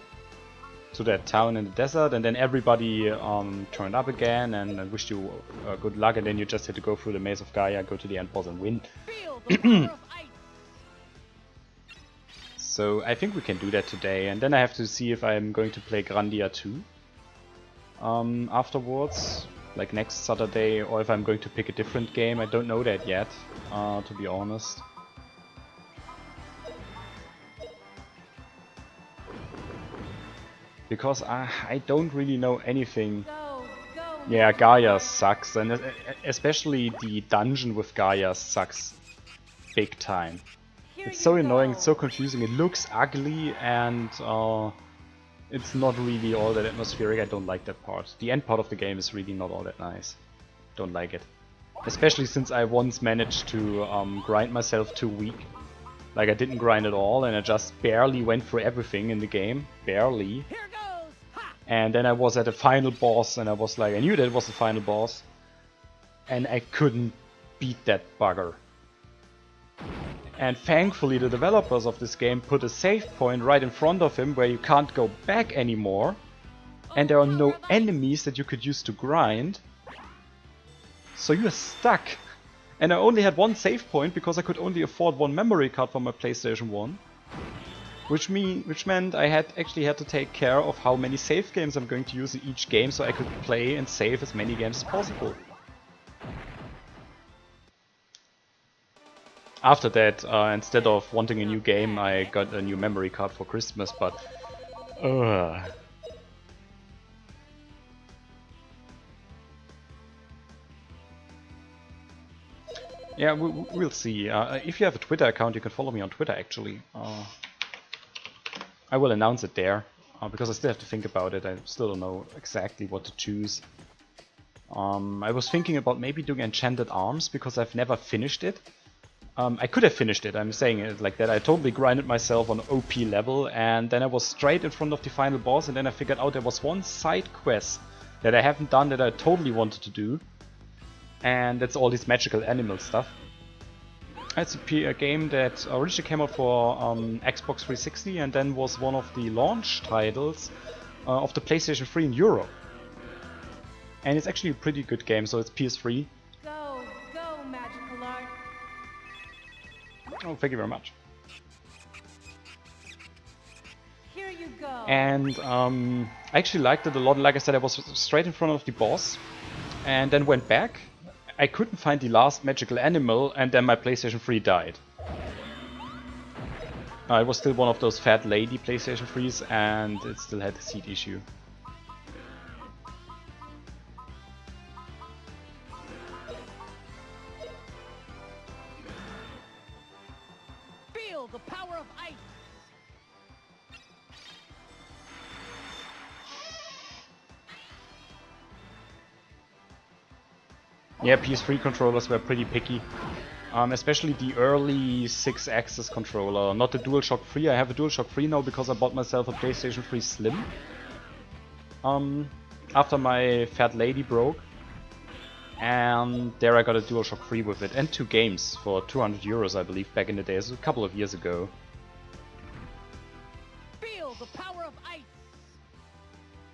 to that town in the desert, and then everybody turned up again and wished you good luck, and then you just had to go through the maze of Gaia, go to the end boss and win. Feel the power of ice. So I think we can do that today, and then I have to see if I'm going to play Grandia 2 afterwards. Like next Saturday, or if I'm going to pick a different game. I don't know that yet, to be honest. because I don't really know anything. Go, go. Yeah, Gaia sucks, and especially the dungeon with Gaia sucks big time. Here It's you so annoying, go. it's so confusing, it looks ugly, and it's not really all that atmospheric. I don't like that part. The end part of the game is really not all that nice. Don't like it. Especially since I once managed to grind myself too weak. Like I didn't grind at all and I just barely went through everything in the game. Barely. Here goes. Ha! And then I was at the final boss and I was like, I knew that was the final boss. And I couldn't beat that bugger. And thankfully the developers of this game put a save point right in front of him where you can't go back anymore. And there are no enemies that you could use to grind. So you're stuck. And I only had one save point because I could only afford one memory card for my PlayStation 1. Which meant I actually had to take care of how many save games I'm going to use in each game so I could play and save as many games as possible. After that, instead of wanting a new game, I got a new memory card for Christmas, but... Yeah, we'll see. If you have a Twitter account, you can follow me on Twitter, actually. I will announce it there, because I still have to think about it. I still don't know exactly what to choose. I was thinking about maybe doing Enchanted Arms, because I've never finished it. I could have finished it, I'm saying it like that. I totally grinded myself on OP level, and then I was straight in front of the final boss, and then I figured out there was one side quest that I haven't done that I totally wanted to do. And that's all this magical animal stuff. It's a game that originally came out for Xbox 360 and then was one of the launch titles of the PlayStation 3 in Europe. And it's actually a pretty good game, so it's PS3. Go, go, magical art. Oh, thank you very much. Here you go. And I actually liked it a lot. Like I said, I was straight in front of the boss and then went back. I couldn't find the last magical animal and then my PlayStation 3 died. It was still one of those fat lady PlayStation 3s and it still had the seat issue. Feel the power of ice. Yeah, PS3 controllers were pretty picky. Especially the early 6-axis controller, not the DualShock 3. I have a DualShock 3 now because I bought myself a PlayStation 3 Slim. After my fat lady broke. And there I got a DualShock 3 with it. And 2 games for 200 euros, I believe, back in the days, a couple of years ago. Feel the power of ice.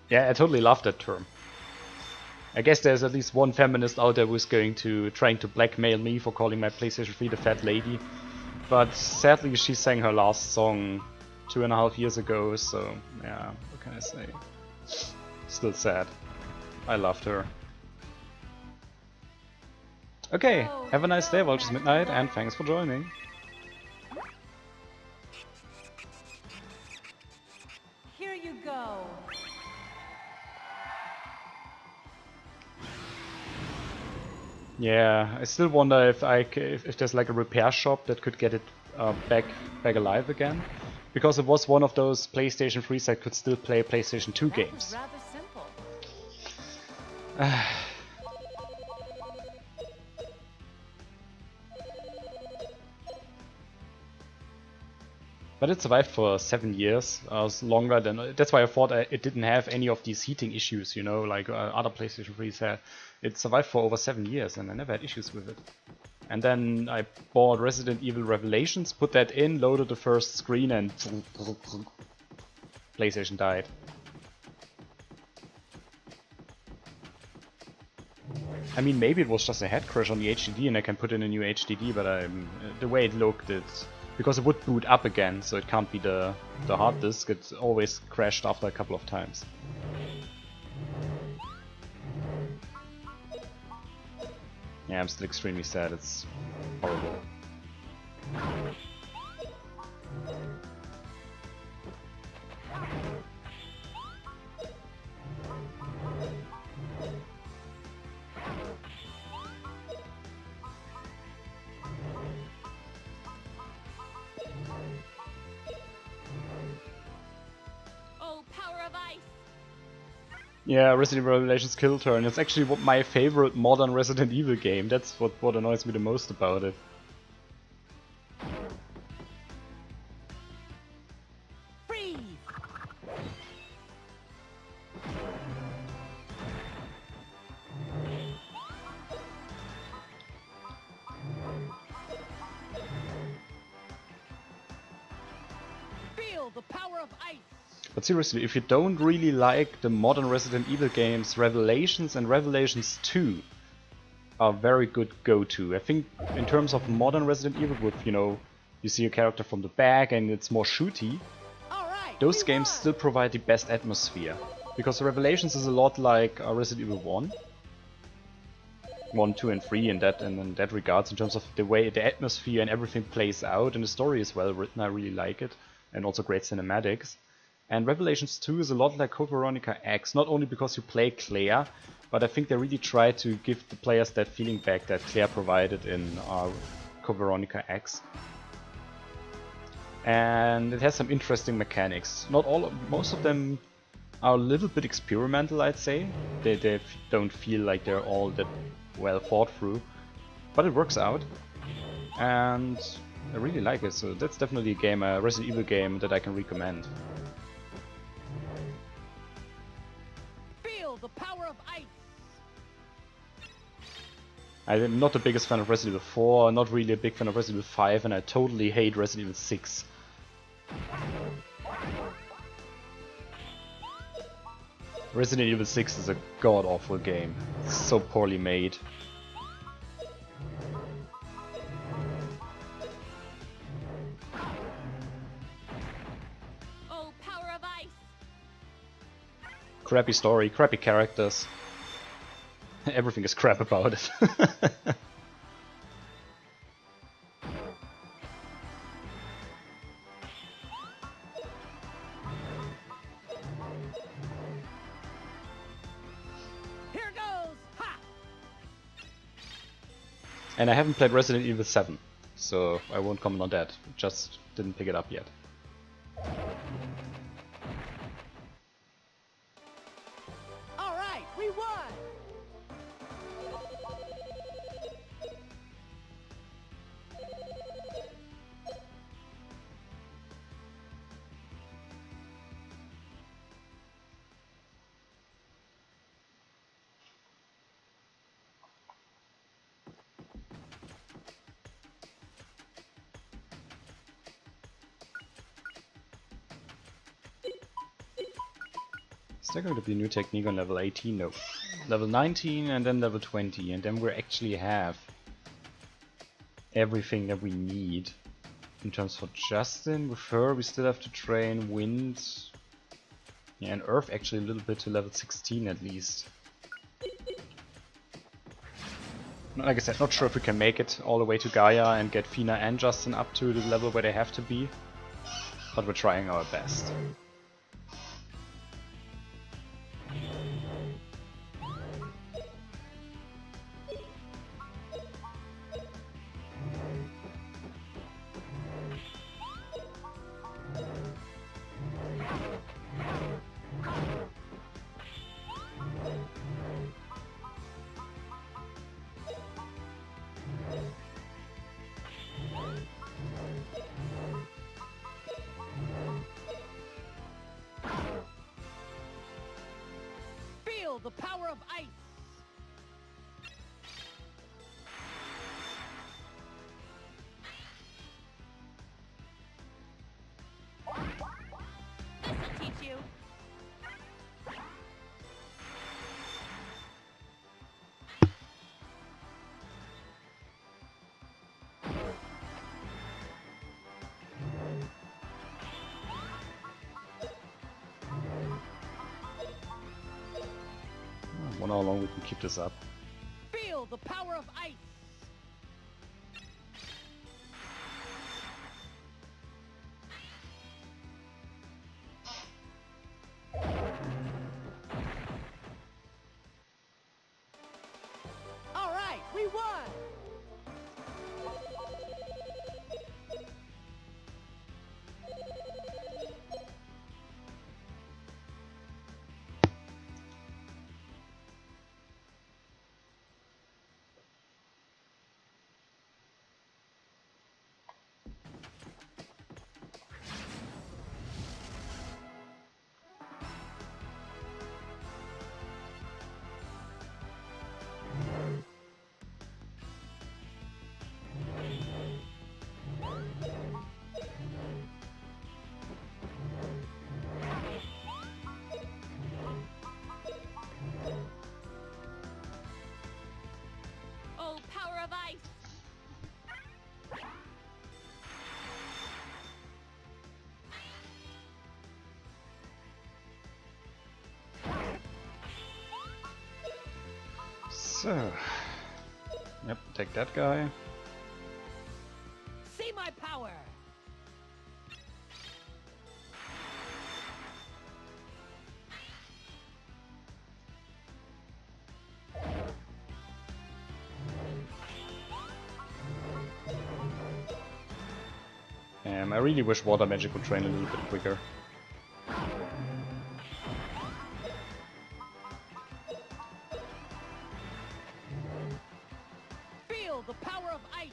Yeah, I totally love that term. I guess there's at least one feminist out there who's trying to blackmail me for calling my PlayStation 3 the fat lady. But sadly she sang her last song 2.5 years ago, so yeah, what can I say? Still sad. I loved her. Okay, have a nice day, Vulture's Midnight, and thanks for joining. Here you go. Yeah, I still wonder if there's like a repair shop that could get it back alive again, because it was one of those PlayStation 3s that could still play PlayStation 2 games. Rather simple. But it survived for 7 years, longer than. That's why I thought it didn't have any of these heating issues, you know, like other PlayStation 3s had. It survived for over 7 years, and I never had issues with it. And then I bought Resident Evil Revelations, put that in, loaded the first screen, and PlayStation died. I mean, maybe it was just a head crash on the HDD, and I can put in a new HDD, but the way it looked, because it would boot up again, so it can't be the hard disk. It always crashed after a couple of times. Yeah, I'm still extremely sad. It's horrible. Yeah, Resident Evil Revelations killed her, and it's actually my favorite modern Resident Evil game. That's what annoys me the most about it. Freeze! Feel the power of ice! But seriously, if you don't really like the modern Resident Evil games, Revelations and Revelations 2 are very good go-to. I think in terms of modern Resident Evil with, you know, you see a character from the back and it's more shooty, All right, those we games won. still provide the best atmosphere. Because Revelations is a lot like Resident Evil 1. 1, 2 and 3 in that regards, in terms of the way the atmosphere and everything plays out, and the story is well written, I really like it, and also great cinematics. And Revelations 2 is a lot like Code Veronica X, not only because you play Claire, but I think they really try to give the players that feeling back that Claire provided in Code Veronica X. And it has some interesting mechanics. Most of them are a little bit experimental, I'd say. They don't feel like they're all that well thought through, but it works out, and I really like it. So that's definitely a Resident Evil game that I can recommend. Feel the power of ice! I'm not the biggest fan of Resident Evil 4, not really a big fan of Resident Evil 5, and I totally hate Resident Evil 6. Resident Evil 6 is a god-awful game. It's so poorly made. Oh, power of ice! Crappy story, crappy characters. Everything is crap about it. Here goes! Ha! And I haven't played Resident Evil 7, so I won't comment on that. Just didn't pick it up yet. All right, we won! Is there going to be a new technique on level 18? No. Level 19 and then level 20, and then we actually have everything that we need. In terms for Justin, with her we still have to train Wind, yeah, and Earth actually a little bit to level 16 at least. Like I said, not sure if we can make it all the way to Gaia and get Fina and Justin up to the level where they have to be, but we're trying our best. Feel the power of ice! This'll teach you. I wonder how long we can keep this up. Feel the power of ice! All right, we won! So, yep, take that guy. See my power. I really wish water magic would train a little bit quicker. Feel the power of ice.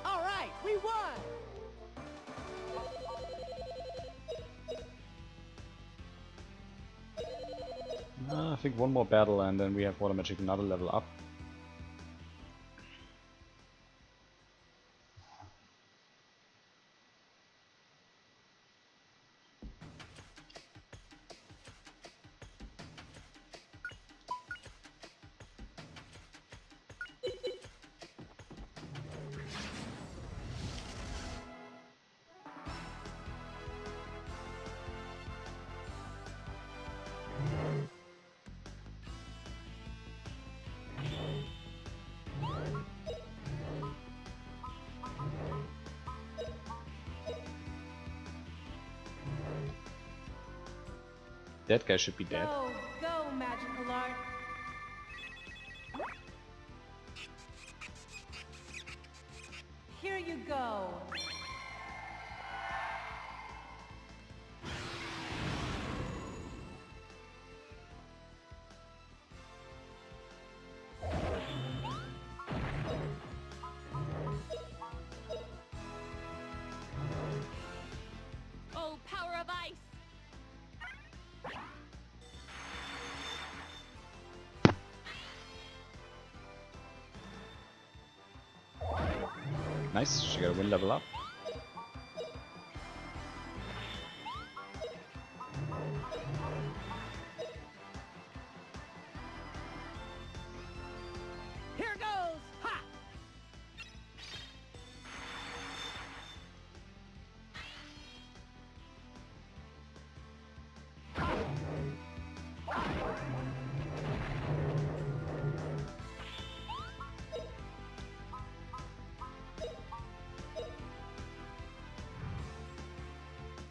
All right, we won. I think one more battle and then we have water magic another level up. That guy should be dead. Go, go, magical art. Here you go. Oh, power of ice. Nice, she got a wind level up. Here goes. Ha!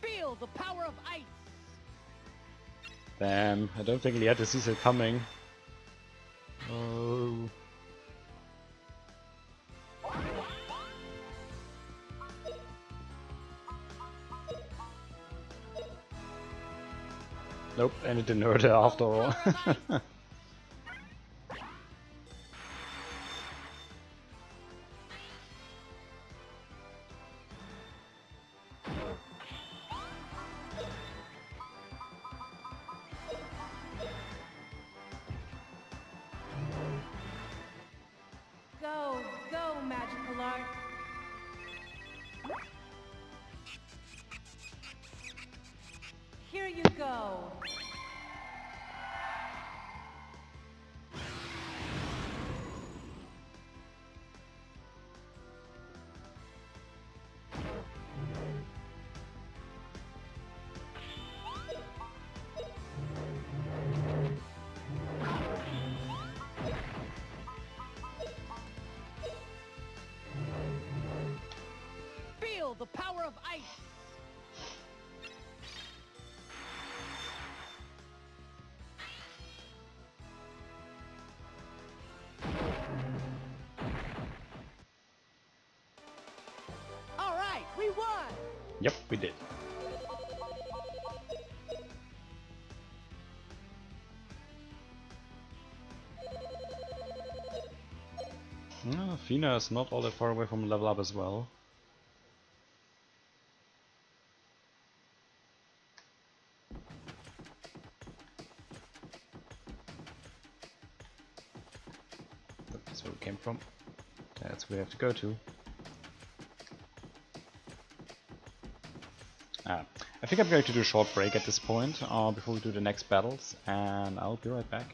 Feel the power of ice. Damn, I don't think Lieta sees it coming. Oh. Nope, and it didn't hurt her after all. Go, go, magical art. Here you go. Feel the power of ice. All right, we won. Yep, we did. Fina is not all that far away from level up as well. That's where we came from. That's where we have to go to. I think I'm going to do a short break at this point before we do the next battles, and I'll be right back.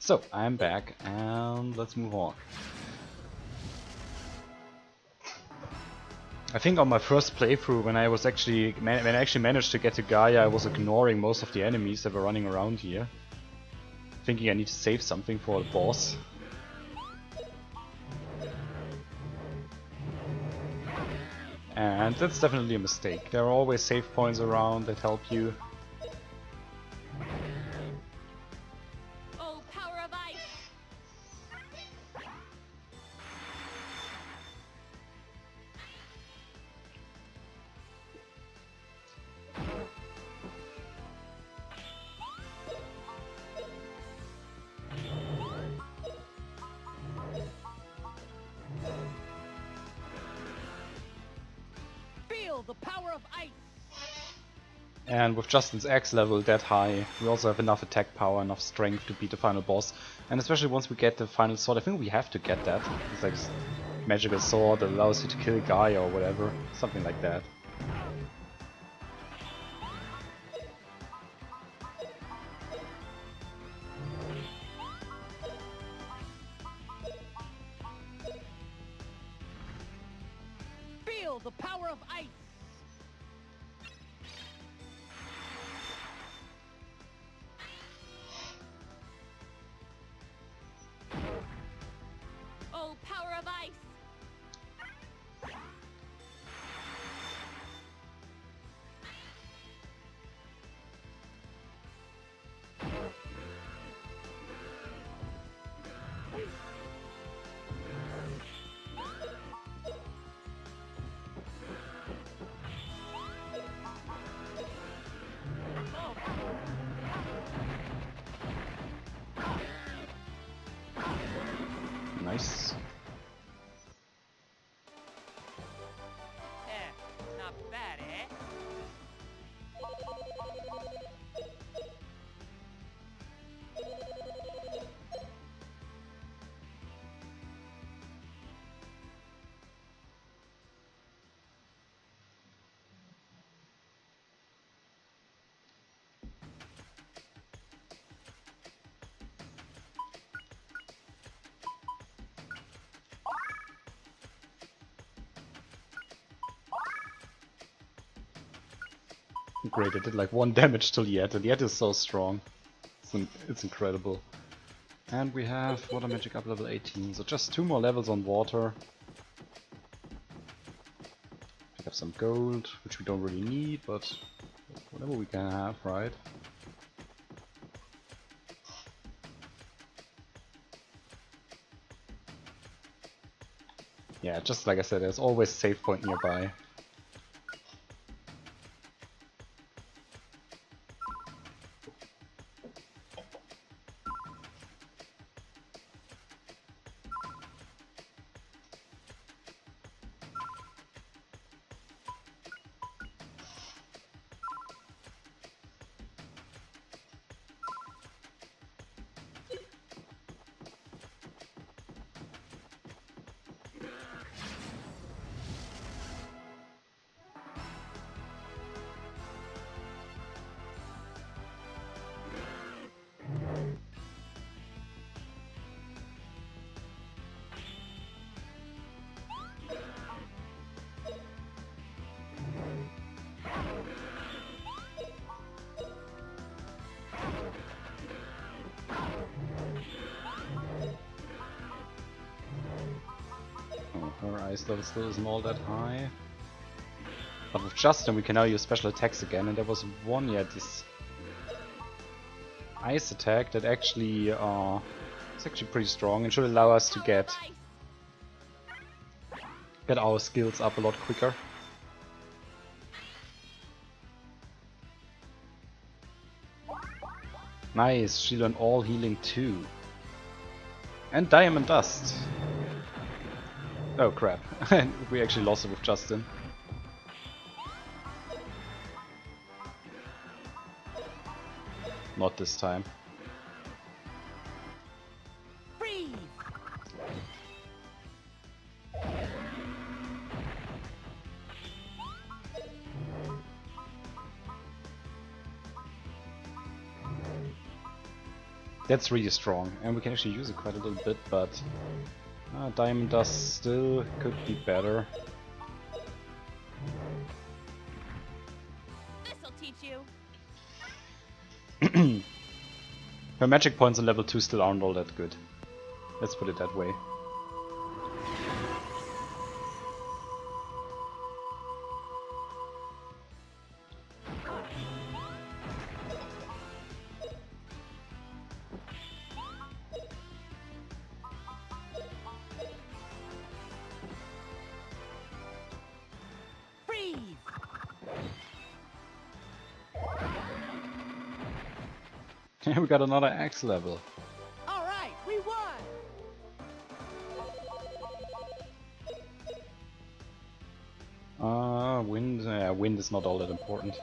So, I'm back, and let's move on. I think on my first playthrough, when I actually managed to get to Gaia, I was ignoring most of the enemies that were running around here, thinking I need to save something for the boss. And that's definitely a mistake. There are always save points around that help you. Oh, power of ice! Feel the power of ice. And with Justin's X level that high, we also have enough attack power, enough strength to beat the final boss. And especially once we get the final sword, I think we have to get that. It's like a magical sword that allows you to kill Gaia or whatever, something like that. Feel the power of ice. Oh, power of ice! Nice. Not bad, eh? Great, I did like 1 damage to Liet, and Liet is so strong. It's incredible. And we have Water Magic up level 18, so just 2 more levels on water. Pick up some gold, which we don't really need, but whatever we can have, right? Yeah, just like I said, there's always a save point nearby. Her ice level still isn't all that high. But with Justin we can now use special attacks again, and there was one this ice attack that actually is actually pretty strong and should allow us to get our skills up a lot quicker. Nice, she learned all healing too. And Diamond Dust. Oh crap, we actually lost it with Justin. Not this time. Freeze. That's really strong, and we can actually use it quite a little bit, but Diamond Dust still could be better. This'll teach you. Her magic points on level 2 still aren't all that good. Let's put it that way. Freeze! We got another axe level. All right, we won! Wind is not all that important.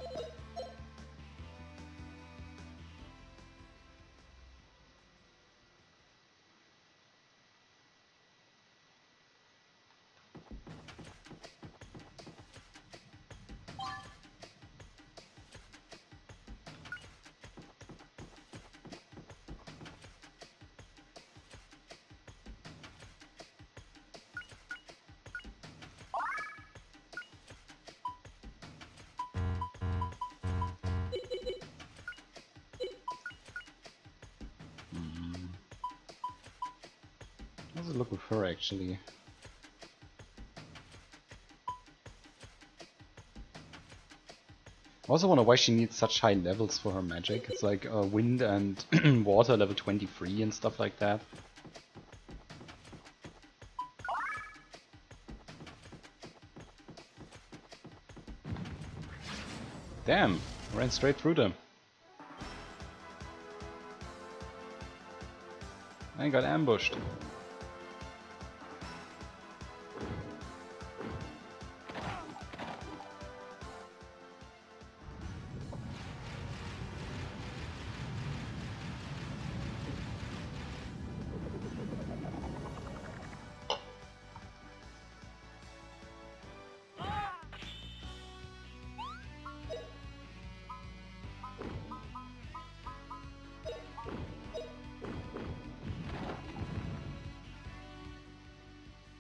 How's it look with her actually? I also wonder why she needs such high levels for her magic. It's like wind and water level 23 and stuff like that. Damn, I ran straight through them. I got ambushed.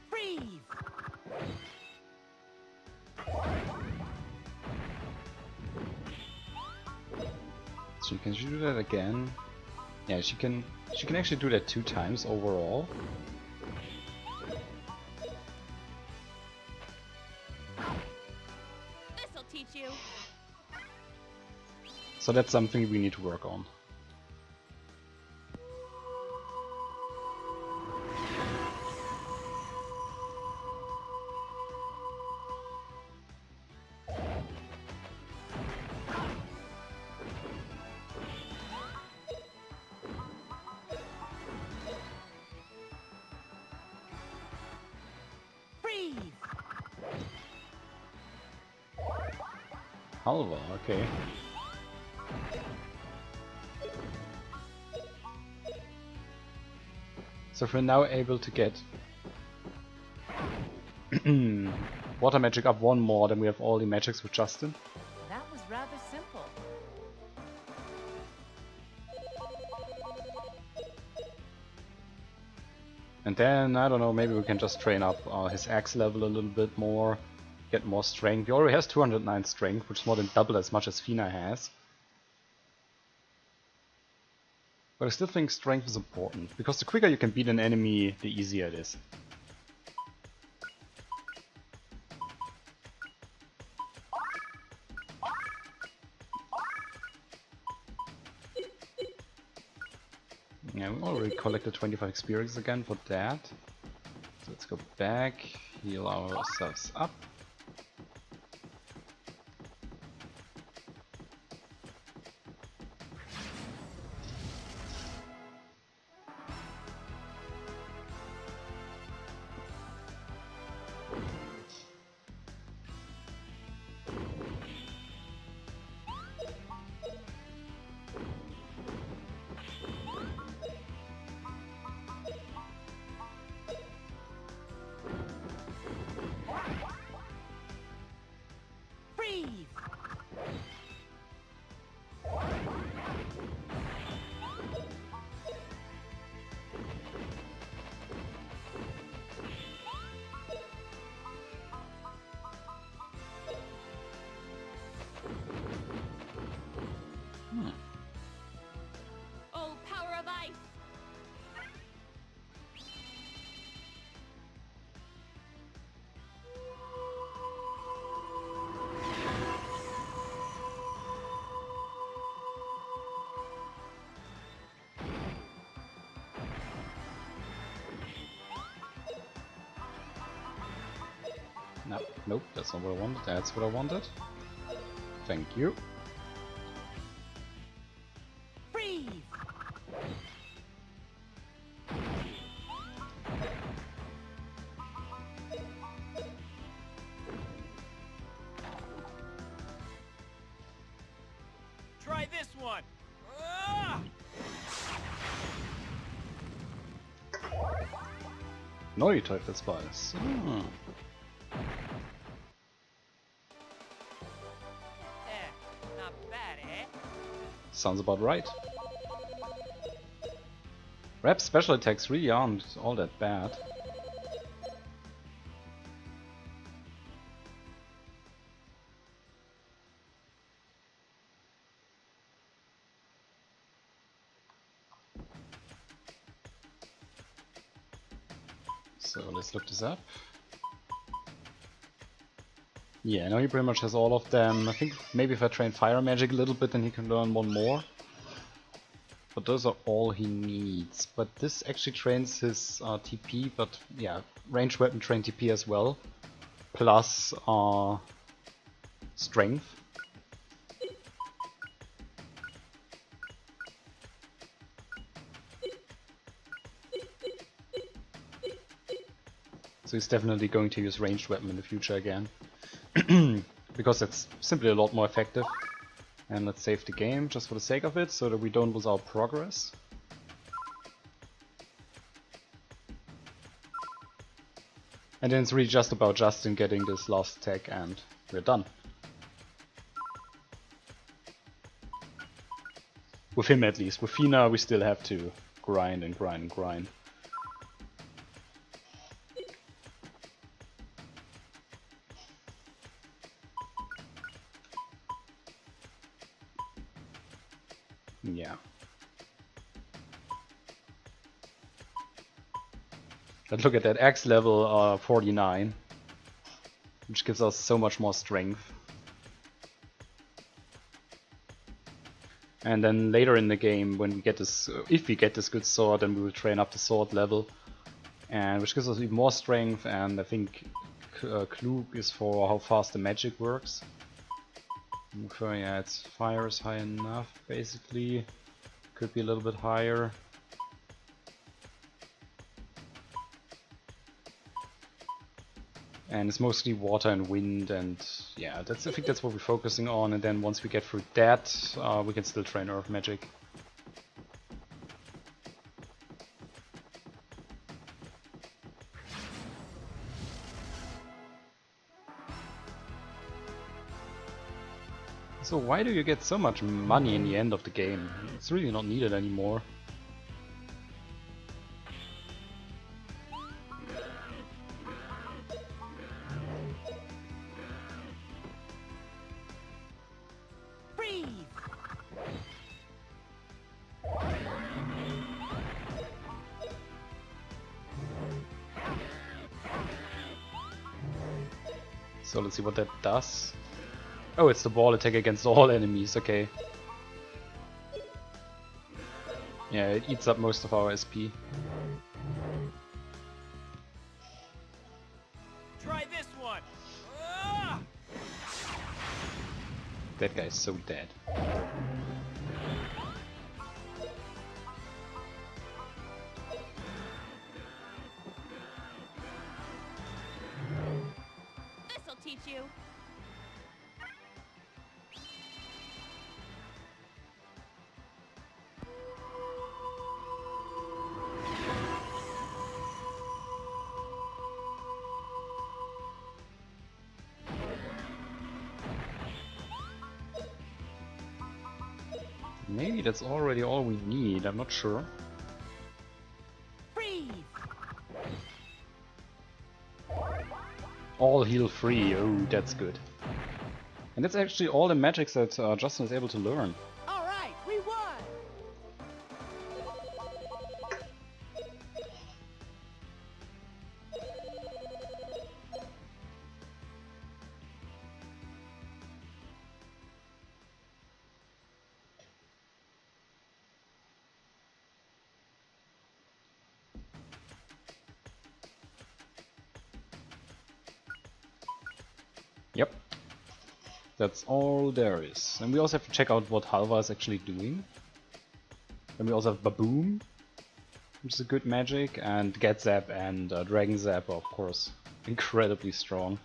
Freeze! So can she do that again? Yeah, she can actually do that 2 times overall. This'll teach you. So that's something we need to work on. Freeze! Halva, okay. So if we're now able to get water magic up 1 more, then we have all the magics with Justin. That was rather simple. And then, I don't know, maybe we can just train up his axe level a little bit more, get more strength. He already has 209 strength, which is more than double as much as Fina has. But I still think strength is important, because the quicker you can beat an enemy, the easier it is. Yeah, we already collected 25 experience again for that. So let's go back, heal ourselves up. Nope, that's not what I wanted. That's what I wanted. Thank you. Freeze! Try this one. Ah! Neue Teufelsbeiß. Ah. Not bad, eh? Sounds about right. Rap's special attacks really aren't all that bad. So let's look this up. Yeah, now he pretty much has all of them. I think maybe if I train fire magic a little bit then he can learn one more. But those are all he needs. But this actually trains his TP, but yeah, ranged weapon train TP as well. Plus strength. So he's definitely going to use ranged weapon in the future again. Because it's simply a lot more effective. And let's save the game just for the sake of it, so that we don't lose our progress. And then it's really just about Justin getting this last attack and we're done. With him at least. With Fina we still have to grind and grind and grind. Yeah. But look at that, X level 49. Which gives us so much more strength. And then later in the game, when we get this, if we get this good sword, then we will train up the sword level. And which gives us even more strength, and I think Klug is for how fast the magic works. Okay, yeah, its fire is high enough, basically. Could be a little bit higher. And it's mostly water and wind, and yeah, I think that's what we're focusing on. And then once we get through that, we can still train Earth Magic. So why do you get so much money in the end of the game? It's really not needed anymore. Freeze! So let's see what that does. Oh, it's the ball attack against all enemies, okay. Yeah, it eats up most of our SP. Try this one. Ah! That guy's so dead. This'll teach you. Maybe that's already all we need, I'm not sure. Freeze! All heal free, oh that's good. And that's actually all the magics that Justin is able to learn. All right, we won! Yep. That's all there is. And we also have to check out what Halva is actually doing. And we also have Baboom, which is a good magic, and Get Zap and Dragon Zap are of course incredibly strong.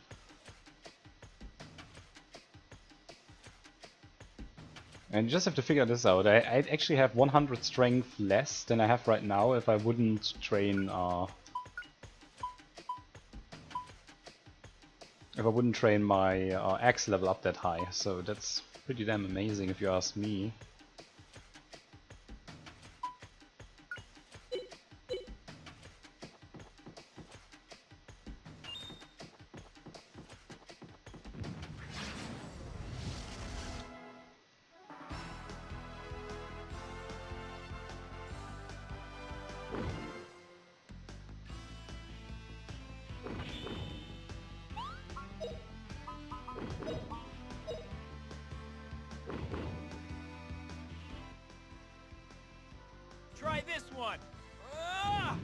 And you just have to figure this out. I'd actually have 100 strength less than I have right now if I wouldn't train my axe level up that high. So that's pretty damn amazing if you ask me. Try this one. Ah!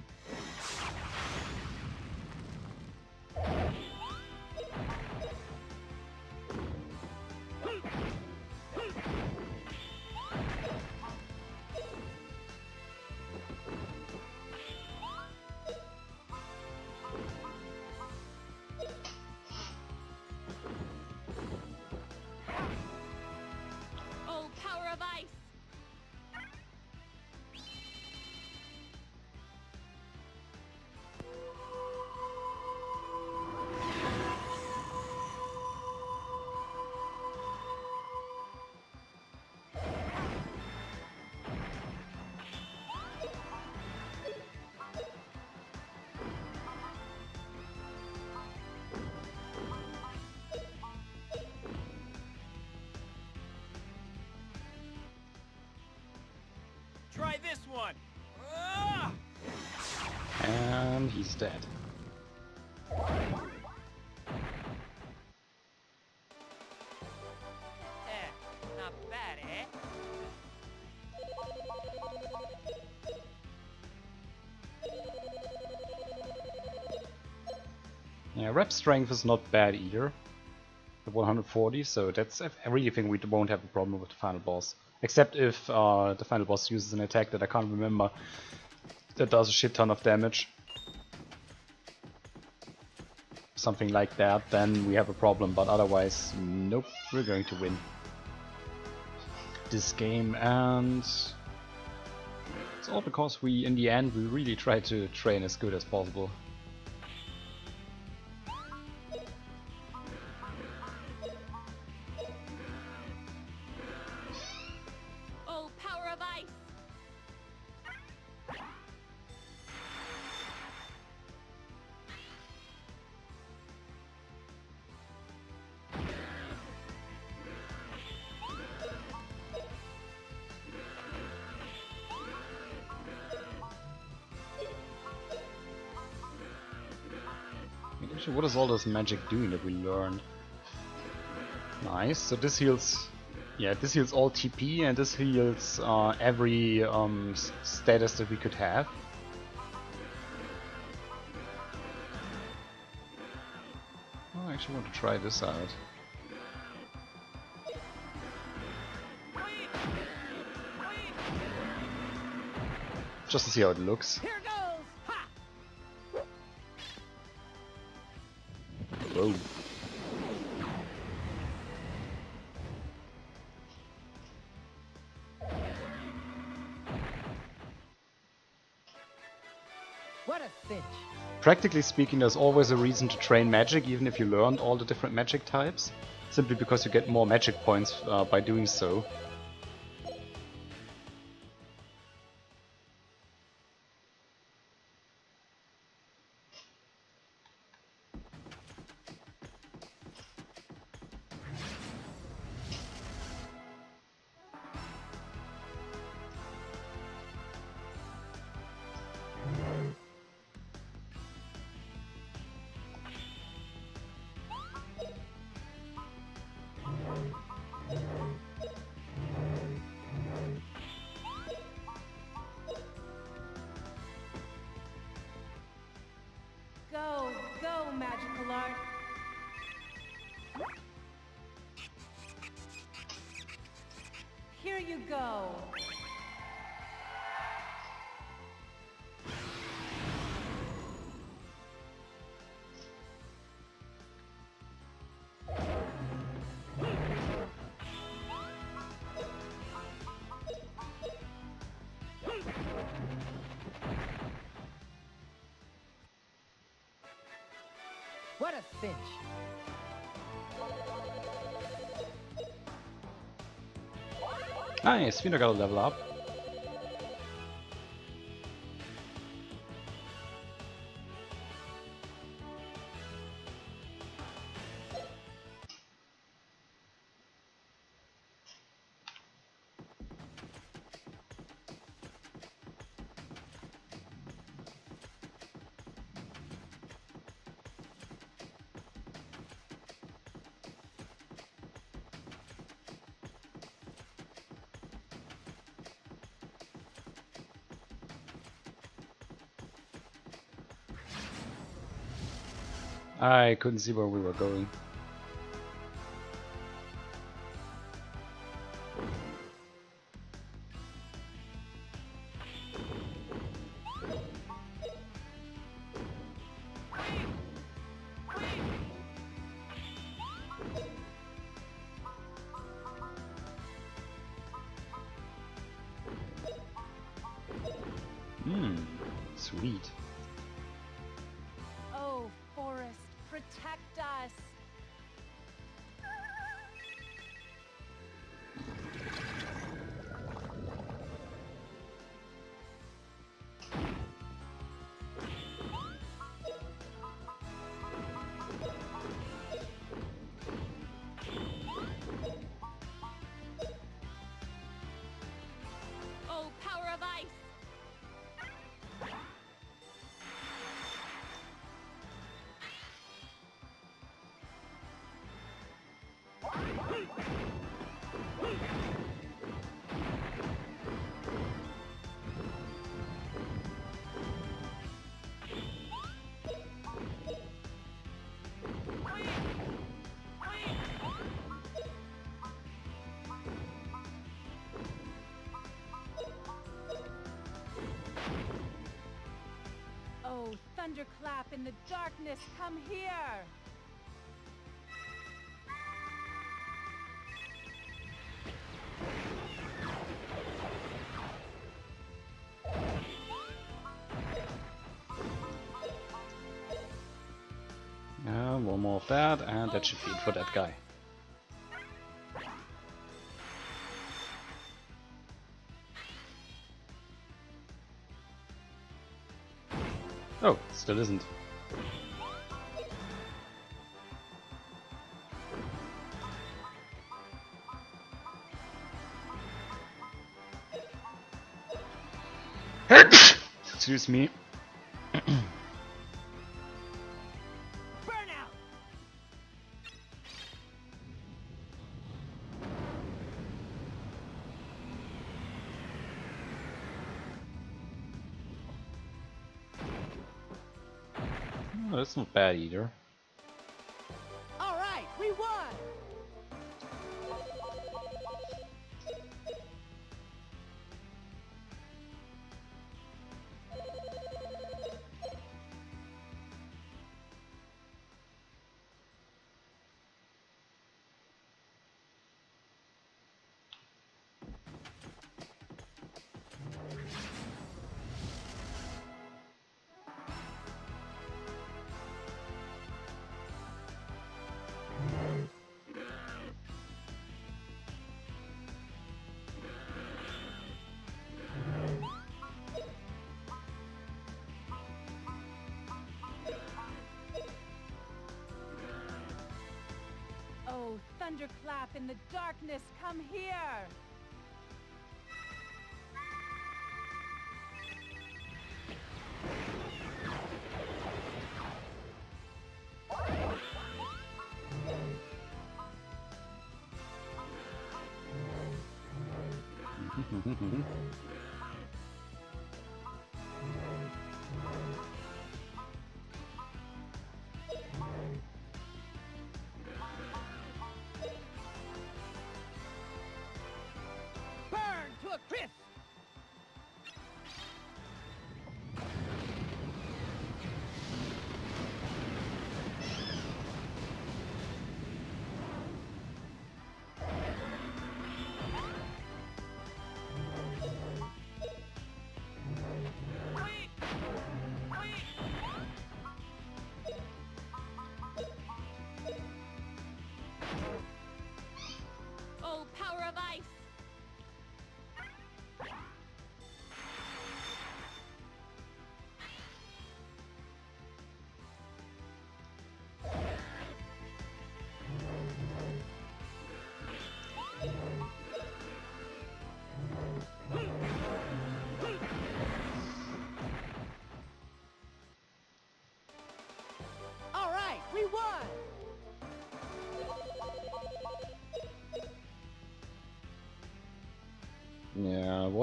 Oh, power of ice! Try this one. Ah! And he's dead. Not bad, eh? Yeah, rep strength is not bad either. The 140, so that's I really think we won't have a problem with the final boss. Except if the final boss uses an attack that I can't remember that does a shit ton of damage. Something like that, then we have a problem, but otherwise, nope, we're going to win this game, and it's all because we, in the end, we really try to train as good as possible. Oh, power of ice! Actually, what is all this magic doing that we learned? Nice, so this heals... Yeah, this heals all TP and this heals every status that we could have. Oh, I actually want to try this out. Just to see how it looks. Here goes! Ha! Whoa. What a cinch! Practically speaking, there's always a reason to train magic, even if you learned all the different magic types. Simply because you get more magic points by doing so. go. What a cinch. Nice, Fina got a level up. I couldn't see where we were going. Sweet. Oh, forest, protect us. Oh, power of ice! Oh, thunderclap in the darkness, come here. One more of that, and that should be it for that guy. Oh, still isn't. Excuse me. Burnout! Oh, that's not bad either. All right, we won! Oh, thunderclap in the darkness, come here.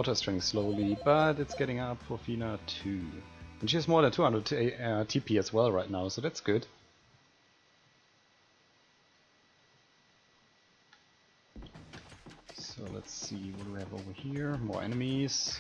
water strength slowly, but it's getting up for Fina too. And she has more than 200 TP as well right now, so that's good. So let's see, what do we have over here? More enemies.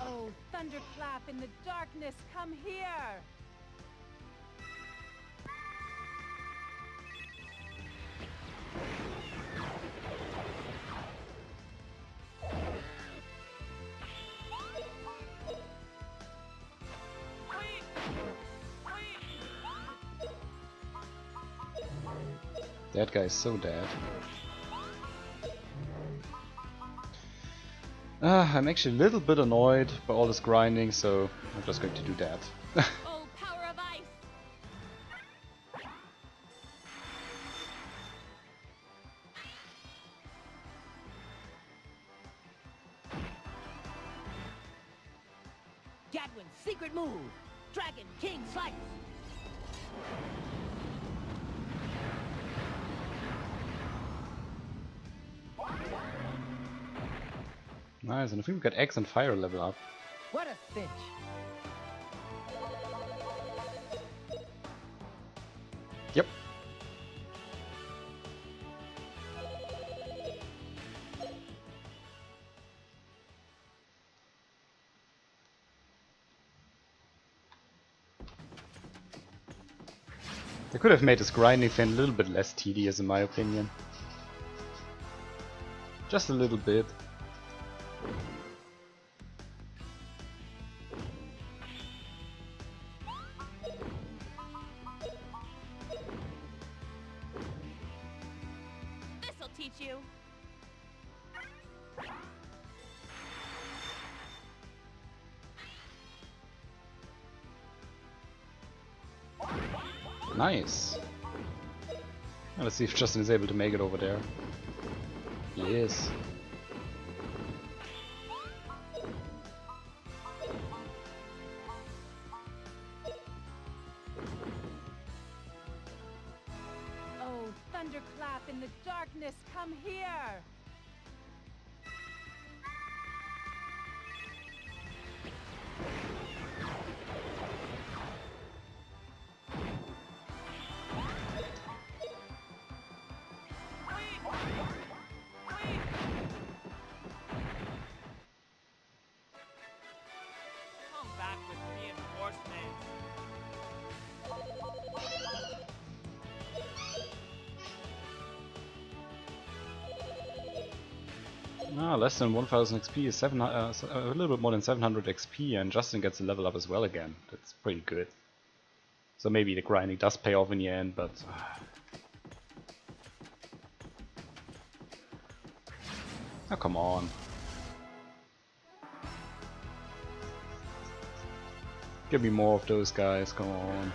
Oh, thunderclap in the darkness, come here! That guy is so dead. I'm actually a little bit annoyed by all this grinding, so I'm just going to do that. Oh, power of ice! Gadwin's secret move. Dragon King Slice. Nice, and I think we got X and Fire level up. What a cinch. Yep. They could have made this grinding thing a little bit less tedious in my opinion. Just a little bit. This'll teach you. Nice. Now let's see if Justin is able to make it over there. He is. Oh, thunderclap in the darkness, come here! Come back with reinforcements. Ah, less than 1000 XP is a little bit more than 700 XP, and Justin gets a level up as well again. That's pretty good. So maybe the grinding does pay off in the end, but... Oh, come on. Give me more of those guys, come on.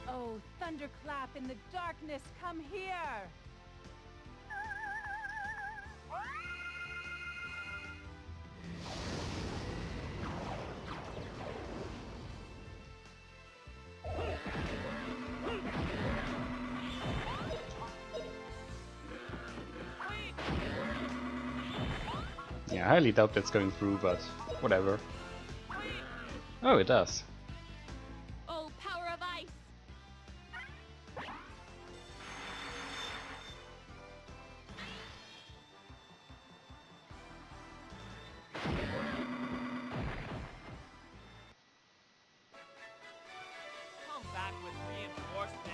Oh, thunderclap in the darkness, come here! Yeah, I highly doubt that's going through, but whatever. Oh, it does. Oh, power of ice! Come back with reinforcements.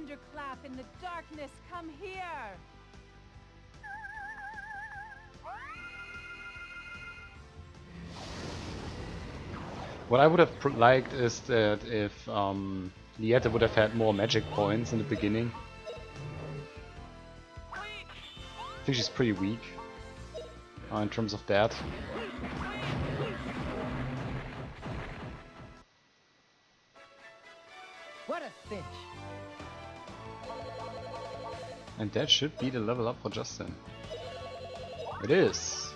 thunderclap in the darkness, come here! What I would have liked is that if Lieta would have had more magic points in the beginning. I think she's pretty weak in terms of that. What a fish! And that should be the level up for Justin. It is!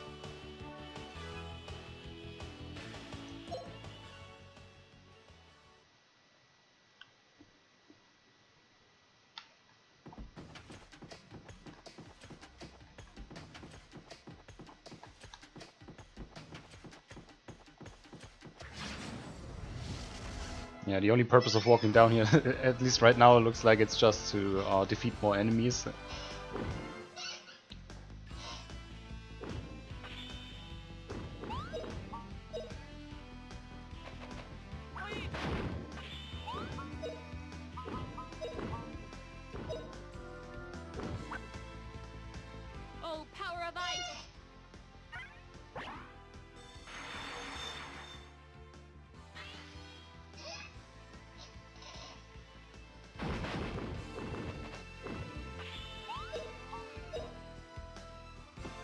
Yeah, the only purpose of walking down here, at least right now, it looks like it's just to defeat more enemies. Oh, power of ice!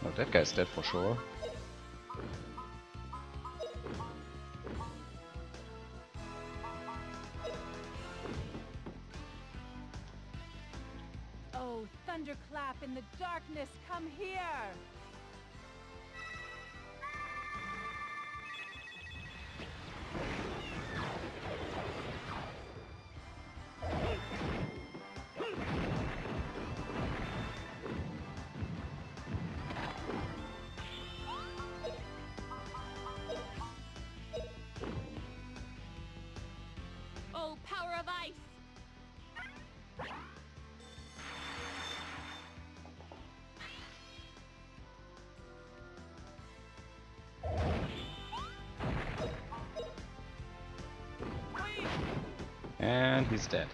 Oh, that guy's dead for sure. Oh, thunderclap in the darkness, come here! Oh, power of ice! And he's dead.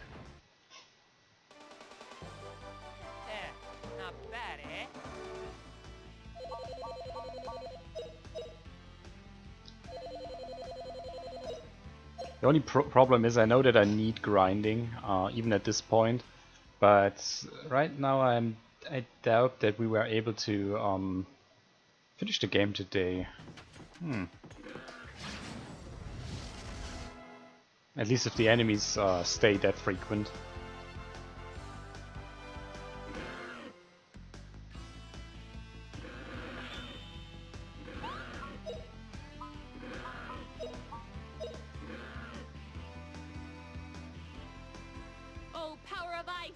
Not bad, eh? The only problem is I know that I need grinding, even at this point, but right now I doubt that we were able to finish the game today. At least if the enemies stay that frequent. Oh, power of ice!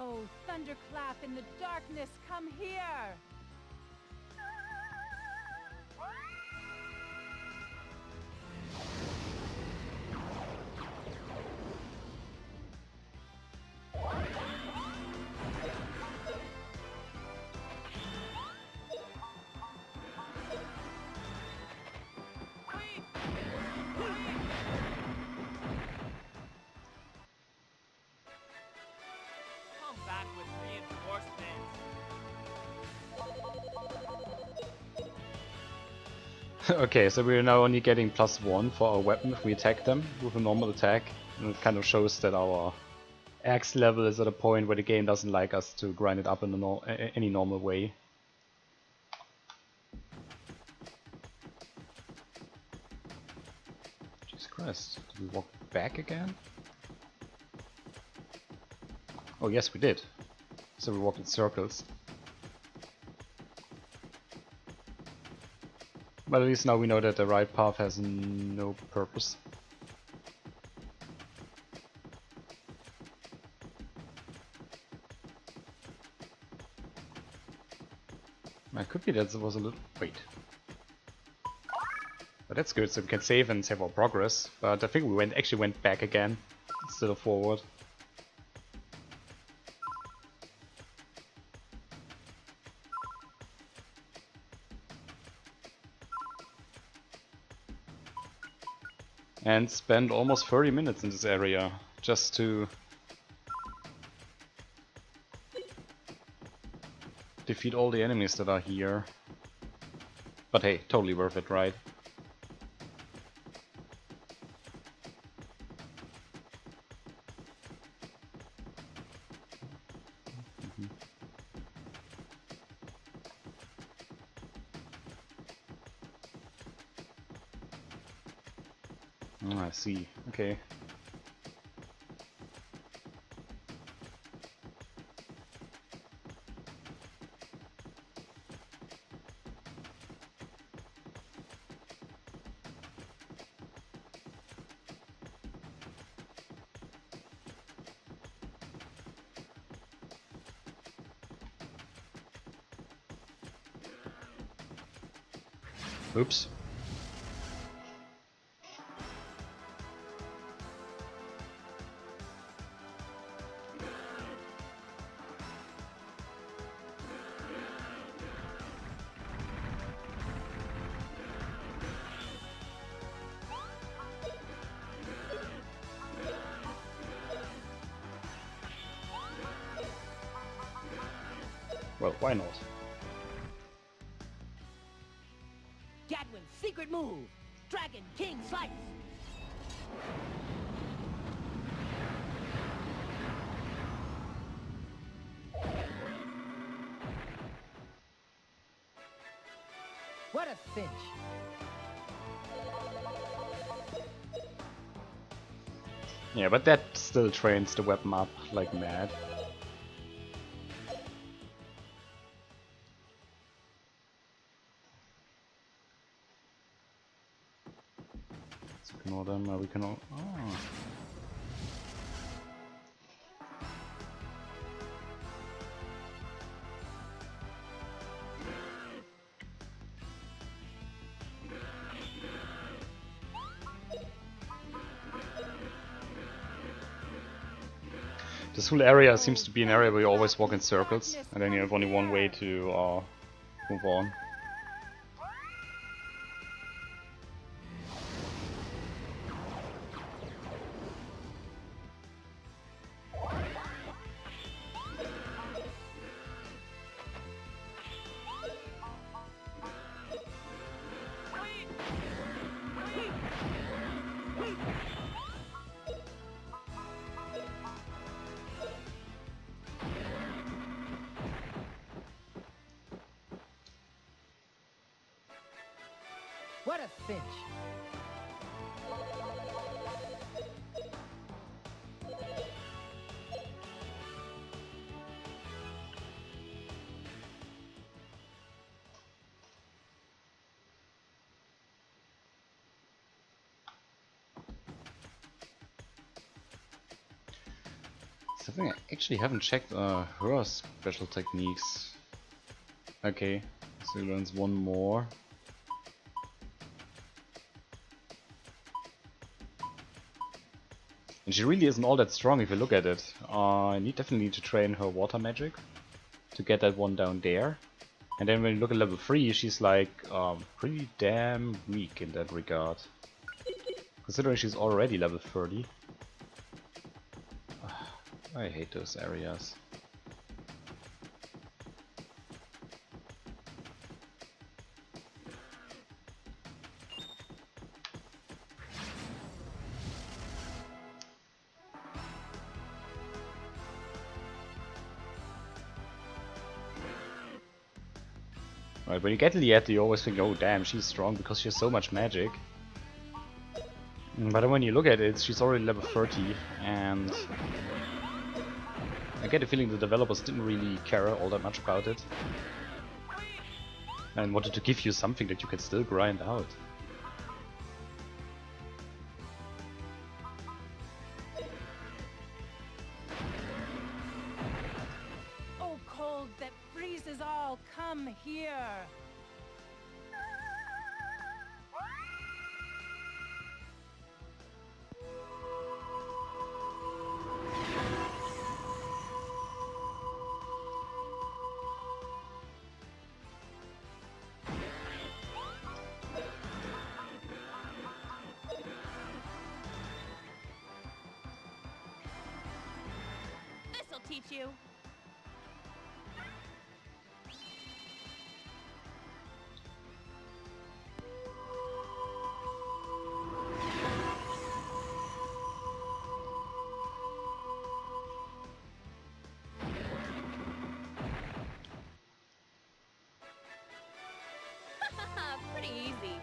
Oh, thunderclap in the darkness, come here! Come back with reinforcements. Okay, so we're now only getting +1 for our weapon if we attack them with a normal attack. And it kind of shows that our axe level is at a point where the game doesn't like us to grind it up in any normal way. Jesus Christ, did we walk back again? Oh yes, we did. So we walked in circles. But at least now we know that the right path has no purpose. It could be that it was a little... wait. But that's good, so we can save and save our progress. But I think we actually went back again instead of forward. And spent almost 30 minutes in this area just to defeat all the enemies that are here. But hey, totally worth it, right? Oh, I see. Okay. Oops. Well, why not? Gadwin's secret move. Dragon King Slice. What a cinch. Yeah, but that still trains the weapon up like mad. Let's ignore them, we can all... Oh. This whole area seems to be an area where you always walk in circles, and then you have only one way to move on. What a cinch. Something I actually haven't checked her special techniques. Okay, so he learns one more. And she really isn't all that strong if you look at it. I definitely need to train her water magic to get that one down there. And then when you look at level 3, she's like pretty damn weak in that regard. Considering she's already level 30. I hate those areas. Right, when you get to the end, you always think, oh damn, she's strong because she has so much magic. But when you look at it, she's already level 30, and I get the feeling the developers didn't really care all that much about it. And wanted to give you something that you can still grind out. Oh, cold that freezes all, come here. teach you. Pretty easy.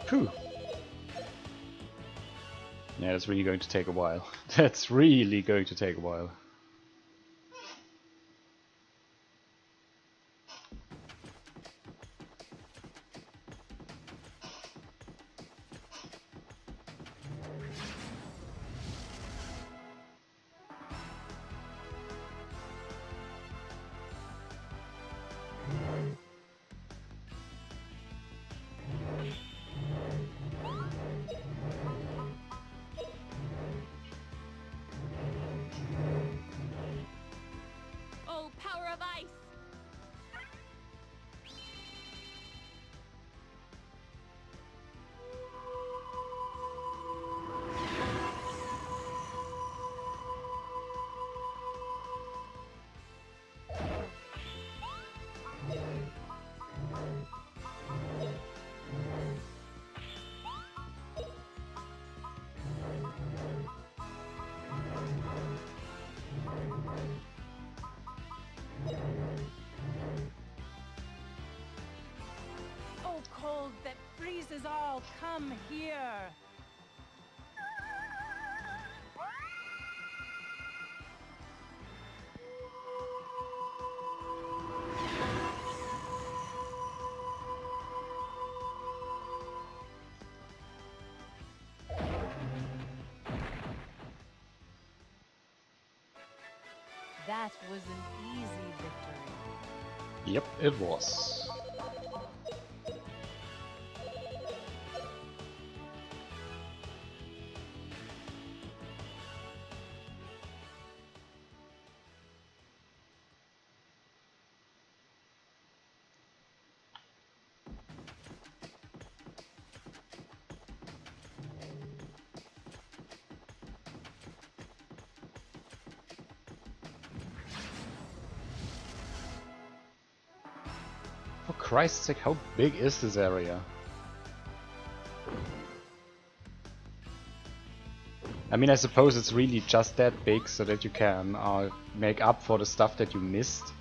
Phew. Yeah, that's really going to take a while. That's really going to take a while. Oh, power of ice. Oh, cold that freezes all, come here. That was an easy victory. Yep, it was. For Christ's sake, how big is this area? I mean, I suppose it's really just that big so that you can make up for the stuff that you missed.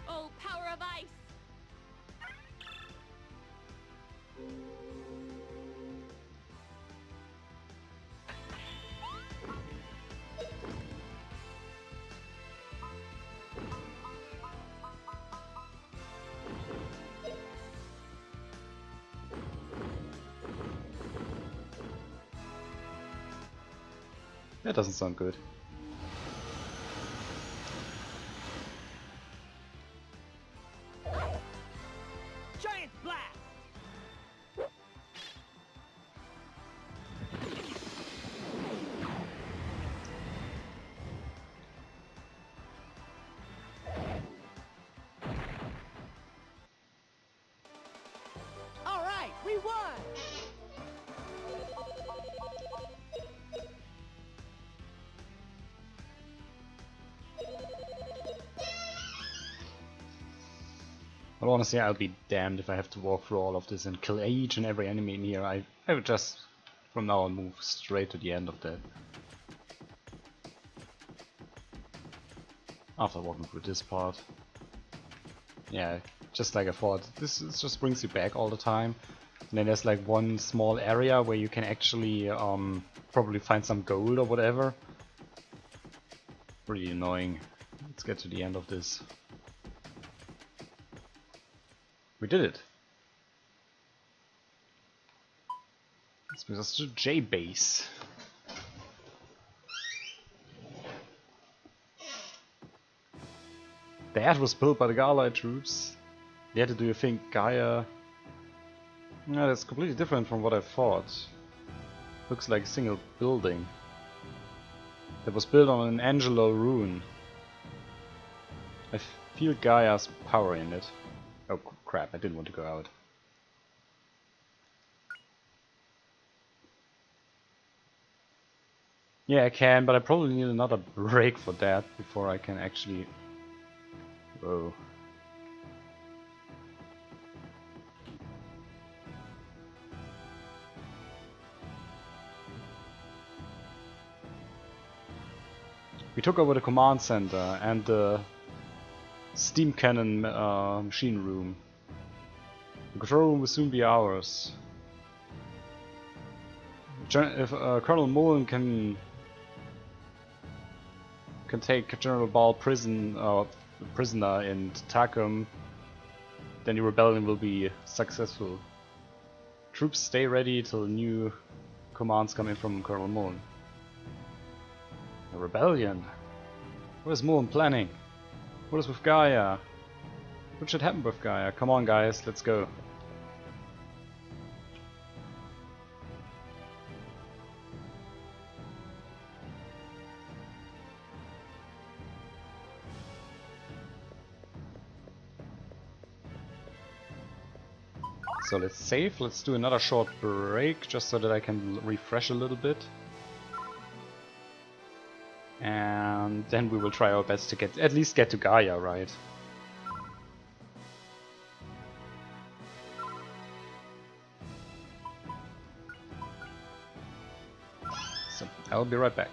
Oh, power of ice. That doesn't sound good. Giant blast! All right, we won! But honestly, I'll be damned if I have to walk through all of this and kill each and every enemy in here. I would just, from now on, move straight to the end of that. After walking through this part. Yeah, just like I thought, this just brings you back all the time. And then there's like one small area where you can actually probably find some gold or whatever. Pretty annoying. Let's get to the end of this. We did it! This brings us to J-Base. That was built by the Galai troops. They had to do a thing, Gaia. No, that's completely different from what I thought. Looks like a single building. That was built on an Angelo rune. I feel Gaia's power in it. Oh crap, I didn't want to go out. Yeah, I can, but I probably need another break for that before I can actually... Whoa. We took over the command center and the steam cannon machine room. The control room will soon be ours. If Colonel Mullen can take General Ball prisoner in Takum, then the rebellion will be successful. Troops stay ready till new commands come in from Colonel Mullen. A rebellion? What is Mullen planning? What is with Gaia? What should happen with Gaia? Come on guys, let's go. So let's save, let's do another short break just so that I can refresh a little bit. And then we will try our best to at least get to Gaia, right? So, I'll be right back.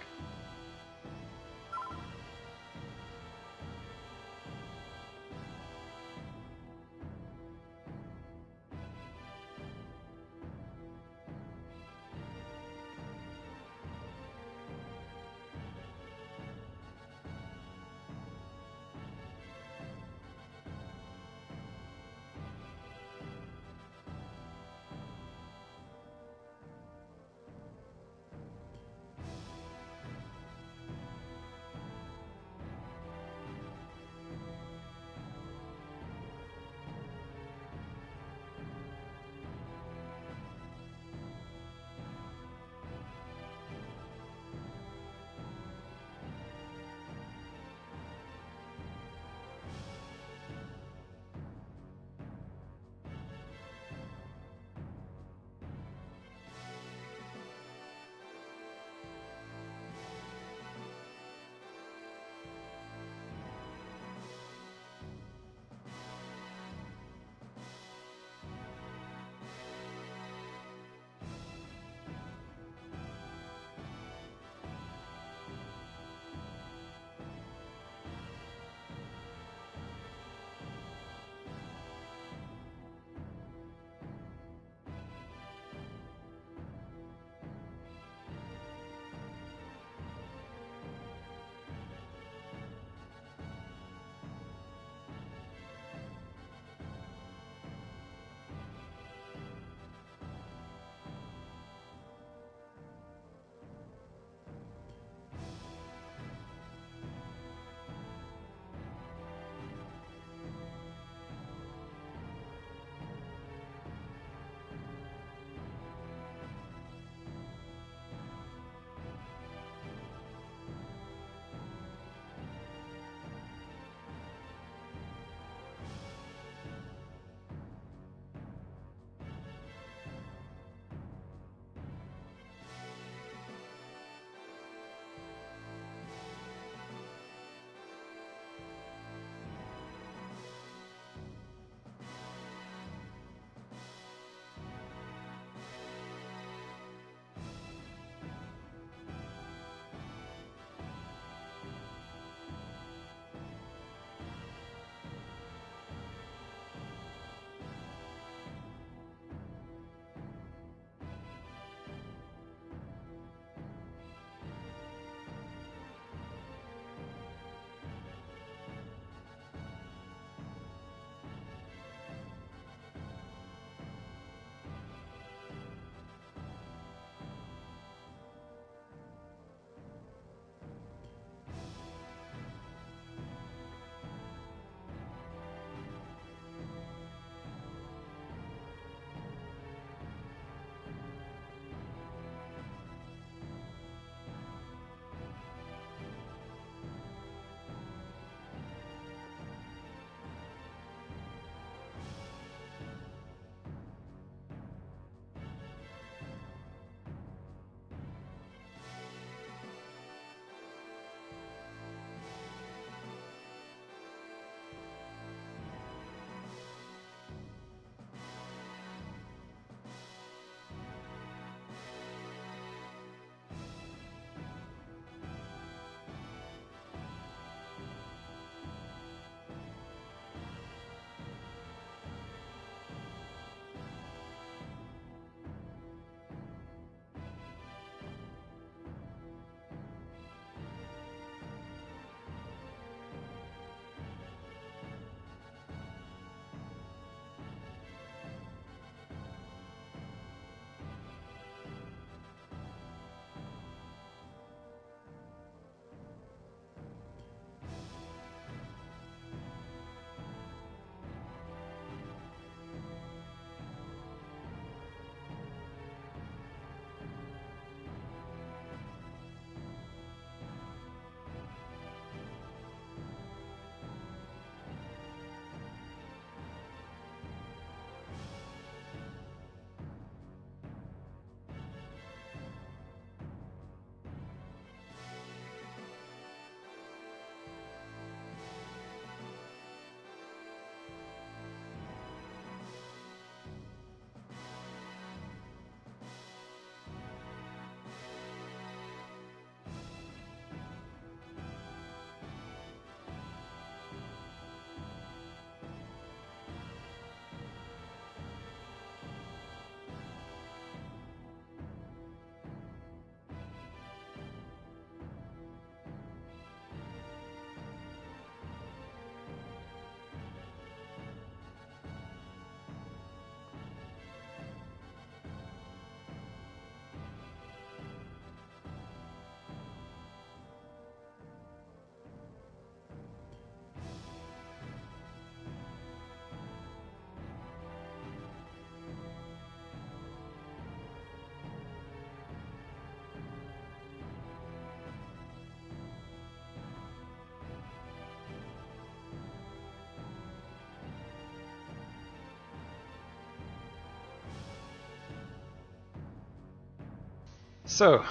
So,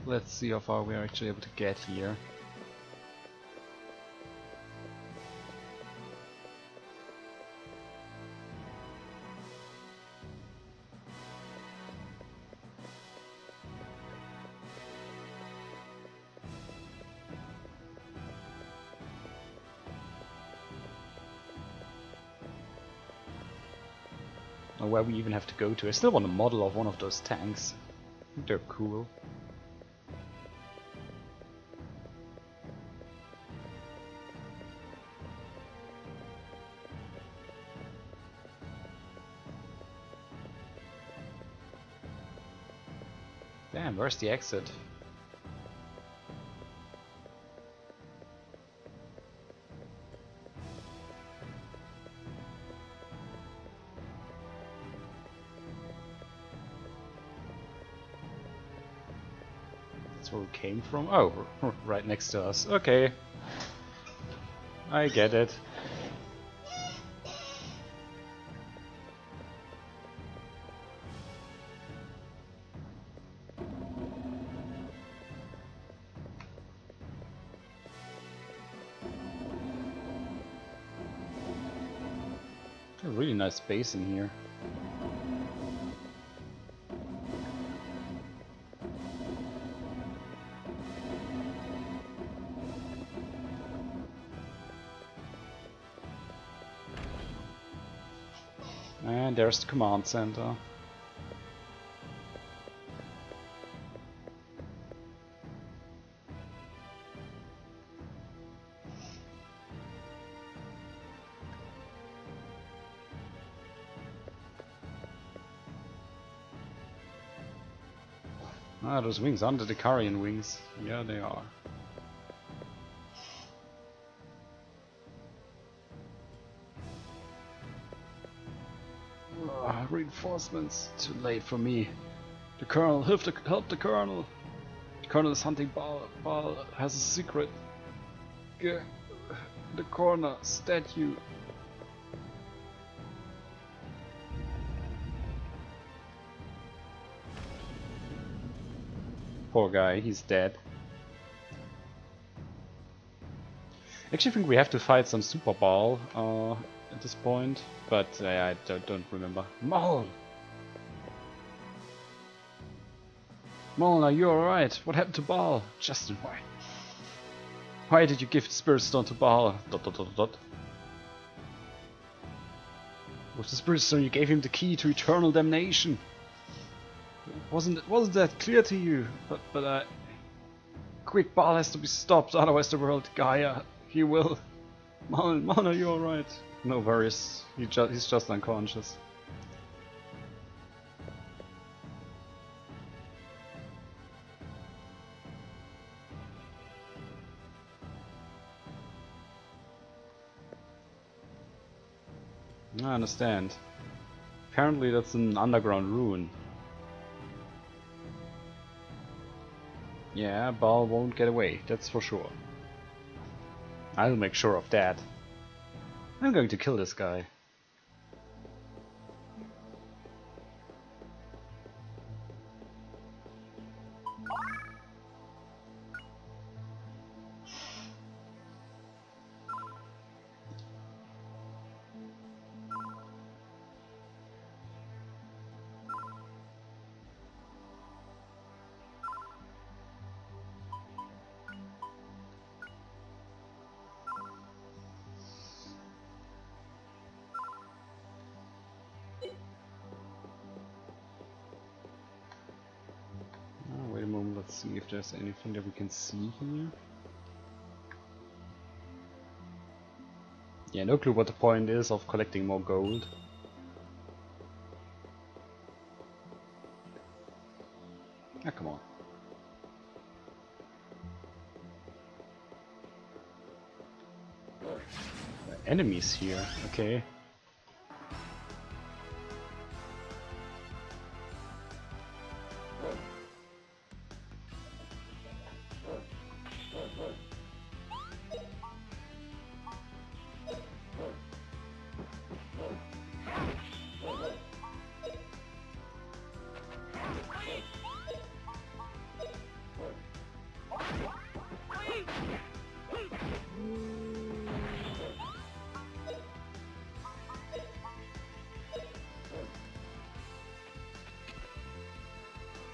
let's see how far we are actually able to get here. Or where we even have to go to. I still want a model of one of those tanks. I think they're cool. Damn, where's the exit? That's where we came from? Oh, right next to us. Okay. I get it. A really nice space in here. And there's the command center. Ah, those wings aren't the Decarian wings. Yeah, they are. Reinforcements. Too late for me. The Colonel, help the Colonel. The Colonel is hunting Baal. Baal has a secret. The corner statue. Poor guy, he's dead. Actually, I think we have to fight some Super Baal at this point, but I don't remember. Maul! Maul, are you alright? What happened to Baal? Justin, why? Why did you give the Spirit Stone to Baal? ... With the Spirit Stone you gave him the key to eternal damnation. Wasn't that clear to you? But quick, Baal has to be stopped, otherwise the world Gaia, he will. Maul, are you alright? No worries, he's just unconscious. I understand. Apparently that's an underground ruin. Yeah, Baal won't get away, that's for sure. I'll make sure of that. I'm going to kill this guy. Wait a moment, let's see if there's anything that we can see here. Yeah, no clue what the point is of collecting more gold. Ah, come on. Enemies here, okay.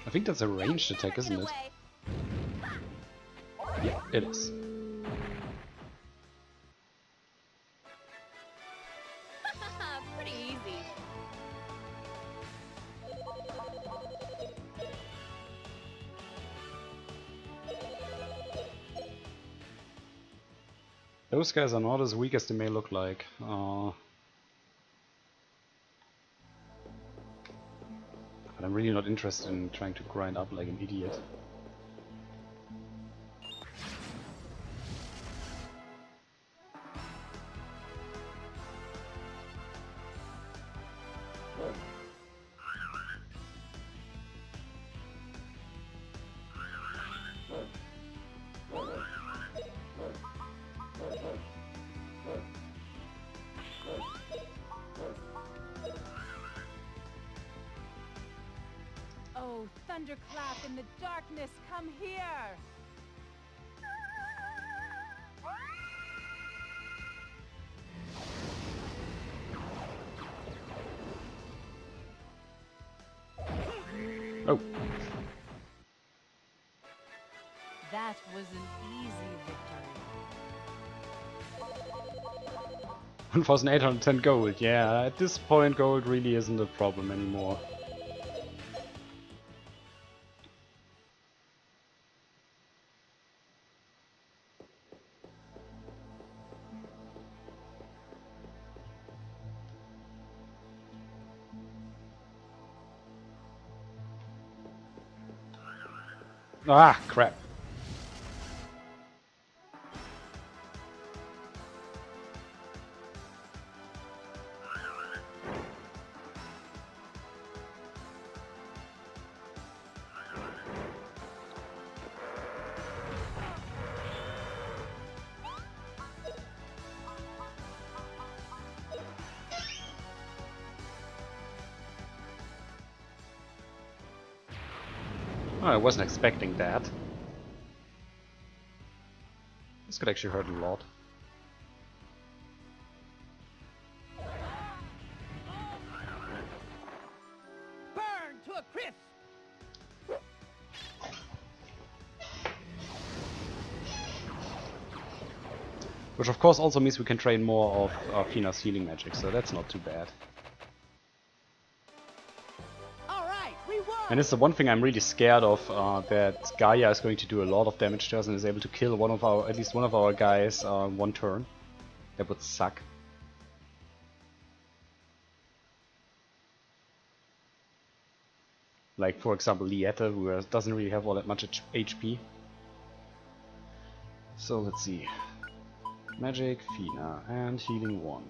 I think that's a ranged attack, isn't it? Away. Yeah, it is. Pretty easy. Those guys are not as weak as they may look like. But I'm really not interested in trying to grind up like an idiot. Oh, thunderclap in the darkness, come here! Oh, That was an easy victory. 1,810 gold. Yeah, at this point gold really isn't a problem anymore. Ah, crap. Oh, I wasn't expecting that. This could actually hurt a lot. Burn to a crisp! Which of course also means we can train more of Fina's healing magic, so that's not too bad. All right, we won! And it's the one thing I'm really scared of, that Gaia is going to do a lot of damage to us and is able to kill one of our, at least one of our guys, one turn. That would suck. Like for example Lieta, who doesn't really have all that much HP. So let's see. Magic, Fina, and healing 1.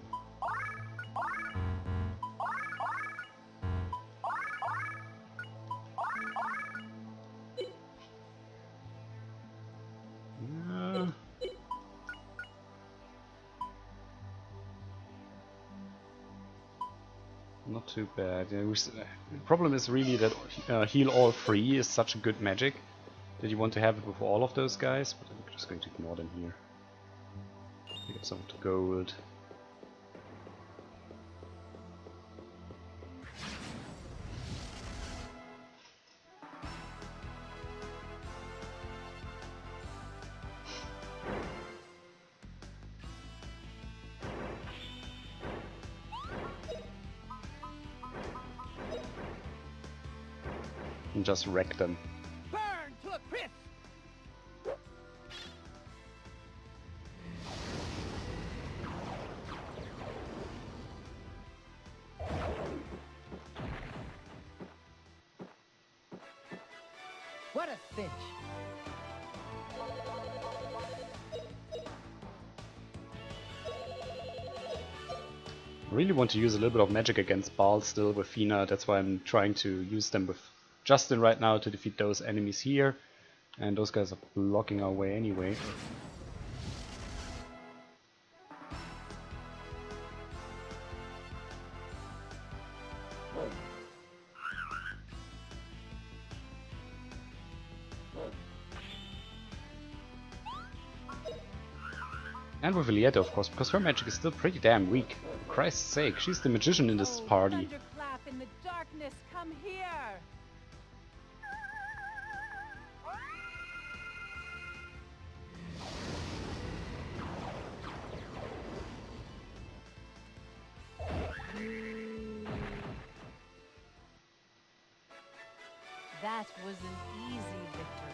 Not too bad. Yeah, the problem is really that heal all 3 is such a good magic that you want to have it with all of those guys, but I'm just going to ignore them here. Get some gold. And just wreck them. Burn to a crisp! What a cinch! I really want to use a little bit of magic against Baal still with Fina, that's why I'm trying to use them with Justin right now to defeat those enemies here. And those guys are blocking our way anyway. And with Lieta, of course, because her magic is still pretty damn weak. For Christ's sake, she's the magician in this Oh, party. thunderclap in the darkness, come here! That was an easy victory.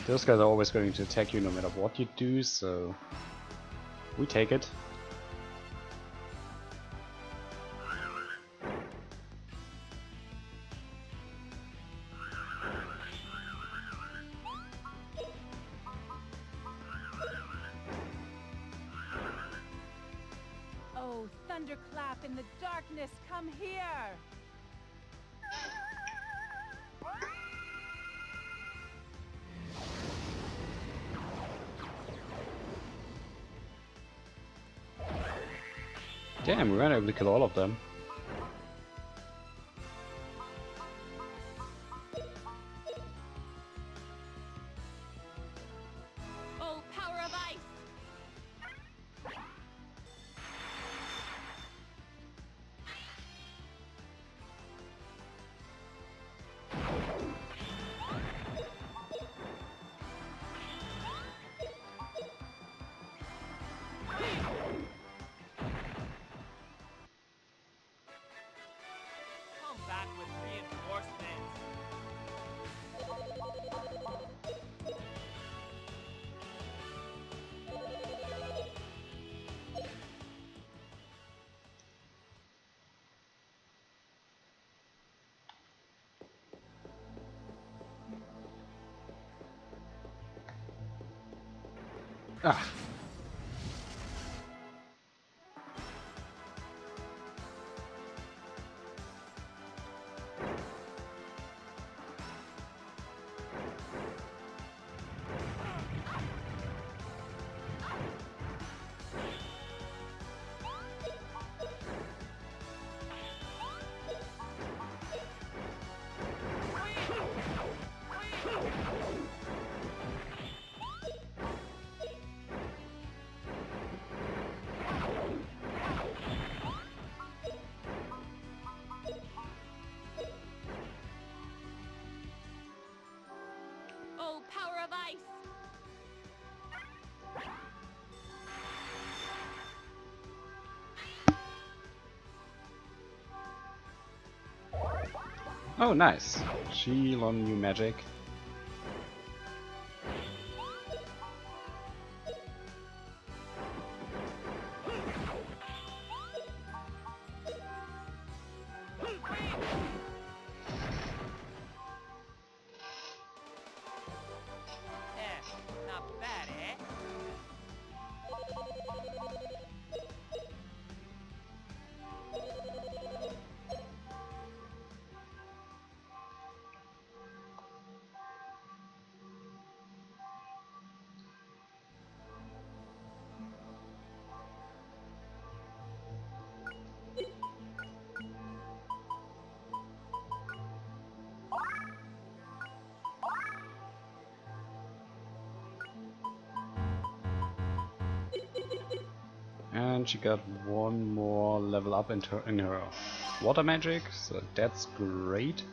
Those guys are always going to attack you no matter what you do, so we take it. Oh, thunderclap in the darkness, come here! Damn, we weren't able to kill all of them. Oh, power of ice! Come back with reinforcements. Ah. Oh, power of ice! Oh, nice. Shield on new magic. Not bad, eh? And she got one more level up in her water magic, so that's great.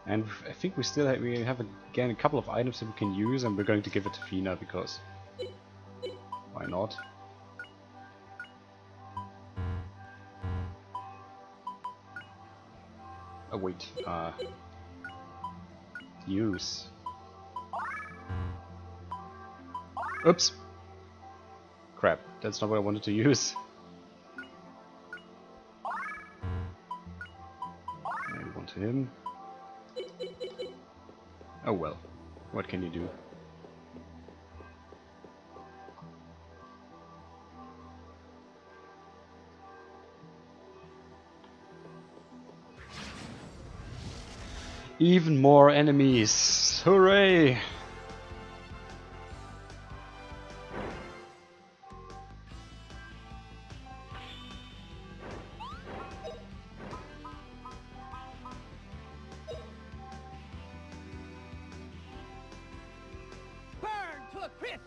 And I think we still have again a couple of items that we can use, and we're going to give it to Fina because why not? Oh wait, use. Oops. Crap, that's not what I wanted to use. Maybe one to him. Oh well, what can you do? Even more enemies! Hooray! Burn to a crisp!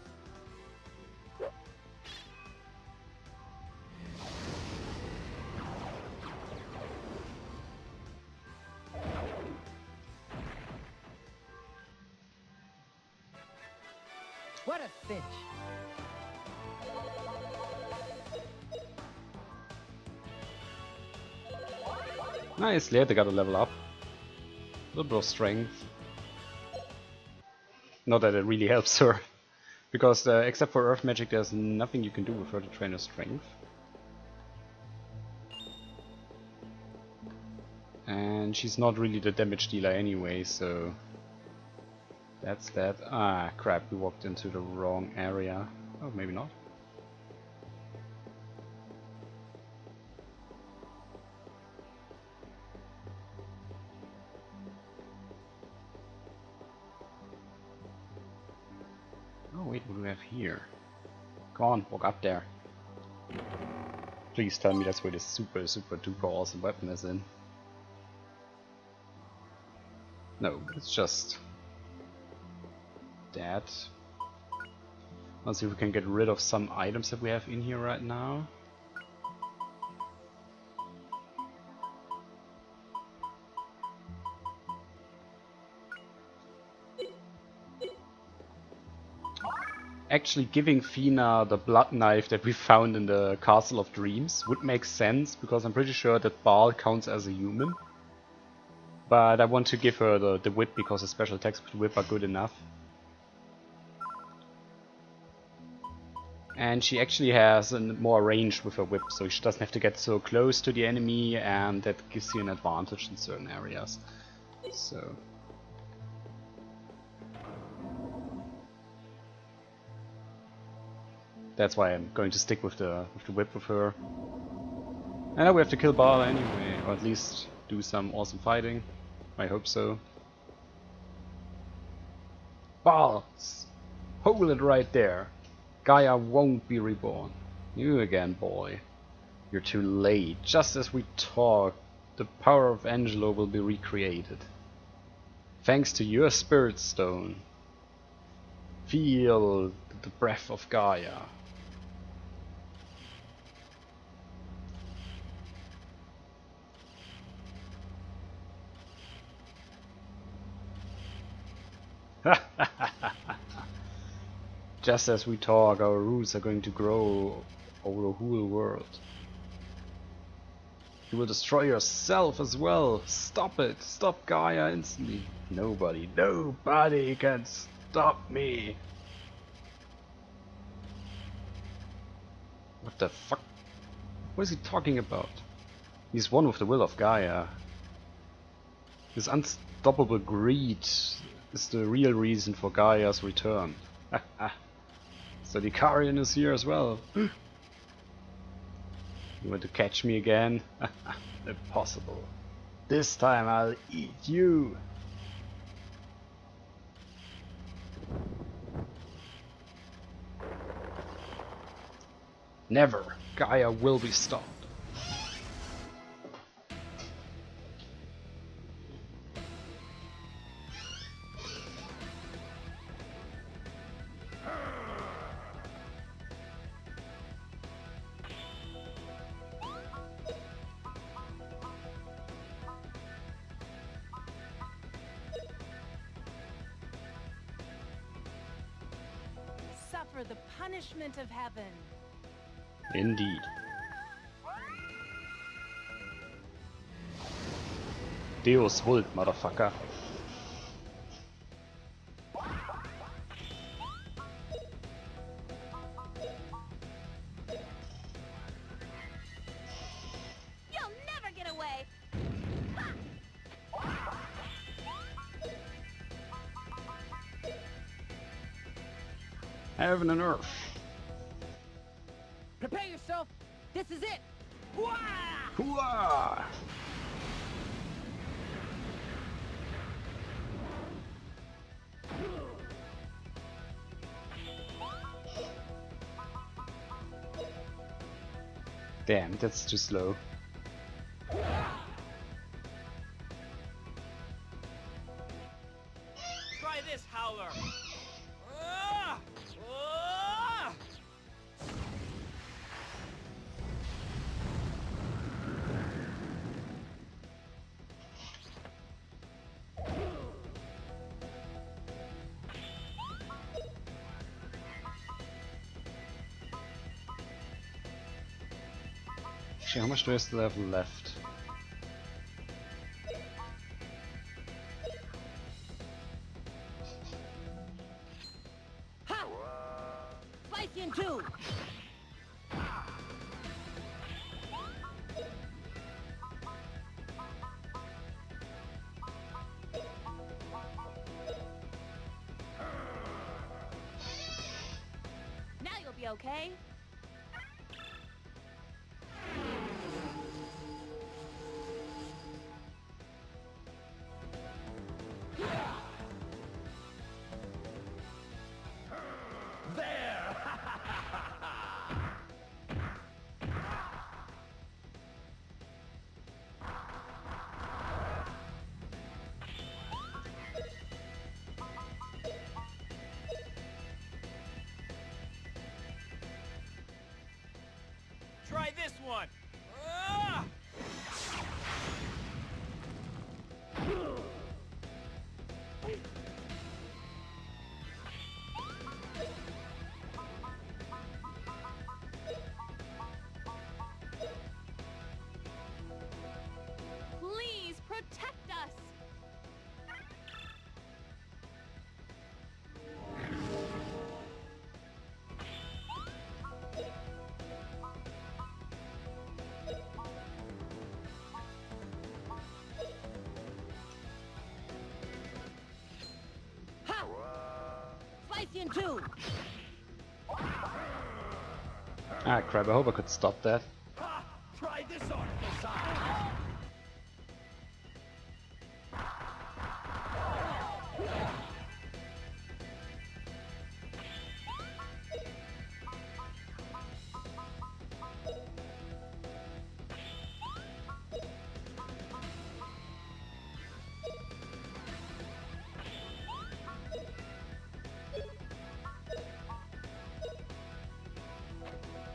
What a cinch. Nicely, they got a level up. A little bit of strength. Not that it really helps her, because except for earth magic there's nothing you can do with her to train her strength. And she's not really the damage dealer anyway, so that's that. Ah, crap, we walked into the wrong area. Oh, maybe not. Oh wait, what do we have here? Come on, walk up there. Please tell me that's where this super duper awesome weapon is in. No, it's just that. Let's see if we can get rid of some items that we have in here right now. Actually giving Fina the blood knife that we found in the Castle of Dreams would make sense, because I'm pretty sure that Baal counts as a human. But I want to give her the whip because the special attacks with the whip are good enough. And she actually has more range with her whip, so she doesn't have to get so close to the enemy, and that gives you an advantage in certain areas. So that's why I'm going to stick with the whip with her. And now we have to kill Baal anyway, or at least do some awesome fighting. I hope so. Baal! Hold it right there. Gaia won't be reborn. You again, boy. You're too late. Just as we talk, the power of Angelo will be recreated. Thanks to your spirit stone. Feel the breath of Gaia. Just as we talk, our roots are going to grow over the whole world. You will destroy yourself as well. Stop it. Stop Gaia instantly. Nobody can stop me. What the fuck? What is he talking about? He's one with the will of Gaia. His unstoppable greed is the real reason for Gaia's return. So the Ikarian is here as well. You want to catch me again? Impossible. This time I'll eat you. Never. Gaia will be stopped. Suffer the punishment of heaven. Indeed. Deus Vult, motherfucker. You'll never get away. Heaven and earth. Prepare yourself. This is it. Wah! Hooah! Damn, that's too slow. Try this, Howler. Ah! Ah! Actually, how much do I still have left? Ha! Slice you in two. Now you'll be okay. Try this one. Ah! Please protect us. Ha! Slice you in two. Ah crap, I hope I could stop that. Ha! Try this on the side.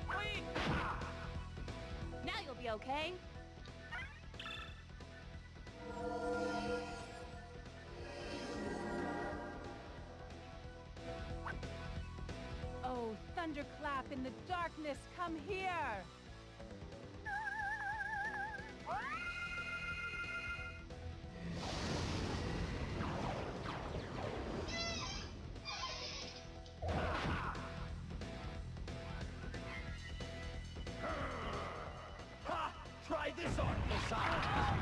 Wait! Now you'll be okay. Oh, thunderclap in the darkness, come here! Ha! Try this on the side.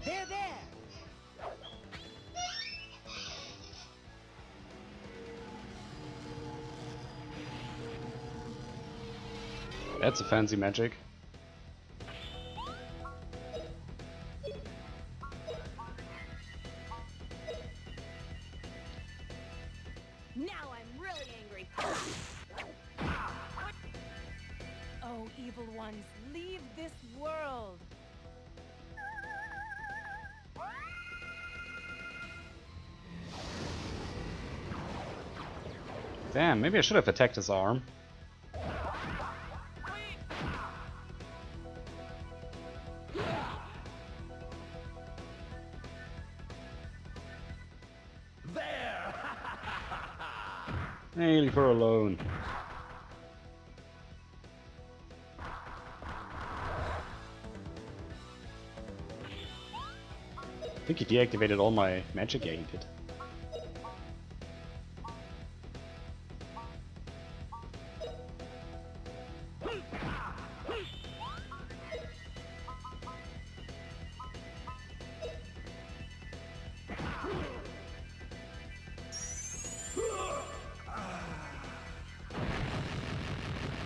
There, there. That's a fancy magic. Now I'm really angry. Oh, evil ones, leave this world! Damn, maybe I should have attacked his arm. There! Hey, leave her alone. I think he deactivated all my magic I did.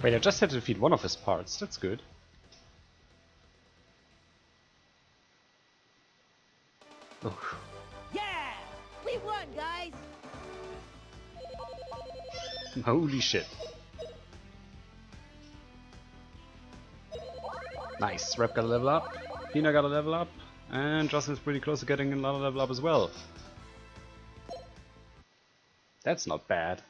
Wait, I just had to defeat one of his parts. That's good. Oh. Yeah! We won, guys! Holy shit. Nice. Rep got a level up. Pina got a level up. And Justin's pretty close to getting another level up as well. That's not bad.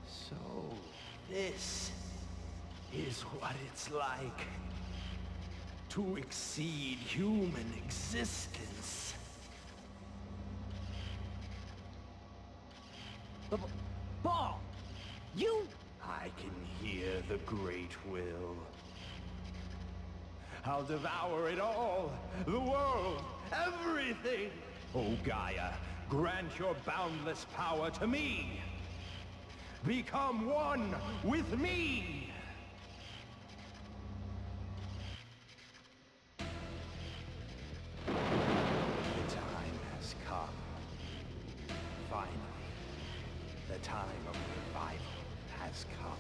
So, this is what it's like to exceed human existence. Ball! You... I can hear the great will. I'll devour it all, the world, everything. Oh Gaia, grant your boundless power to me. Become one with me. The time has come. Finally, the time of revival has come.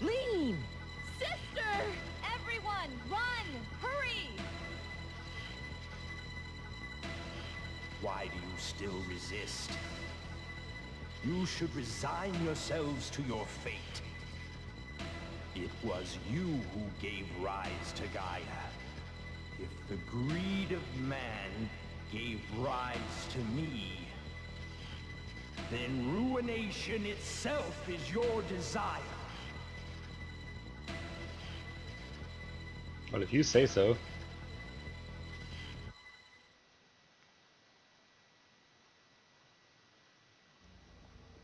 Lean! Sister! Everyone, run! Hurry! Why do you still resist? You should resign yourselves to your fate. It was you who gave rise to Gaia. If the greed of man gave rise to me, then ruination itself is your desire. Well, if you say so.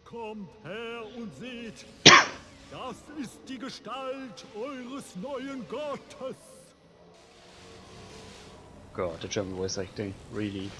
Kommt her und seht, das ist die Gestalt eures neuen Gottes. God, the German voice acting, really.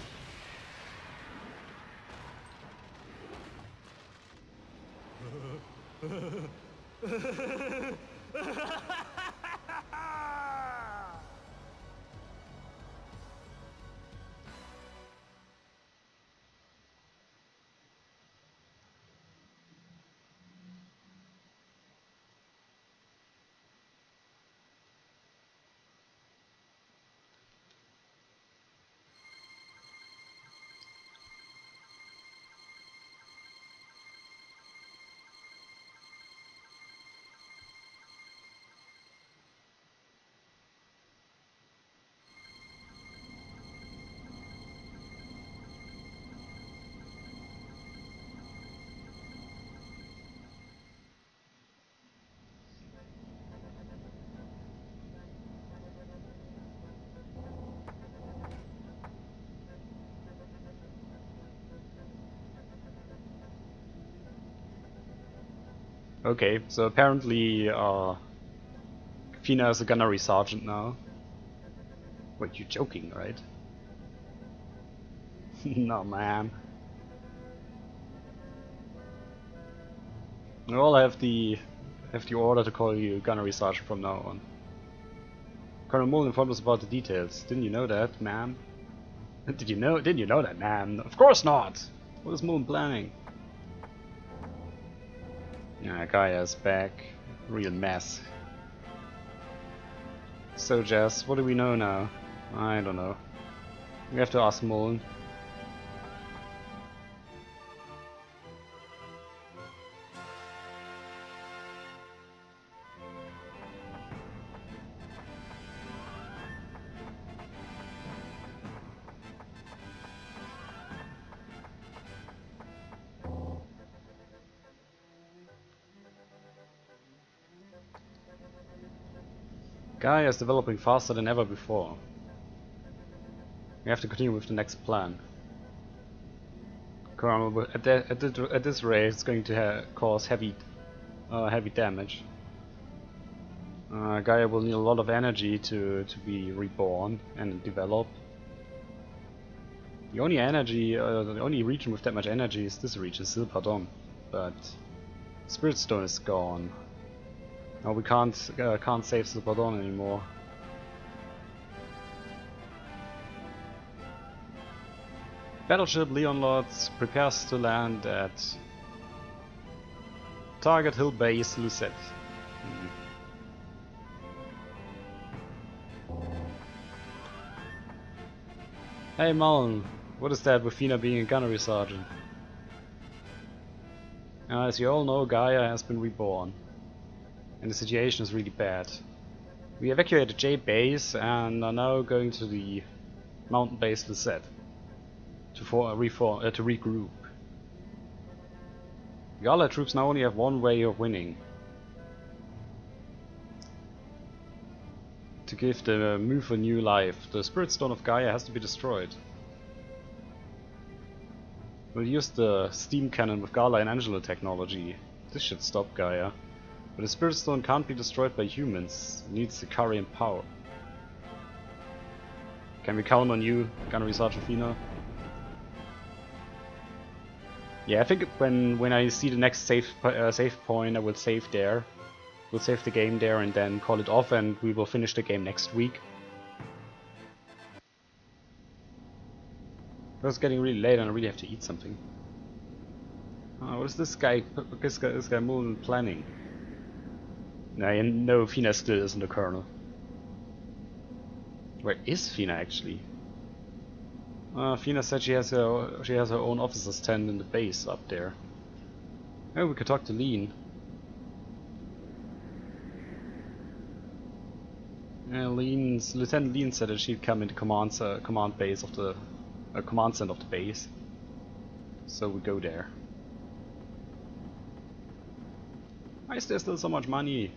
Okay, so apparently Fina is a gunnery sergeant now. Wait, you're joking, right? No, man. Well, I have the order to call you gunnery sergeant from now on. Colonel Mullen informed us about the details. Didn't you know that, ma'am? Didn't you know that, ma'am? Of course not! What is Mullen planning? Yeah, Gaia's back. Real mess. So, Jess, what do we know now? I don't know. We have to ask Mullen. Gaia is developing faster than ever before. We have to continue with the next plan. Colonel, at this rate, it's going to cause heavy damage. Gaia will need a lot of energy to be reborn and develop. The only region with that much energy is this region, Silpardon, but Spirit Stone is gone. Now we can't save Silpardon anymore. Battleship Leon Lords prepares to land at Target Hill Base, Lucette. Hey Mullen, what is that with Fina being a gunnery sergeant? As you all know, Gaia has been reborn, and the situation is really bad. We evacuated J base and are now going to the mountain base Lucette to regroup. The Allied troops now only have one way of winning: to give the move a new life. The Spirit Stone of Gaia has to be destroyed. We'll use the steam cannon with Gala and Angelo technology. This should stop Gaia. But the Spirit Stone can't be destroyed by humans. It needs the Carian power. Can we count on you, Gunnery Sergeant Fina? Yeah, I think when I see the next save point, I will save there. We'll save the game there and then call it off, and we will finish the game next week. It's getting really late and I really have to eat something. What is this guy Mullen planning? No, Fina still isn't the colonel. Where is Fina actually? Fina said she has her own officer's tent in the base up there. Oh, we could talk to Lean. Lieutenant Lean said that she'd come into command base of the command center of the base. So we go there. Why is there still so much money?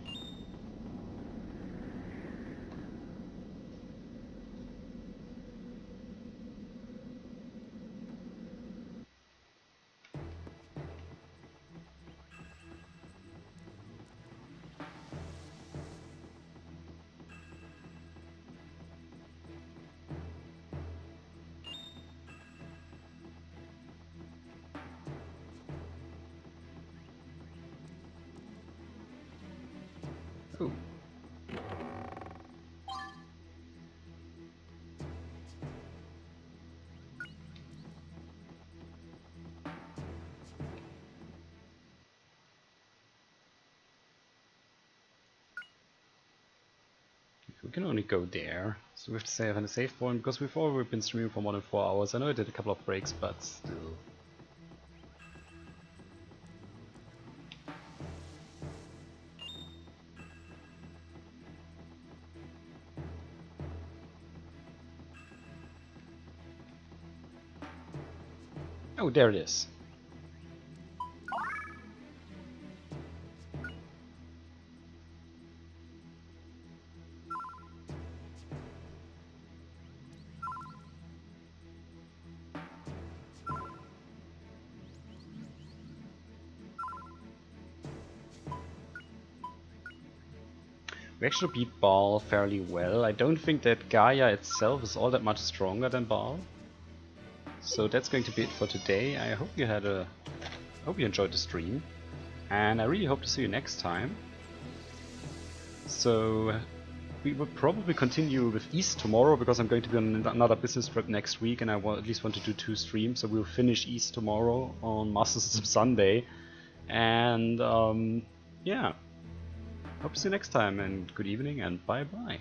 Ooh. We can only go there, so we have to save on a save point, because before we've been streaming for more than 4 hours. I know I did a couple of breaks, but still. Oh, there it is. We actually beat Baal fairly well. I don't think that Gaia itself is all that much stronger than Baal. So that's going to be it for today. I hope you enjoyed the stream, and I really hope to see you next time. So we will probably continue with East tomorrow, because I'm going to be on another business trip next week, and I at least want to do 2 streams. So we'll finish East tomorrow on Master System Sunday, and yeah. Hope to see you next time, and good evening, and bye bye.